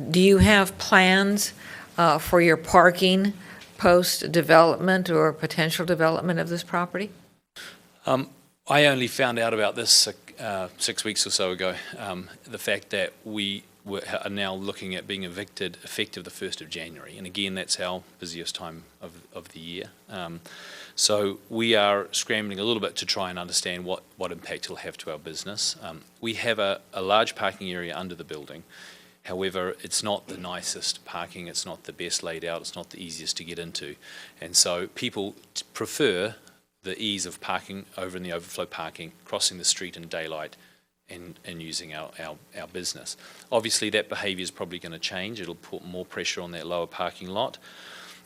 Do you have plans for your parking post-development or potential development of this property? I only found out about this 6 weeks or so ago. The fact that we are now looking at being evicted effective the 1st of January. And again, that's our busiest time of the year. So we are scrambling a little bit to try and understand what impact it'll have to our business. We have a large parking area under the building. However, it's not the nicest parking, it's not the best laid out, it's not the easiest to get into. And so people prefer the ease of parking over in the overflow parking, crossing the street in daylight and using our business. Obviously that behaviour is probably going to change. It'll put more pressure on that lower parking lot.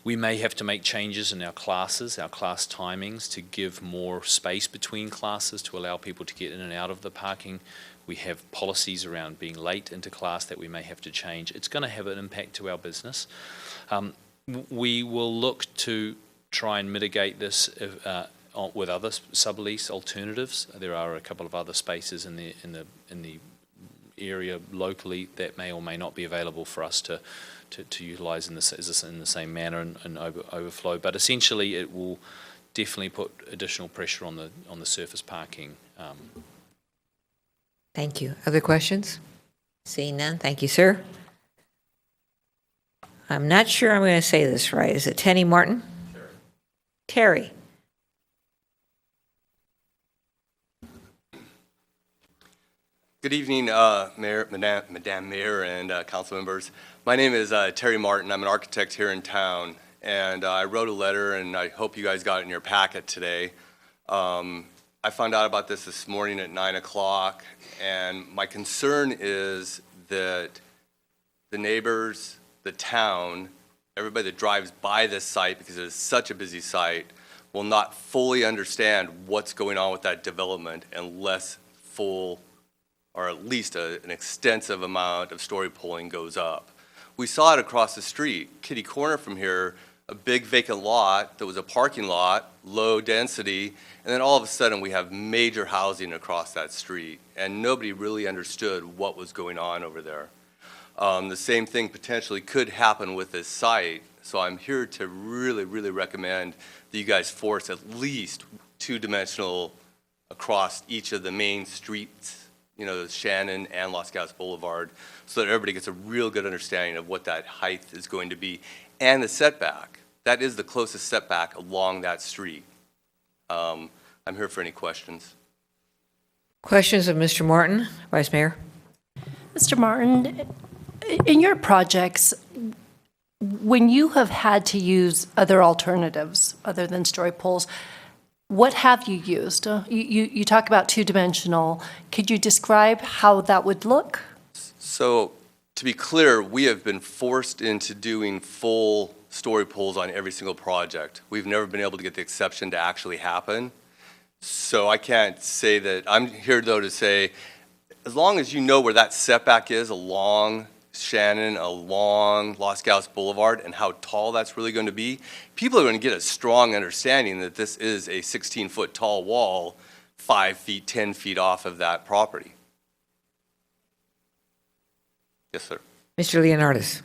We may have to make changes in our classes, our class timings, to give more space between classes to allow people to get in and out of the parking. We have policies around being late into class that we may have to change. It's going to have an impact to our business. We will look to try and mitigate this with other sublease alternatives. There are a couple of other spaces in the area locally that may or may not be available for us to utilise in the same manner and overflow. But essentially, it will definitely put additional pressure on the surface parking. Thank you. Other questions? Seeing none, thank you, sir. I'm not sure I'm going to say this right. Is it Tenny Martin? Sure. Terry. Good evening, Mayor, Madam Mayor, and council members. My name is Terry Martin. I'm an architect here in town, and I wrote a letter, and I hope you guys got it in your packet today. I found out about this morning at 9 o'clock, and my concern is that the neighbors, the town, everybody that drives by this site, because it is such a busy site, will not fully understand what's going on with that development unless full, or at least an extensive amount of story polling goes up. We saw it across the street, kitty corner from here, a big vacant lot that was a parking lot, low density, and then all of a sudden we have major housing across that street, and nobody really understood what was going on over there. The same thing potentially could happen with this site, so I'm here to really, really recommend that you guys force at least two-dimensional across each of the main streets, you know, Shannon and Los Gatos Boulevard, so that everybody gets a real good understanding of what that height is going to be. And the setback, that is the closest setback along that street. I'm here for any questions. Questions of Mr. Martin, Vice Mayor? Mr. Martin, in your projects, when you have had to use other alternatives other than story poles, what have you used? You talk about two-dimensional. Could you describe how that would look? So to be clear, we have been forced into doing full story poles on every single project. We've never been able to get the exception to actually happen. So I can't say that. I'm here, though, to say, as long as you know where that setback is along Shannon, along Los Gatos Boulevard, and how tall that's really going to be, people are going to get a strong understanding that this is a 16-foot tall wall, 5 feet, 10 feet off of that property. Yes, sir. Mr. Leonardis.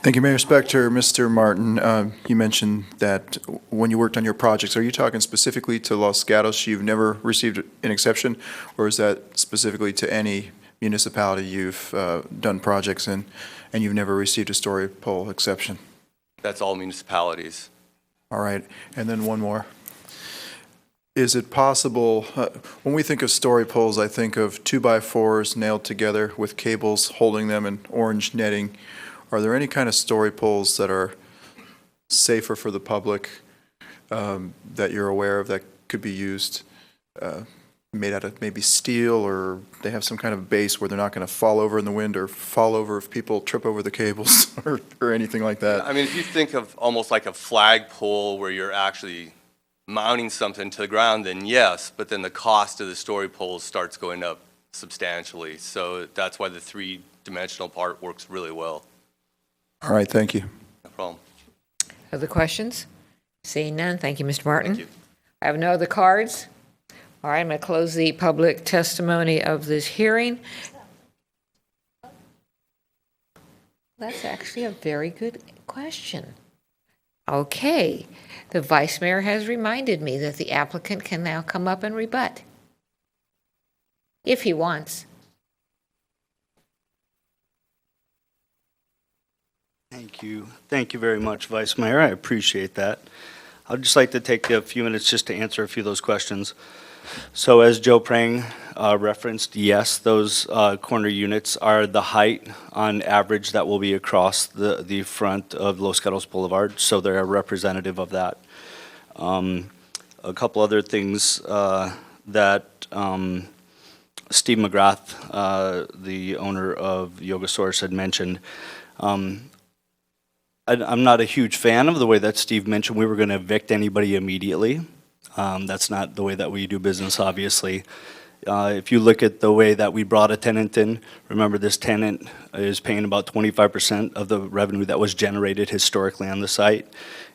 Thank you, Mayor Spector. Mr. Martin, you mentioned that when you worked on your projects, are you talking specifically to Los Gatos, you've never received an exception, or is that specifically to any municipality you've done projects in and you've never received a story pole exception? That's all municipalities. All right, and then one more. Is it possible, when we think of story poles, I think of 2x4s nailed together with cables holding them and orange netting. Are there any kind of story poles that are safer for the public that you're aware of that could be used, made out of maybe steel, or they have some kind of base where they're not going to fall over in the wind or fall over if people trip over the cables or anything like that? I mean, if you think of almost like a flagpole where you're actually mounting something to the ground, then yes, but then the cost of the story poles starts going up substantially. So that's why the three-dimensional part works really well. All right, thank you. No problem. Other questions? Seeing none, thank you, Mr. Martin. Thank you. I have no other cards. All right, I'm going to close the public testimony of this hearing. That's actually a very good question. Okay, the Vice Mayor has reminded me that the applicant can now come up and rebut, if he wants. Thank you. Thank you very much, Vice Mayor. I appreciate that. I'd just like to take a few minutes just to answer a few of those questions. So as Joe Prang referenced, yes, those corner units are the height on average that will be across the front of Los Gatos Boulevard, so they're representative of that. A couple other things that Steve McGrath, the owner of Yogasaurus, had mentioned. I'm not a huge fan of the way that Steve mentioned we were going to evict anybody immediately. That's not the way that we do business, obviously. If you look at the way that we brought a tenant in, remember this tenant is paying about 25% of the revenue that was generated historically on the site,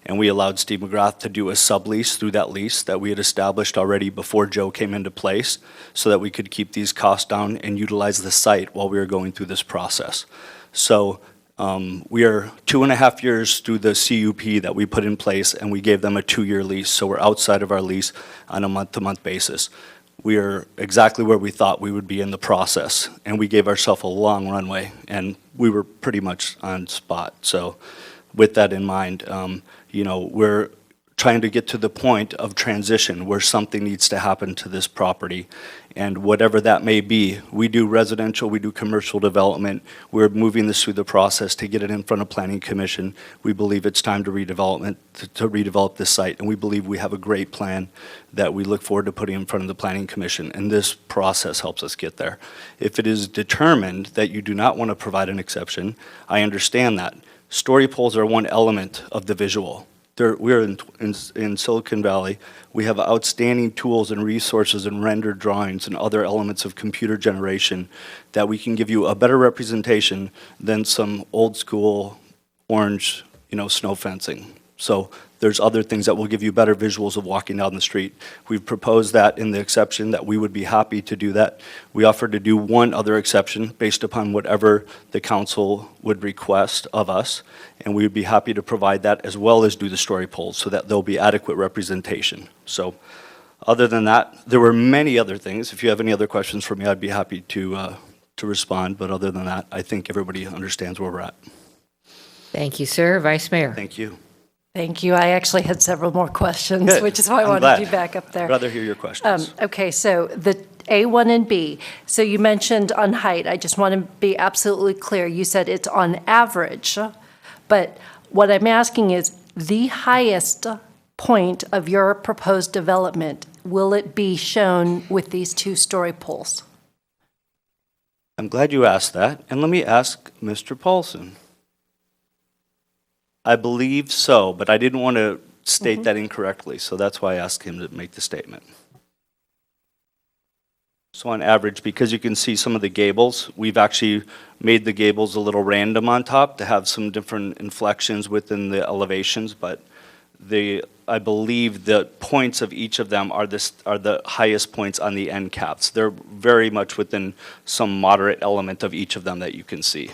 and we allowed Steve McGrath to do a sublease through that lease that we had established already before Joe came into place, so that we could keep these costs down and utilize the site while we were going through this process. So we are 2.5 years through the CUP that we put in place, and we gave them a 2-year lease, so we're outside of our lease on a month-to-month basis. We are exactly where we thought we would be in the process, and we gave ourselves a long runway, and we were pretty much on spot. So with that in mind, you know, we're trying to get to the point of transition where something needs to happen to this property. And whatever that may be, we do residential, we do commercial development. We're moving this through the process to get it in front of Planning Commission. We believe it's time to redevelop this site, and we believe we have a great plan that we look forward to putting in front of the Planning Commission, and this process helps us get there. If it is determined that you do not want to provide an exception, I understand that. Story poles are one element of the visual. We're in Silicon Valley. We have outstanding tools and resources and rendered drawings and other elements of computer generation that we can give you a better representation than some old school orange, snow fencing. So there's other things that will give you better visuals of walking down the street. We've proposed that in the exception that we would be happy to do that. We offered to do one other exception based upon whatever the council would request of us, and we would be happy to provide that as well as do the story poles so that there'll be adequate representation. So other than that, there were many other things. If you have any other questions for me, I'd be happy to respond, but other than that, I think everybody understands where we're at. Thank you, sir. Vice Mayor. Thank you. Thank you. I actually had several more questions, Good. which is why I I'm wanted glad. you back up there. I'd rather hear your questions. Okay, so the A1 and B. So you mentioned on height. I just want to be absolutely clear. You said it's on average, but what I'm asking is the highest point of your proposed development, will it be shown with these 2-story poles? I'm glad you asked that, and let me ask Mr. Paulson. I believe so, but I didn't want to state that incorrectly, so that's why I asked him to make the statement. So on average, because you can see some of the gables, we've actually made the gables a little random on top to have some different inflections within the elevations, but I believe the points of each of them are the highest points on the end caps. They're very much within some moderate element of each of them that you can see.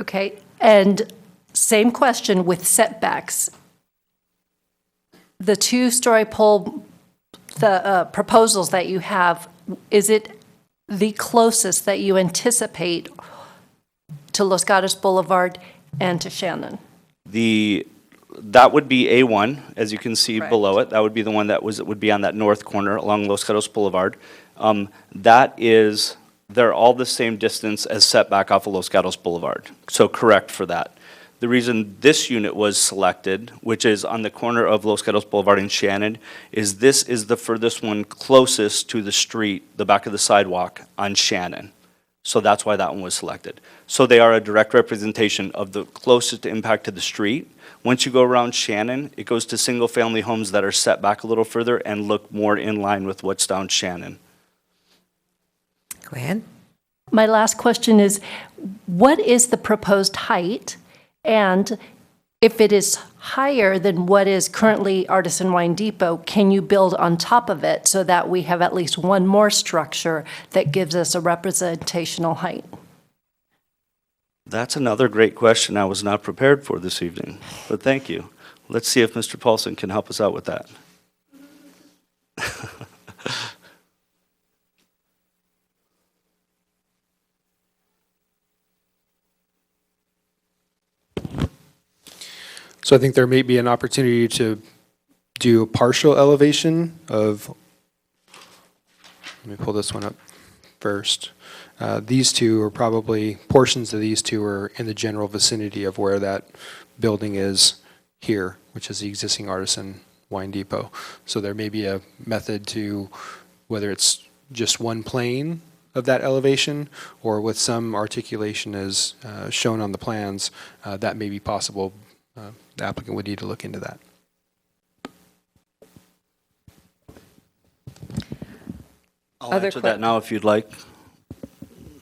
Okay, and same question with setbacks. The two-story pole, the proposals that you have, is it the closest that you anticipate to Los Gatos Boulevard and to Shannon? That would be A1, as you can see Correct. below it. That would be the one that would be on that north corner along Los Gatos Boulevard. They're all the same distance as setback off of Los Gatos Boulevard. So correct for that. The reason this unit was selected, which is on the corner of Los Gatos Boulevard and Shannon, is this is the furthest one closest to the street, the back of the sidewalk on Shannon. So that's why that one was selected. So they are a direct representation of the closest impact to the street. Once you go around Shannon, it goes to single-family homes that are set back a little further and look more in line with what's down Shannon. Go ahead. My last question is, what is the proposed height? And if it is higher than what is currently Artisan Wine Depot, can you build on top of it so that we have at least one more structure that gives us a representational height? That's another great question I was not prepared for this evening, but thank you. Let's see if Mr. Paulson can help us out with that. So I think there may be an opportunity to do a partial elevation of, let me pull this one up first. These two are probably, portions of these two are in the general vicinity of where that building is here, which is the existing Artisan Wine Depot. So there may be a method to, whether it's just one plane of that elevation or with some articulation as shown on the plans, that may be possible. The applicant would need to look into that. I'll answer that now if you'd like,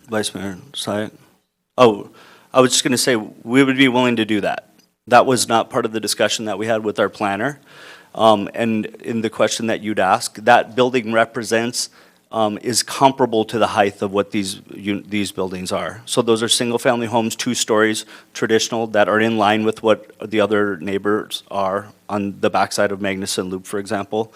Vice Mayor Syatt. Oh, I was just going to say, we would be willing to do that. That was not part of the discussion that we had with our planner. And in the question that you'd ask, that building represents, is comparable to the height of what these buildings are. So those are single-family homes, 2 stories, traditional, that are in line with what the other neighbors are on the backside of Magnuson Loop, for example.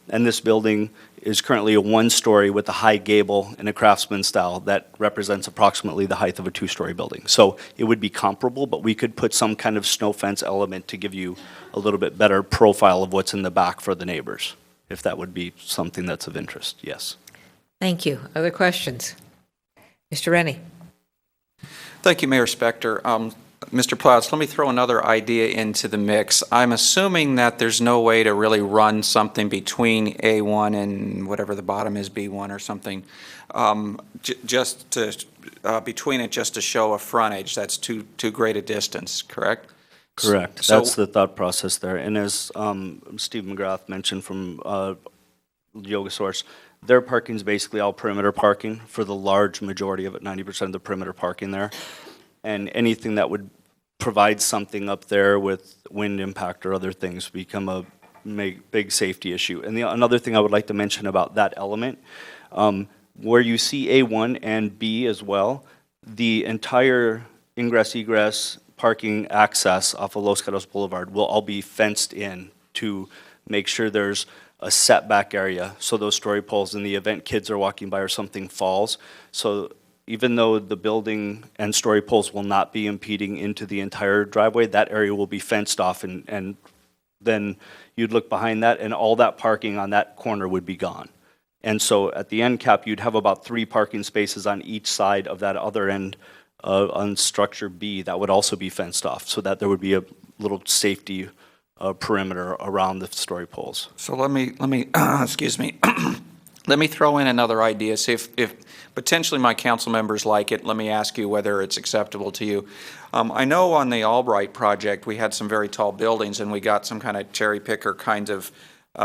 And this building is currently a 1-story with a high gable in a craftsman style that represents approximately the height of a 2-story building. So it would be comparable, but we could put some kind of snow fence element to give you a little bit better profile of what's in the back for the neighbors, if that would be something that's of interest, yes. Thank you. Other questions? Mr. Rennie. Thank you, Mayor Spector. Mr. Plouts, let me throw another idea into the mix. I'm assuming that there's no way to really run something between A1 and whatever the bottom is, B1 or something, just to, between it just to show a frontage. That's too great a distance, correct? Correct. So, that's the thought process there. And as Steve McGrath mentioned from Yoga Source, their parking is basically all perimeter parking for the large majority of it, 90% of the perimeter parking there. And anything that would provide something up there with wind impact or other things become a big safety issue. And another thing I would like to mention about that element, where you see A1 and B as well, the entire ingress-egress parking access off of Los Gatos Boulevard will all be fenced in to make sure there's a setback area, so those story poles in the event kids are walking by or something falls. So even though the building and story poles will not be impeding into the entire driveway, that area will be fenced off, and then you'd look behind that and all that parking on that corner would be gone. And so at the end cap, you'd have about 3 parking spaces on each side of that other end on structure B that would also be fenced off, so that there would be a little safety perimeter around the story poles. So let me excuse me. Let me throw in another idea. See if potentially my council members like it. Let me ask you whether it's acceptable to you. I know on the Albright project we had some very tall buildings, and we got some kind of cherry picker kind of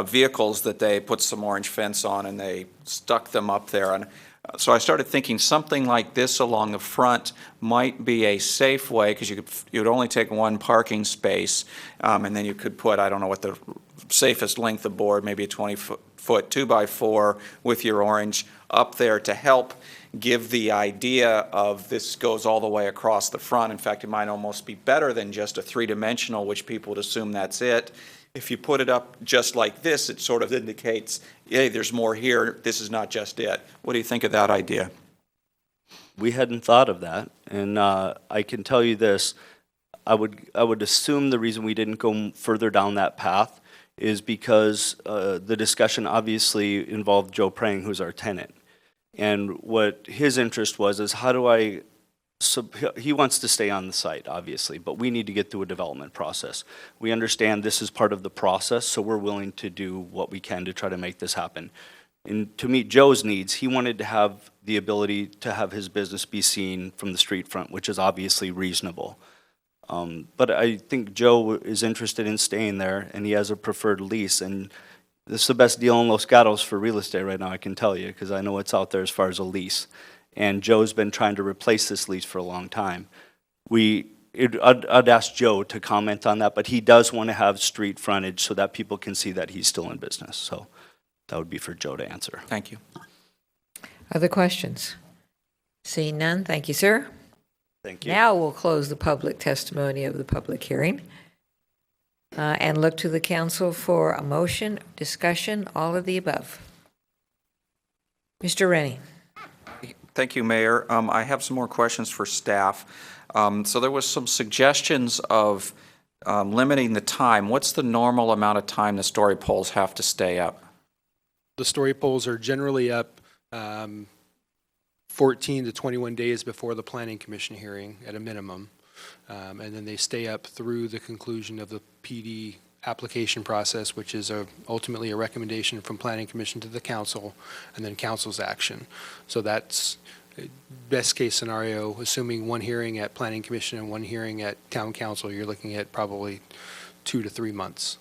vehicles that they put some orange fence on, and they stuck them up there. And so I started thinking something like this along the front might be a safe way, because you would only take one parking space, and then you could put, I don't know what the safest length of board, maybe a 20-foot 2x4 with your orange up there to help give the idea of this goes all the way across the front. In fact, it might almost be better than just a three-dimensional, which people would assume that's it. If you put it up just like this, it sort of indicates, hey, there's more here. This is not just it. What do you think of that idea? We hadn't thought of that, and I can tell you this. I would assume the reason we didn't go further down that path is because the discussion obviously involved Joe Prang, who's our tenant. And what his interest was is how do I, he wants to stay on the site, obviously, but we need to get through a development process. We understand this is part of the process, so we're willing to do what we can to try to make this happen. And to meet Joe's needs, he wanted to have the ability to have his business be seen from the street front, which is obviously reasonable. But I think Joe is interested in staying there, and he has a preferred lease. And this is the best deal in Los Gatos for real estate right now, I can tell you, because I know what's out there as far as a lease. And Joe's been trying to replace this lease for a long time. I'd ask Joe to comment on that, but he does want to have street frontage so that people can see that he's still in business. So that would be for Joe to answer. Thank you. Other questions? Seeing none, thank you, sir. Thank you. Now we'll close the public testimony of the public hearing and look to the council for a motion, discussion, all of the above. Mr. Rennie. Thank you, Mayor. I have some more questions for staff. So there was some suggestions of limiting the time. What's the normal amount of time the story poles have to stay up? The story poles are generally up 14 to 21 days before the Planning Commission hearing at a minimum. And then they stay up through the conclusion of the PD application process, which is ultimately a recommendation from Planning Commission to the council, and then council's action. So that's best case scenario, assuming one hearing at Planning Commission and one hearing at Town Council, you're looking at probably 2 to 3 months.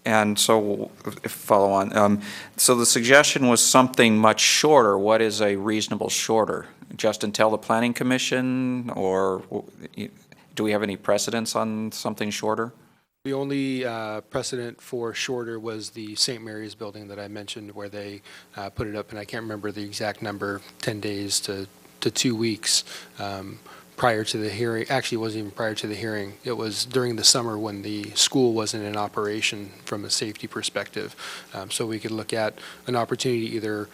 And so, if follow on, so the suggestion was something much shorter. What is a reasonable shorter? Just until the Planning Commission, or do we have any precedence on something shorter? The only precedent for shorter was the St. Mary's building that I mentioned, where they put it up, and I can't remember the exact number, 10 days to 2 weeks prior to the hearing. Actually, it wasn't even prior to the hearing. It was during the summer when the school wasn't in operation from a safety perspective. So we could look at an opportunity either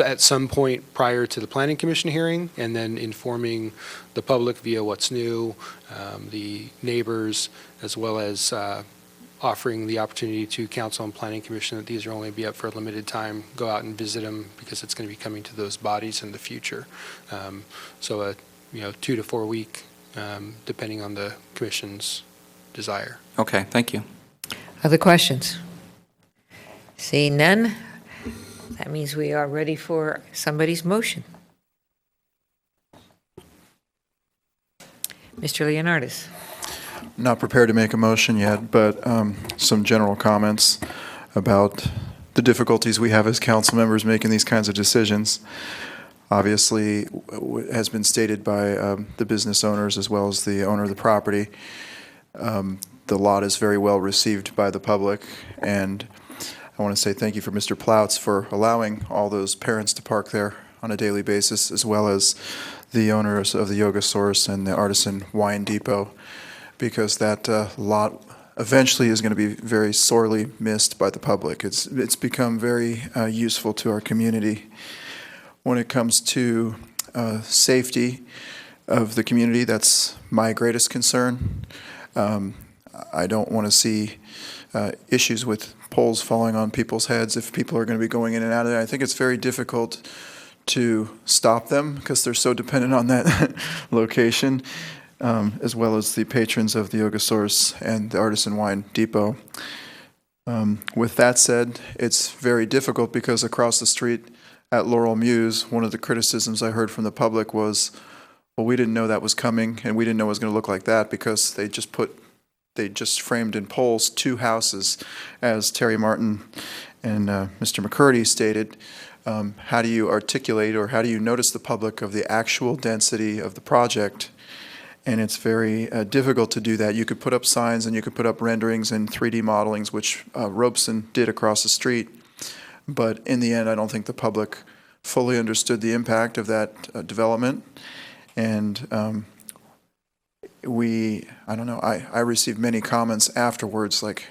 at some point prior to the Planning Commission hearing, and then informing the public via what's new, the neighbors, as well as offering the opportunity to Council and Planning Commission that these are only be up for a limited time. Go out and visit them, because it's going to be coming to those bodies in the future. So a 2 to 4 week, depending on the Commission's desire. Okay, thank you. Other questions? Seeing none, that means we are ready for somebody's motion. Mr. Leonardis. Not prepared to make a motion yet, but some general comments about the difficulties we have as council members making these kinds of decisions. Obviously, has been stated by the business owners as well as the owner of the property. The lot is very well received by the public, and I want to say thank you for Mr. Plouts for allowing all those parents to park there on a daily basis, as well as the owners of the Yoga Source and the Artisan Wine Depot, because that lot eventually is going to be very sorely missed by the public. It's become very useful to our community. When it comes to safety of the community, that's my greatest concern. I don't want to see issues with poles falling on people's heads if people are going to be going in and out of there. I think it's very difficult to stop them because they're so dependent on that location, as well as the patrons of the Yoga Source and the Artisan Wine Depot. With that said, it's very difficult because across the street at Laurel Muse, one of the criticisms I heard from the public was, well, we didn't know that was coming, and we didn't know it was going to look like that because they just framed in poles 2 houses, as Terry Martin and Mr. McCurdy stated. How do you articulate or how do you notice the public of the actual density of the project? And it's very difficult to do that. You could put up signs and you could put up renderings and 3D modelings, which Robeson did across the street. But in the end, I don't think the public fully understood the impact of that development. And I don't know, I received many comments afterwards, like,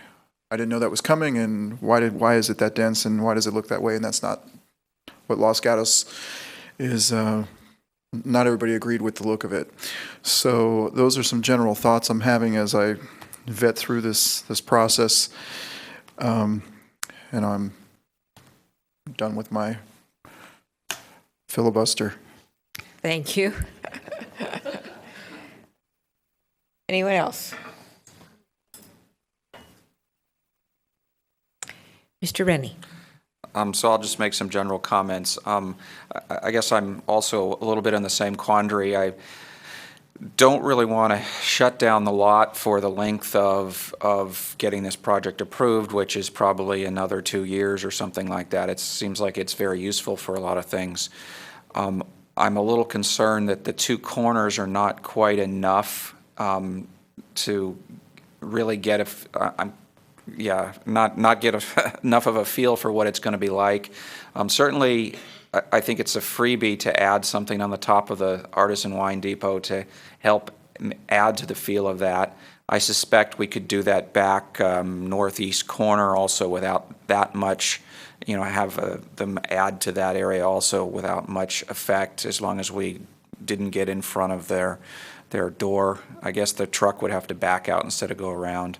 I didn't know that was coming, and why is it that dense, and why does it look that way? And that's not what Los Gatos is. Not everybody agreed with the look of it. So those are some general thoughts I'm having as I vet through this process. And I'm done with my filibuster. Thank you. Anyone else? Mr. Rennie. So I'll just make some general comments. I guess I'm also a little bit in the same quandary. I don't really want to shut down the lot for the length of getting this project approved, which is probably another 2 years or something like that. It seems like it's very useful for a lot of things. I'm a little concerned that the 2 corners are not quite enough to really get not get enough of a feel for what it's going to be like. Certainly, I think it's a freebie to add something on the top of the Artisan Wine Depot to help add to the feel of that. I suspect we could do that back northeast corner also without that much, have them add to that area also without much effect, as long as we didn't get in front of their door. I guess the truck would have to back out instead of go around.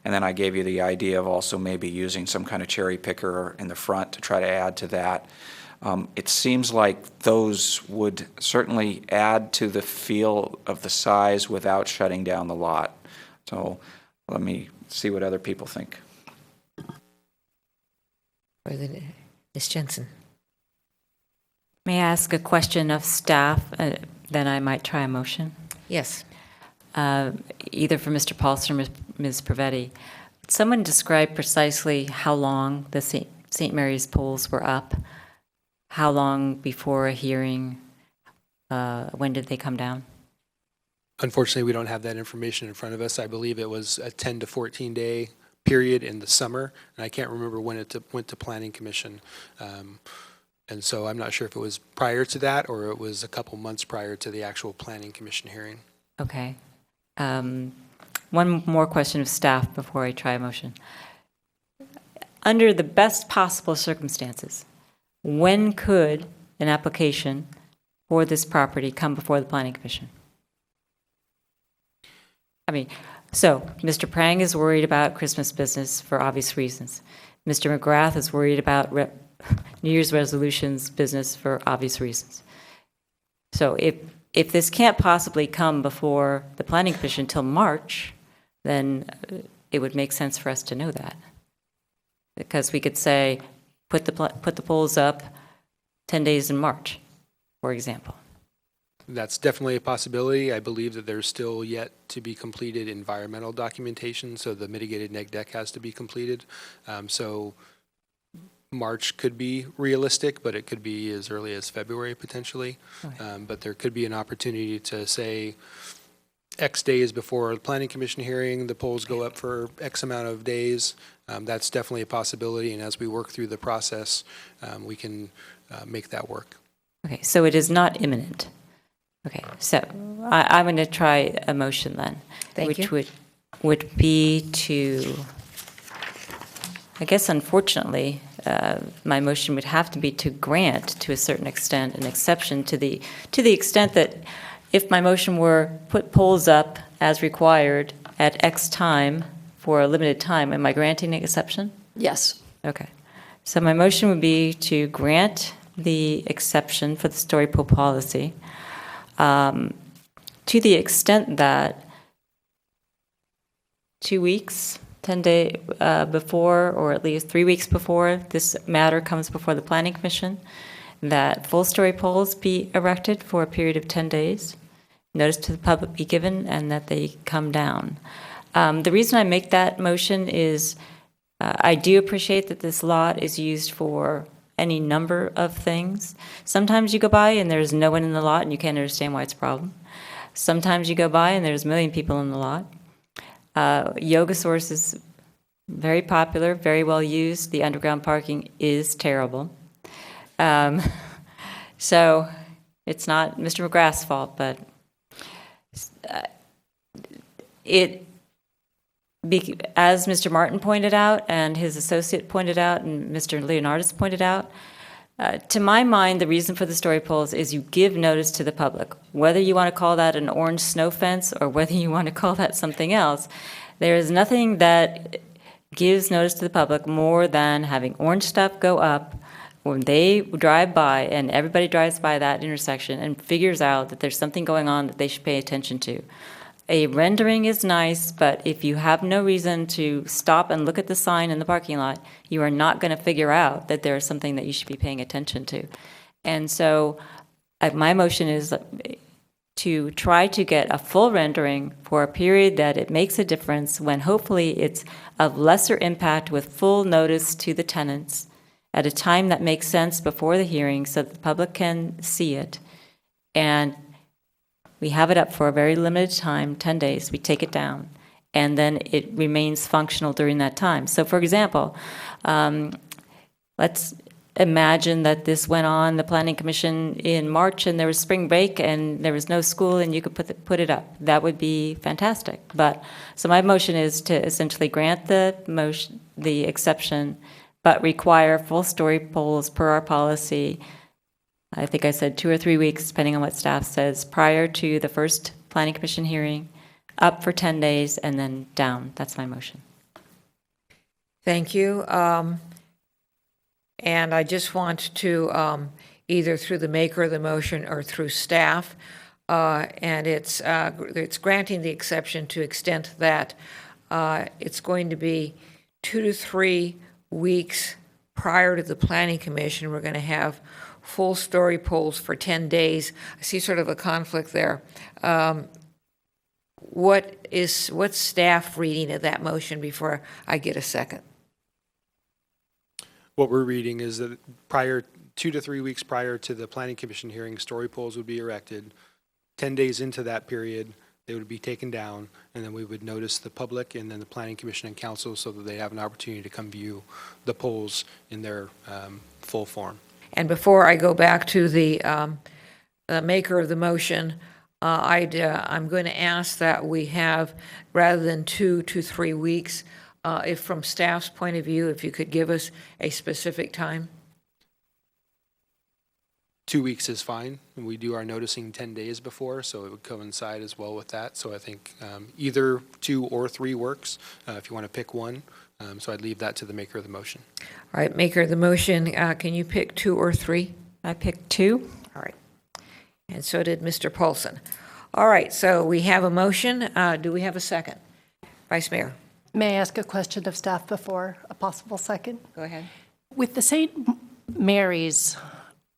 And then I gave you the idea of also maybe using some kind of cherry picker in the front to try to add to that. It seems like those would certainly add to the feel of the size without shutting down the lot. So let me see what other people think. Ms. Jensen. May I ask a question of staff? Then I might try a motion. Yes. Either for Mr. Paulson or Ms. Pravetti. Someone describe precisely how long the St. Mary's polls were up, how long before a hearing, when did they come down? Unfortunately, we don't have that information in front of us. I believe it was a 10 to 14 day period in the summer, and I can't remember when it went to Planning Commission. And so I'm not sure if it was prior to that or it was a couple months prior to the actual Planning Commission hearing. Okay. One more question of staff before I try a motion. Under the best possible circumstances, when could an application for this property come before the Planning Commission? So Mr. Prang is worried about Christmas business for obvious reasons. Mr. McGrath is worried about New Year's resolutions business for obvious reasons. So if this can't possibly come before the Planning Commission until March, then it would make sense for us to know that. Because we could say, put the polls up 10 days in March, for example. That's definitely a possibility. I believe that there's still yet to be completed environmental documentation, so the mitigated neg deck has to be completed. So March could be realistic, but it could be as early as February potentially. Okay. But there could be an opportunity to say X days before the Planning Commission hearing, the polls go up for X amount of days. That's definitely a possibility, and as we work through the process, we can make that work. Okay, so it is not imminent. Okay, so I'm going to try a motion then. Thank you. Which would be to, I guess unfortunately, my motion would have to be to grant, to a certain extent, an exception to the extent that if my motion were put polls up as required at X time for a limited time, am I granting an exception? Yes. Okay. So my motion would be to grant the exception for the story poll policy to the extent that 2 weeks, before, or at least 3 weeks before this matter comes before the Planning Commission, that full-story poles be erected for a period of 10 days, notice to the public be given, and that they come down. The reason I make that motion is I do appreciate that this lot is used for any number of things. Sometimes you go by and there's no one in the lot and you can't understand why it's a problem. Sometimes you go by and there's a million people in the lot. Yoga Source is very popular, very well used. The underground parking is terrible. So it's not Mr. McGrath's fault, but as Mr. Martin pointed out, and his associate pointed out, and Mr. Leonardis pointed out, to my mind, the reason for the story poles is you give notice to the public. Whether you want to call that an orange snow fence or whether you want to call that something else, there is nothing that gives notice to the public more than having orange stuff go up when they drive by, and everybody drives by that intersection and figures out that there's something going on that they should pay attention to. A rendering is nice, but if you have no reason to stop and look at the sign in the parking lot, you are not going to figure out that there is something that you should be paying attention to. And so my motion is to try to get a full rendering for a period that it makes a difference, when hopefully it's of lesser impact, with full notice to the tenants at a time that makes sense before the hearing so that the public can see it. And we have it up for a very limited time, 10 days, we take it down, and then it remains functional during that time. So for example, let's imagine that this went on the Planning Commission in March and there was spring break and there was no school and you could put it up. That would be fantastic. But so my motion is to essentially grant the exception, but require full story poles per our policy. I think I said 2 or 3 weeks, depending on what staff says, prior to the first Planning Commission hearing, up for 10 days, and then down. That's my motion. Thank you. And I just want to, either through the maker of the motion or through staff, and it's granting the exception to extent that it's going to be 2 to 3 weeks prior to the Planning Commission. We're going to have full story poles for 10 days. I see sort of a conflict there. What's staff reading of that motion before I get a second? What we're reading is that 2 to 3 weeks prior to the Planning Commission hearing, story poles would be erected. 10 days into that period, they would be taken down, and then we would notice the public and then the Planning Commission and Council so that they have an opportunity to come view the poles in their full form. And before I go back to the maker of the motion, I'm going to ask that we have, rather than 2 to 3 weeks, if from staff's point of view, if you could give us a specific time. 2 weeks is fine. We do our noticing 10 days before, so it would coincide as well with that. So I think either 2 or 3 works, if you want to pick one. So I'd leave that to the maker of the motion. All right, maker of the motion, can you pick 2 or 3? I picked 2. All right. And so did Mr. Paulson. All right, so we have a motion. Do we have a second? Vice Mayor. May I ask a question of staff before a possible second? Go ahead. With the St. Mary's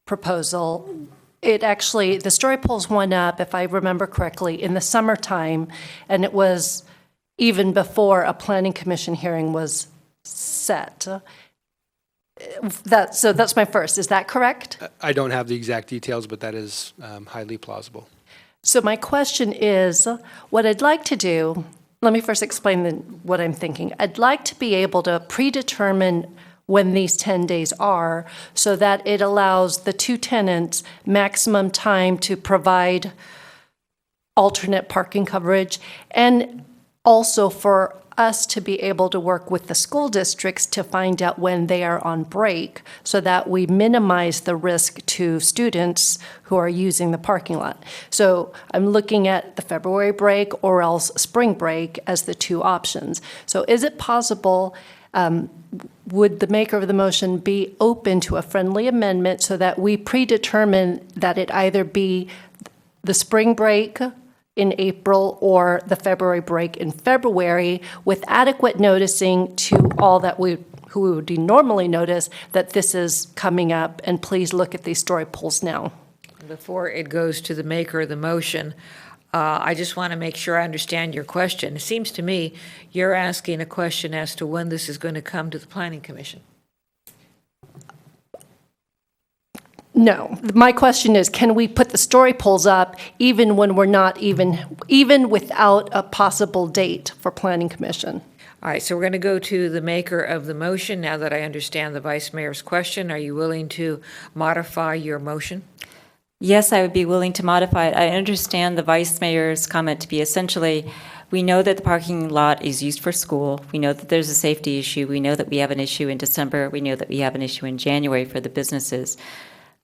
proposal, the story poles went up, if I remember correctly, in the summertime, and it was even before a Planning Commission hearing was set. So that's my first. Is that correct? I don't have the exact details, but that is highly plausible. So my question is, what I'd like to do, let me first explain what I'm thinking. I'd like to be able to predetermine when these 10 days are so that it allows the 2 tenants maximum time to provide alternate parking coverage, and also for us to be able to work with the school districts to find out when they are on break so that we minimize the risk to students who are using the parking lot. So I'm looking at the February break or else spring break as the 2 options. So is it possible, would the maker of the motion be open to a friendly amendment so that we predetermine that it either be the spring break in April or the February break in February with adequate noticing to all that who would normally notice that this is coming up, and please look at these story polls now. Before it goes to the maker of the motion, I just want to make sure I understand your question. It seems to me you're asking a question as to when this is going to come to the Planning Commission. No, my question is, can we put the story polls up even when we're not even without a possible date for Planning Commission? All right, so we're going to go to the maker of the motion. Now that I understand the Vice Mayor's question, are you willing to modify your motion? Yes, I would be willing to modify it. I understand the Vice Mayor's comment to be essentially, we know that the parking lot is used for school. We know that there's a safety issue. We know that we have an issue in December. We know that we have an issue in January for the businesses.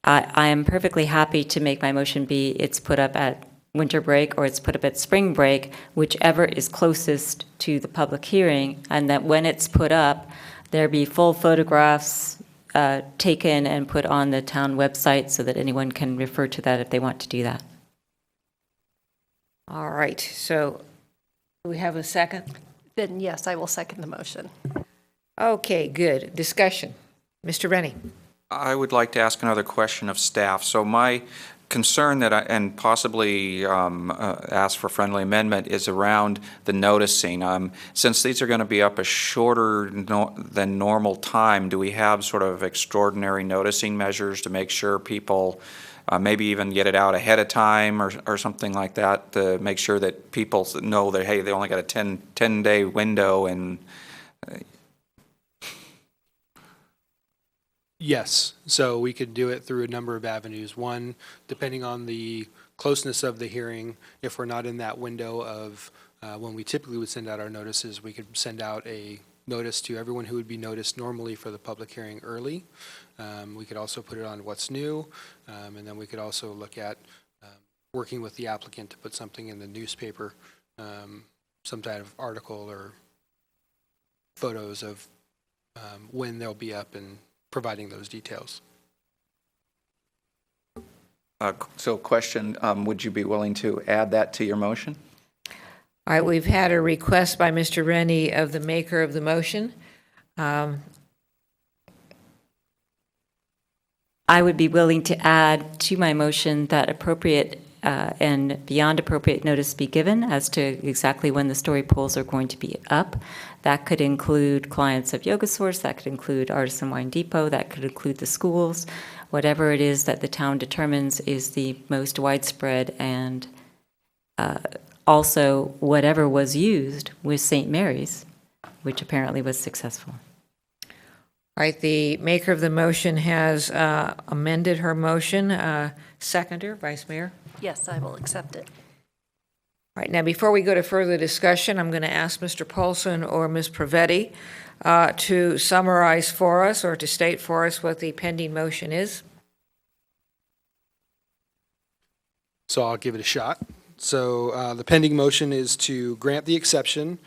I am perfectly happy to make my motion be it's put up at winter break or it's put up at spring break, whichever is closest to the public hearing, and that when it's put up, there be full photographs taken and put on the town website so that anyone can refer to that if they want to do that. All right, so do we have a second? Then yes, I will second the motion. Okay, good. Discussion. Mr. Rennie. I would like to ask another question of staff. So my concern that and possibly ask for friendly amendment is around the noticing. Since these are going to be up a shorter than normal time, do we have sort of extraordinary noticing measures to make sure people maybe even get it out ahead of time or something like that to make sure that people know that, hey, they only got a 10-day window and Yes, so we could do it through a number of avenues. One, depending on the closeness of the hearing, if we're not in that window of when we typically would send out our notices, we could send out a notice to everyone who would be noticed normally for the public hearing early. We could also put it on What's New, and then we could also look at working with the applicant to put something in the newspaper, some type of article or photos of when they'll be up and providing those details. So question, would you be willing to add that to your motion? All right, we've had a request by Mr. Rennie of the maker of the motion. I would be willing to add to my motion that appropriate and beyond appropriate notice be given as to exactly when the story polls are going to be up. That could include clients of Yoga Source, that could include Artisan Wine Depot, that could include the schools, whatever it is that the town determines is the most widespread, and also whatever was used with St. Mary's, which apparently was successful. All right, the maker of the motion has amended her motion. Seconder, Vice Mayor? Yes, I will accept it. All right, now before we go to further discussion, I'm going to ask Mr. Paulson or Ms. Pravetti to summarize for us or to state for us what the pending motion is. So I'll give it a shot. So the pending motion is to grant the exception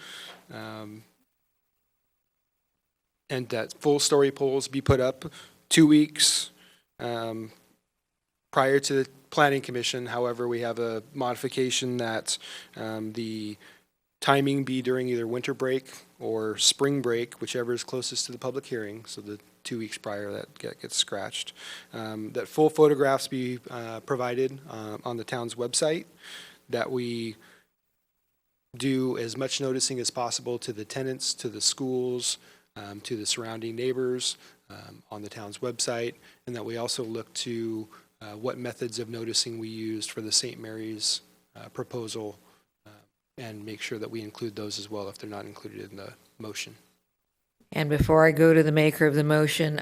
and that full story polls be put up 2 weeks prior to the Planning Commission. However, we have a modification that the timing be during either winter break or spring break, whichever is closest to the public hearing, so the 2 weeks prior that gets scratched. That full photographs be provided on the town's website, that we do as much noticing as possible to the tenants, to the schools, to the surrounding neighbors on the town's website, and that we also look to what methods of noticing we used for the St. Mary's proposal and make sure that we include those as well if they're not included in the motion. And before I go to the maker of the motion,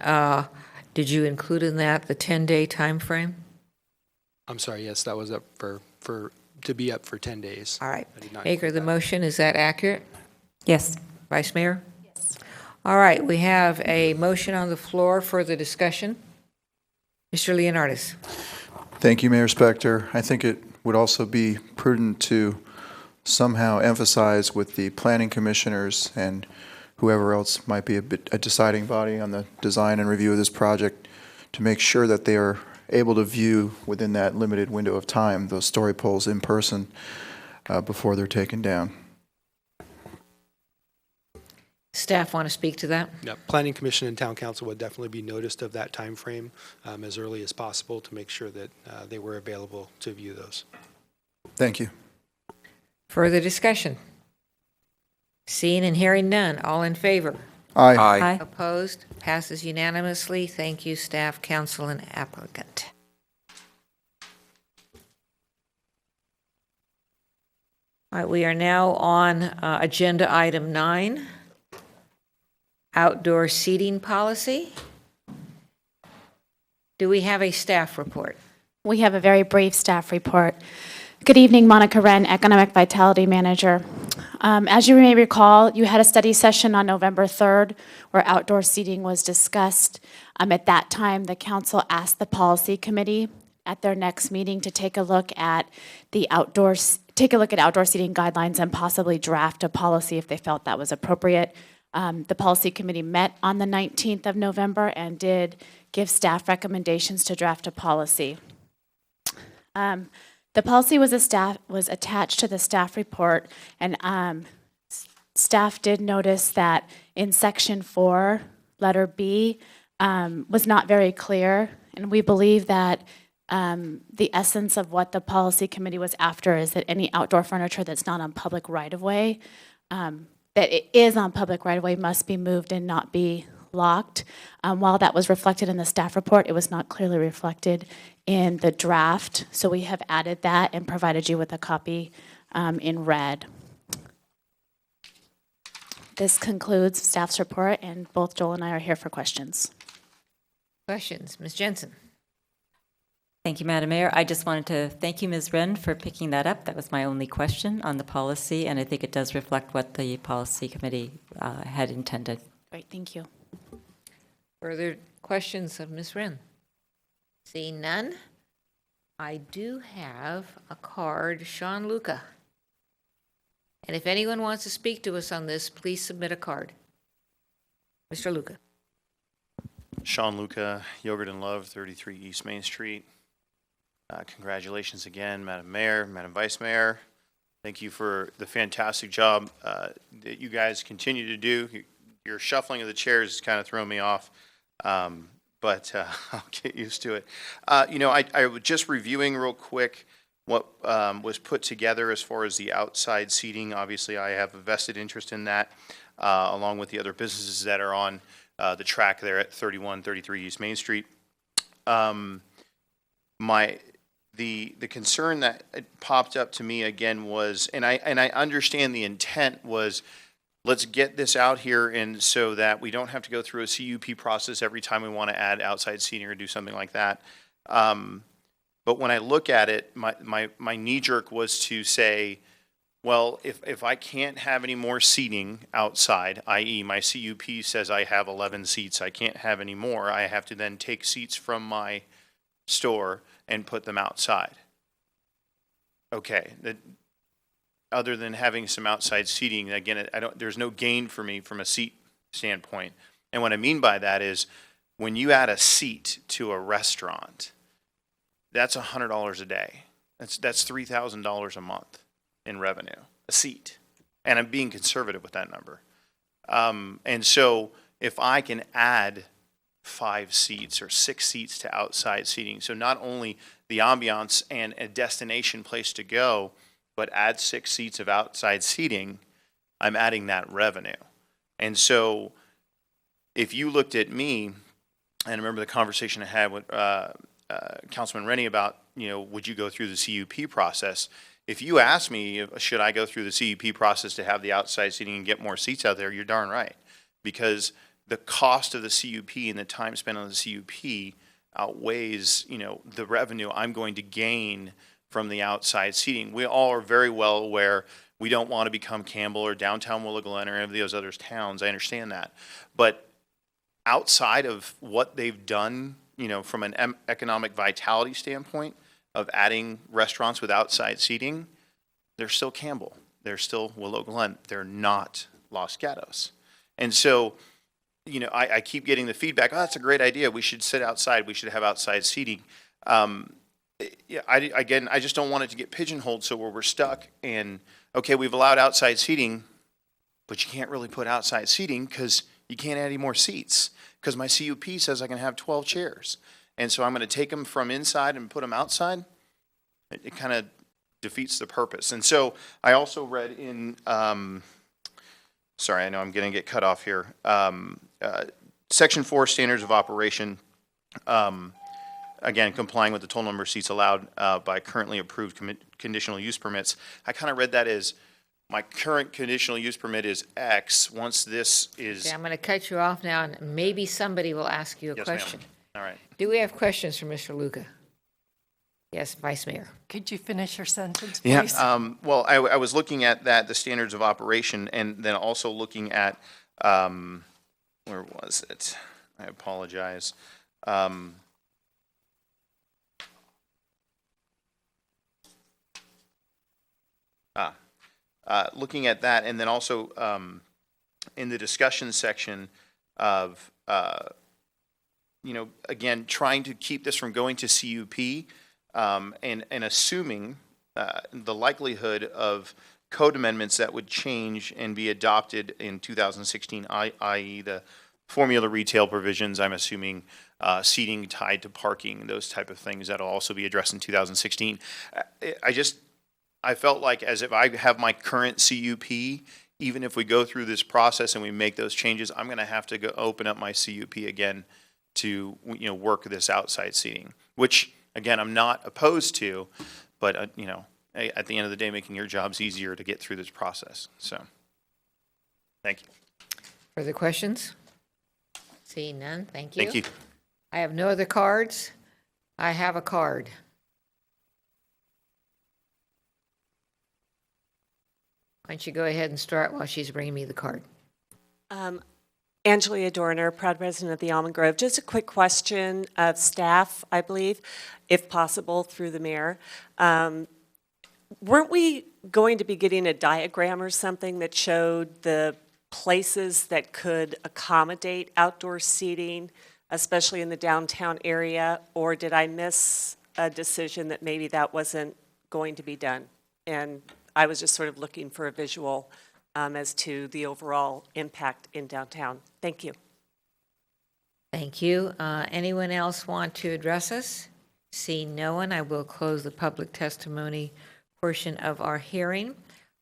did you include in that the 10-day time frame? I'm sorry, yes, that was up to be up for 10 days. All right. Maker of the motion, is that accurate? Yes. Vice Mayor? Yes. All right, we have a motion on the floor for the discussion. Mr. Leonardis. Thank you, Mayor Spector. I think it would also be prudent to somehow emphasize with the planning commissioners and whoever else might be a deciding body on the design and review of this project to make sure that they are able to view within that limited window of time those story polls in person. before they're taken down. Staff want to speak to that? Yeah, Planning Commission and Town Council would definitely be noticed of that time frame as early as possible to make sure that they were available to view those. Thank you. Further discussion? Seeing and hearing none, all in favor? Aye. Aye. Opposed? Passes unanimously. Thank you, staff, council, and applicant. All right, we are now on agenda item 9, outdoor seating policy. Do we have a staff report? We have a very brief staff report. Good evening, Monica Wren, Economic Vitality Manager. As you may recall, you had a study session on November 3rd where outdoor seating was discussed. At that time, the council asked the policy committee at their next meeting to take a look at outdoor seating guidelines and possibly draft a policy if they felt that was appropriate. The policy committee met on the 19th of November and did give staff recommendations to draft a policy. The policy was attached to the staff report, and staff did notice that in section 4, letter B, was not very clear, and we believe that the essence of what the policy committee was after is that any outdoor furniture that's not on public right-of-way, that it is on public right-of-way, must be moved and not be locked. While that was reflected in the staff report, it was not clearly reflected in the draft, so we have added that and provided you with a copy in red. This concludes staff's report, and both Joel and I are here for questions. Questions? Ms. Jensen? Thank you, Madam Mayor. I just wanted to thank you, Ms. Wren, for picking that up. That was my only question on the policy, and I think it does reflect what the policy committee had intended. Great, thank you. Further questions of Ms. Wren? Seeing none, I do have a card, Sean Luca. And if anyone wants to speak to us on this, please submit a card. Mr. Luca. Sean Luca, Yogurt and Love, 33 East Main Street. Congratulations again, Madam Mayor, Madam Vice Mayor. Thank you for the fantastic job that you guys continue to do. Your shuffling of the chairs is kind of throwing me off. But I'll get used to it. I was just reviewing real quick what was put together as far as the outside seating. Obviously, I have a vested interest in that, along with the other businesses that are on the track there at 3133 East Main Street. The concern that popped up to me again was, and I understand the intent was, let's get this out here and so that we don't have to go through a CUP process every time we want to add outside seating or do something like that. But when I look at it, my knee-jerk was to say, well, if I can't have any more seating outside, i.e. my CUP says I have 11 seats, I can't have any more, I have to then take seats from my store and put them outside. Okay, other than having some outside seating, again, there's no gain for me from a seat standpoint. And what I mean by that is when you add a seat to a restaurant, that's $100 a day. That's $3,000 a month in revenue, a seat. And I'm being conservative with that number. And so if I can add 5 seats or 6 seats to outside seating, so not only the ambiance and a destination place to go, but add 6 seats of outside seating, I'm adding that revenue. And so if you looked at me, and I remember the conversation I had with Councilman Rennie about, would you go through the CUP process? If you ask me, should I go through the CUP process to have the outside seating and get more seats out there, you're darn right. Because the cost of the CUP and the time spent on the CUP outweighs, the revenue I'm going to gain from the outside seating. We all are very well aware we don't want to become Campbell or downtown Willow Glen or any of those other towns. I understand that. But outside of what they've done, from an economic vitality standpoint of adding restaurants with outside seating, they're still Campbell. They're still Willow Glen. They're not Los Gatos. And so, I keep getting the feedback, oh, that's a great idea. We should sit outside. We should have outside seating. Yeah, again, I just don't want it to get pigeonholed so where we're stuck and, okay, we've allowed outside seating, but you can't really put outside seating because you can't add any more seats because my CUP says I can have 12 chairs. And so I'm going to take them from inside and put them outside. It kind of defeats the purpose. And so I also read in, sorry, I know I'm going to get cut off here. Section 4, Standards of Operation. Again, complying with the total number of seats allowed by currently approved conditional use permits. I kind of read that as my current conditional use permit is X. Once this is... Okay, I'm going to cut you off now, and maybe somebody will ask you a Yes, ma'am. question. All right. Do we have questions for Mr. Luca? Yes, Vice Mayor. Could you finish your sentence, Yeah, please? well, I was looking at that, the standards of operation, and then also looking at, where was it? I apologize. Looking at that, and then also in the discussion section of, again, trying to keep this from going to CUP, and assuming the likelihood of code amendments that would change and be adopted in 2016, i.e. the formula retail provisions, I'm assuming seating tied to parking, those type of things that'll also be addressed in 2016. I felt like as if I have my current CUP, even if we go through this process and we make those changes, I'm going to have to go open up my CUP again to work this outside seating, which again I'm not opposed to, but at the end of the day, making your jobs easier to get through this process. So, thank you. Further questions? Seeing none, thank you. Thank you. I have no other cards. I have a card. Why don't you go ahead and start while she's bringing me the card? Angelia Dorner, proud resident of the Almond Grove. Just a quick question of staff, I believe, if possible, through the mayor. Weren't we going to be getting a diagram or something that showed the places that could accommodate outdoor seating, especially in the downtown area? Or did I miss a decision that maybe that wasn't going to be done? And I was just sort of looking for a visual as to the overall impact in downtown. Thank you. Thank you. Anyone else want to address us? Seeing no one, I will close the public testimony portion of our hearing.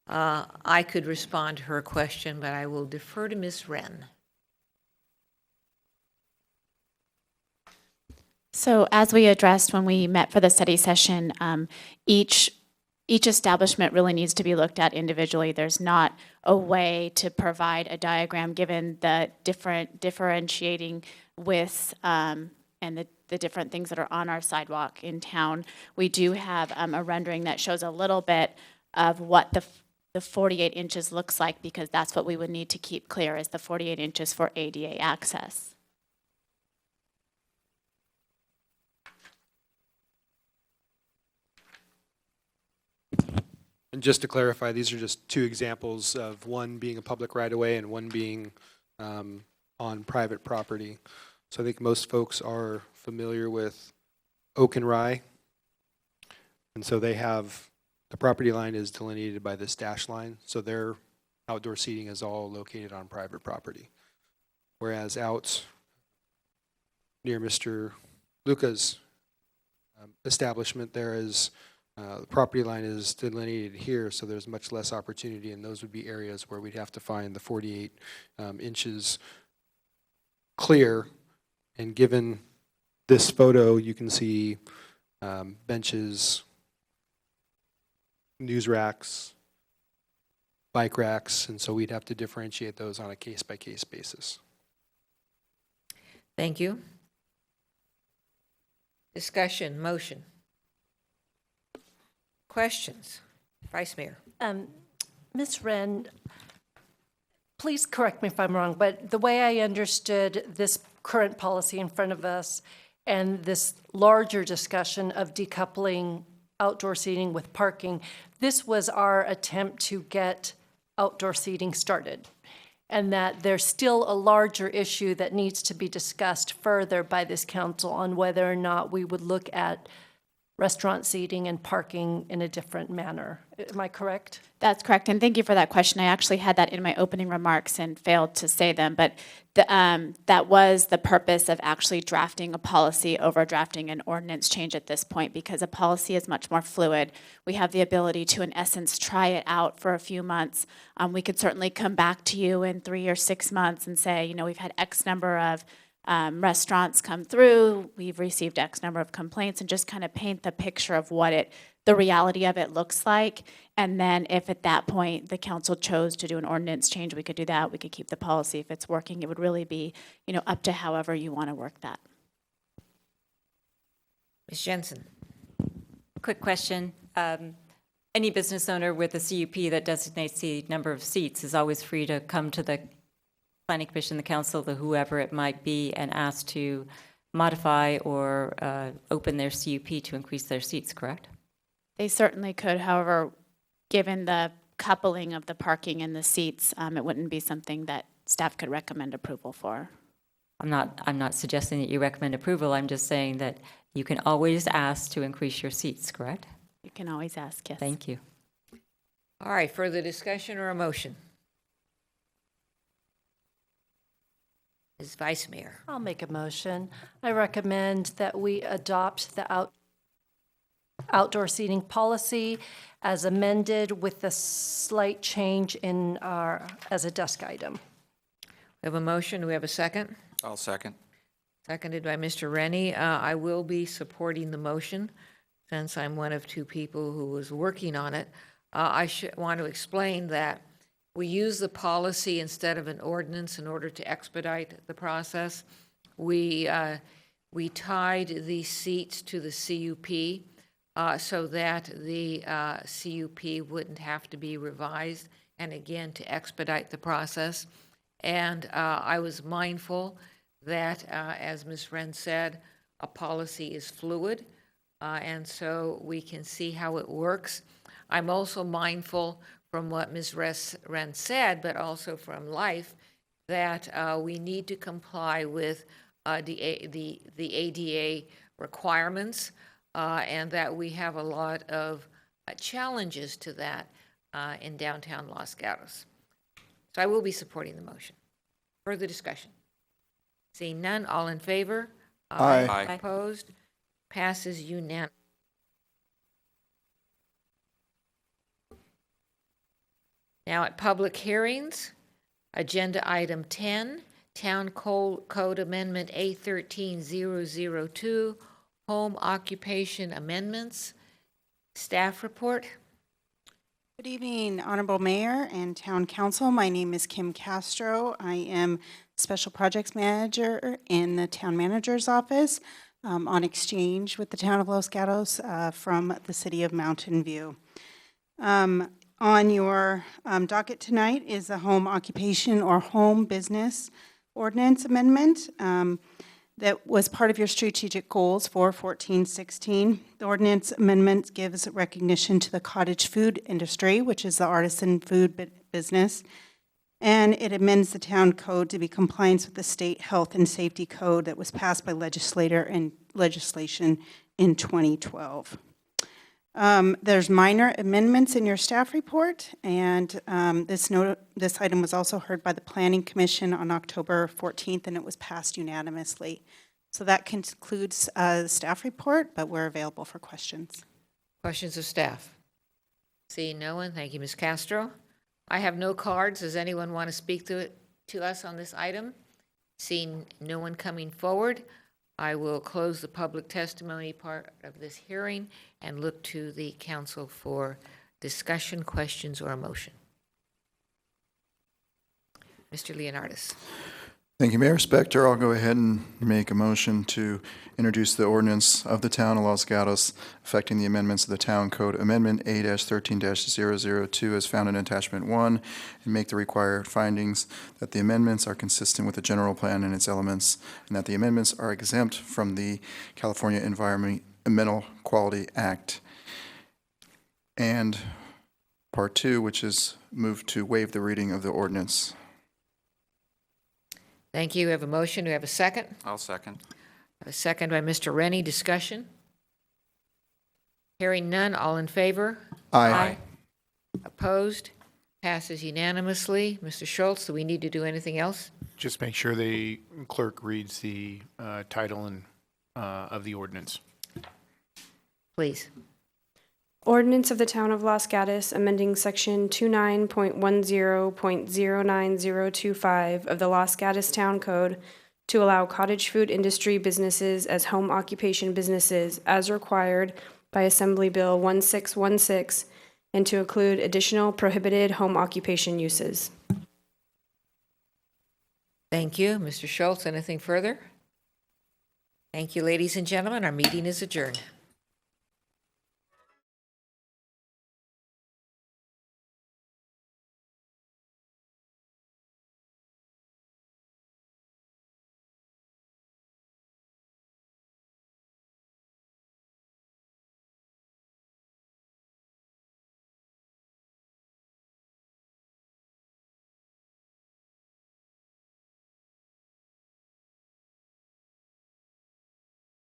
I could respond to her question, but I will defer to Ms. Wren. So as we addressed when we met for the study session, each establishment really needs to be looked at individually. There's not a way to provide a diagram given the different differentiating widths and the different things that are on our sidewalk in town. We do have a rendering that shows a little bit of what the 48 inches looks like, because that's what we would need to keep clear, is the 48 inches for ADA access. And just to clarify, these are just two examples of one being a public right-of-way and one being on private property. So I think most folks are familiar with Oak and Rye. And so they have, the property line is delineated by this dash line. So their outdoor seating is all located on private property. Whereas out near Mr. Luca's establishment, there is the property line is delineated here, so there's much less opportunity, and those would be areas where we'd have to find the 48 inches clear. And given this photo, you can see benches, news racks, bike racks, and so we'd have to differentiate those on a case-by-case basis. Thank you. Discussion, motion. Questions? Vice Mayor. Ms. Wren, please correct me if I'm wrong, but the way I understood this current policy in front of us and this larger discussion of decoupling outdoor seating with parking, this was our attempt to get outdoor seating started, and that there's still a larger issue that needs to be discussed further by this council on whether or not we would look at restaurant seating and parking in a different manner. Am I correct? That's correct, and thank you for that question. I actually had that in my opening remarks and failed to say them, but that was the purpose of actually drafting a policy over drafting an ordinance change at this point, because a policy is much more fluid. We have the ability to, in essence, try it out for a few months. We could certainly come back to you in 3 or 6 months and say, you know, we've had X number of restaurants come through, we've received X number of complaints, and just kind of paint the picture of what the reality of it looks like. And then if at that point the council chose to do an ordinance change, we could do that. We could keep the policy. If it's working, it would really be, you know, up to however you want to work that. Ms. Jensen. Quick question. Any business owner with a CUP that designates the number of seats is always free to come to the Planning Commission, the council, the whoever it might be, and ask to modify or open their CUP to increase their seats, correct? They certainly could. However, given the coupling of the parking and the seats, it wouldn't be something that staff could recommend approval for. I'm not suggesting that you recommend approval. I'm just saying that you can always ask to increase your seats, correct? You can always ask, yes. Thank you. All right, further discussion or a motion? Ms. Vice Mayor. I'll make a motion. I recommend that we adopt the outdoor seating policy as amended with a slight change in as a desk item. We have a motion. Do we have a second? I'll second. Seconded by Mr. Rennie. I will be supporting the motion since I'm one of two people who was working on it. I want to explain that we use the policy instead of an ordinance in order to expedite the process. We tied the seats to the CUP so that the CUP wouldn't have to be revised, and again, to expedite the process. And I was mindful that, as Ms. Wren said, a policy is fluid, and so we can see how it works. I'm also mindful from what Ms. Wren said, but also from life, that we need to comply with the ADA requirements, and that we have a lot of challenges to that in downtown Los Gatos. So I will be supporting the motion. Further discussion? Seeing none, all in favor? Aye. Aye. Opposed? Passes unanimously. Now at public hearings, agenda item 10, Town Code Amendment A13002, Home Occupation Amendments. Staff report. Good evening, Honorable Mayor and Town Council. My name is Kim Castro. I am Special Projects Manager in the Town Manager's Office on exchange with the Town of Los Gatos from the City of Mountain View. On your docket tonight is the Home Occupation or Home Business Ordinance Amendment that was part of your strategic goals for 14-16. The ordinance amendment gives recognition to the cottage food industry, which is the artisan food business, and it amends the town code to be compliant with the state health and safety code that was passed by legislation in 2012. There's minor amendments in your staff report, and this item was also heard by the Planning Commission on October 14th, and it was passed unanimously. So that concludes the staff report, but we're available for questions. Questions of staff? Seeing no one, thank you, Ms. Castro. I have no cards. Does anyone want to speak to us on this item? Seeing no one coming forward, I will close the public testimony part of this hearing and look to the council for discussion, questions, or a motion. Mr. Leonardis. Thank you, Mayor Spector. I'll go ahead and make a motion to introduce the ordinance of the Town of Los Gatos affecting the amendments of the Town Code Amendment A-13-002 as found in Attachment 1, and make the required findings that the amendments are consistent with the general plan and its elements, and that the amendments are exempt from the California Environmental Quality Act. And Part 2, which is move to waive the reading of the ordinance. Thank you. We have a motion. Do we have a second? I'll second. A second by Mr. Rennie. Discussion? Hearing none, all in favor? Aye. Opposed? Passes unanimously. Mr. Schultz, do we need to do anything else? Just make sure the clerk reads the title and of the ordinance. Please. Ordinance of the Town of Los Gatos amending Section 29.10.09025 of the Los Gatos Town Code to allow cottage food industry businesses as home occupation businesses as required by Assembly Bill 1616 and to include additional prohibited home occupation uses. Thank you. Mr. Schultz, anything further? Thank you, ladies and gentlemen. Our meeting is adjourned.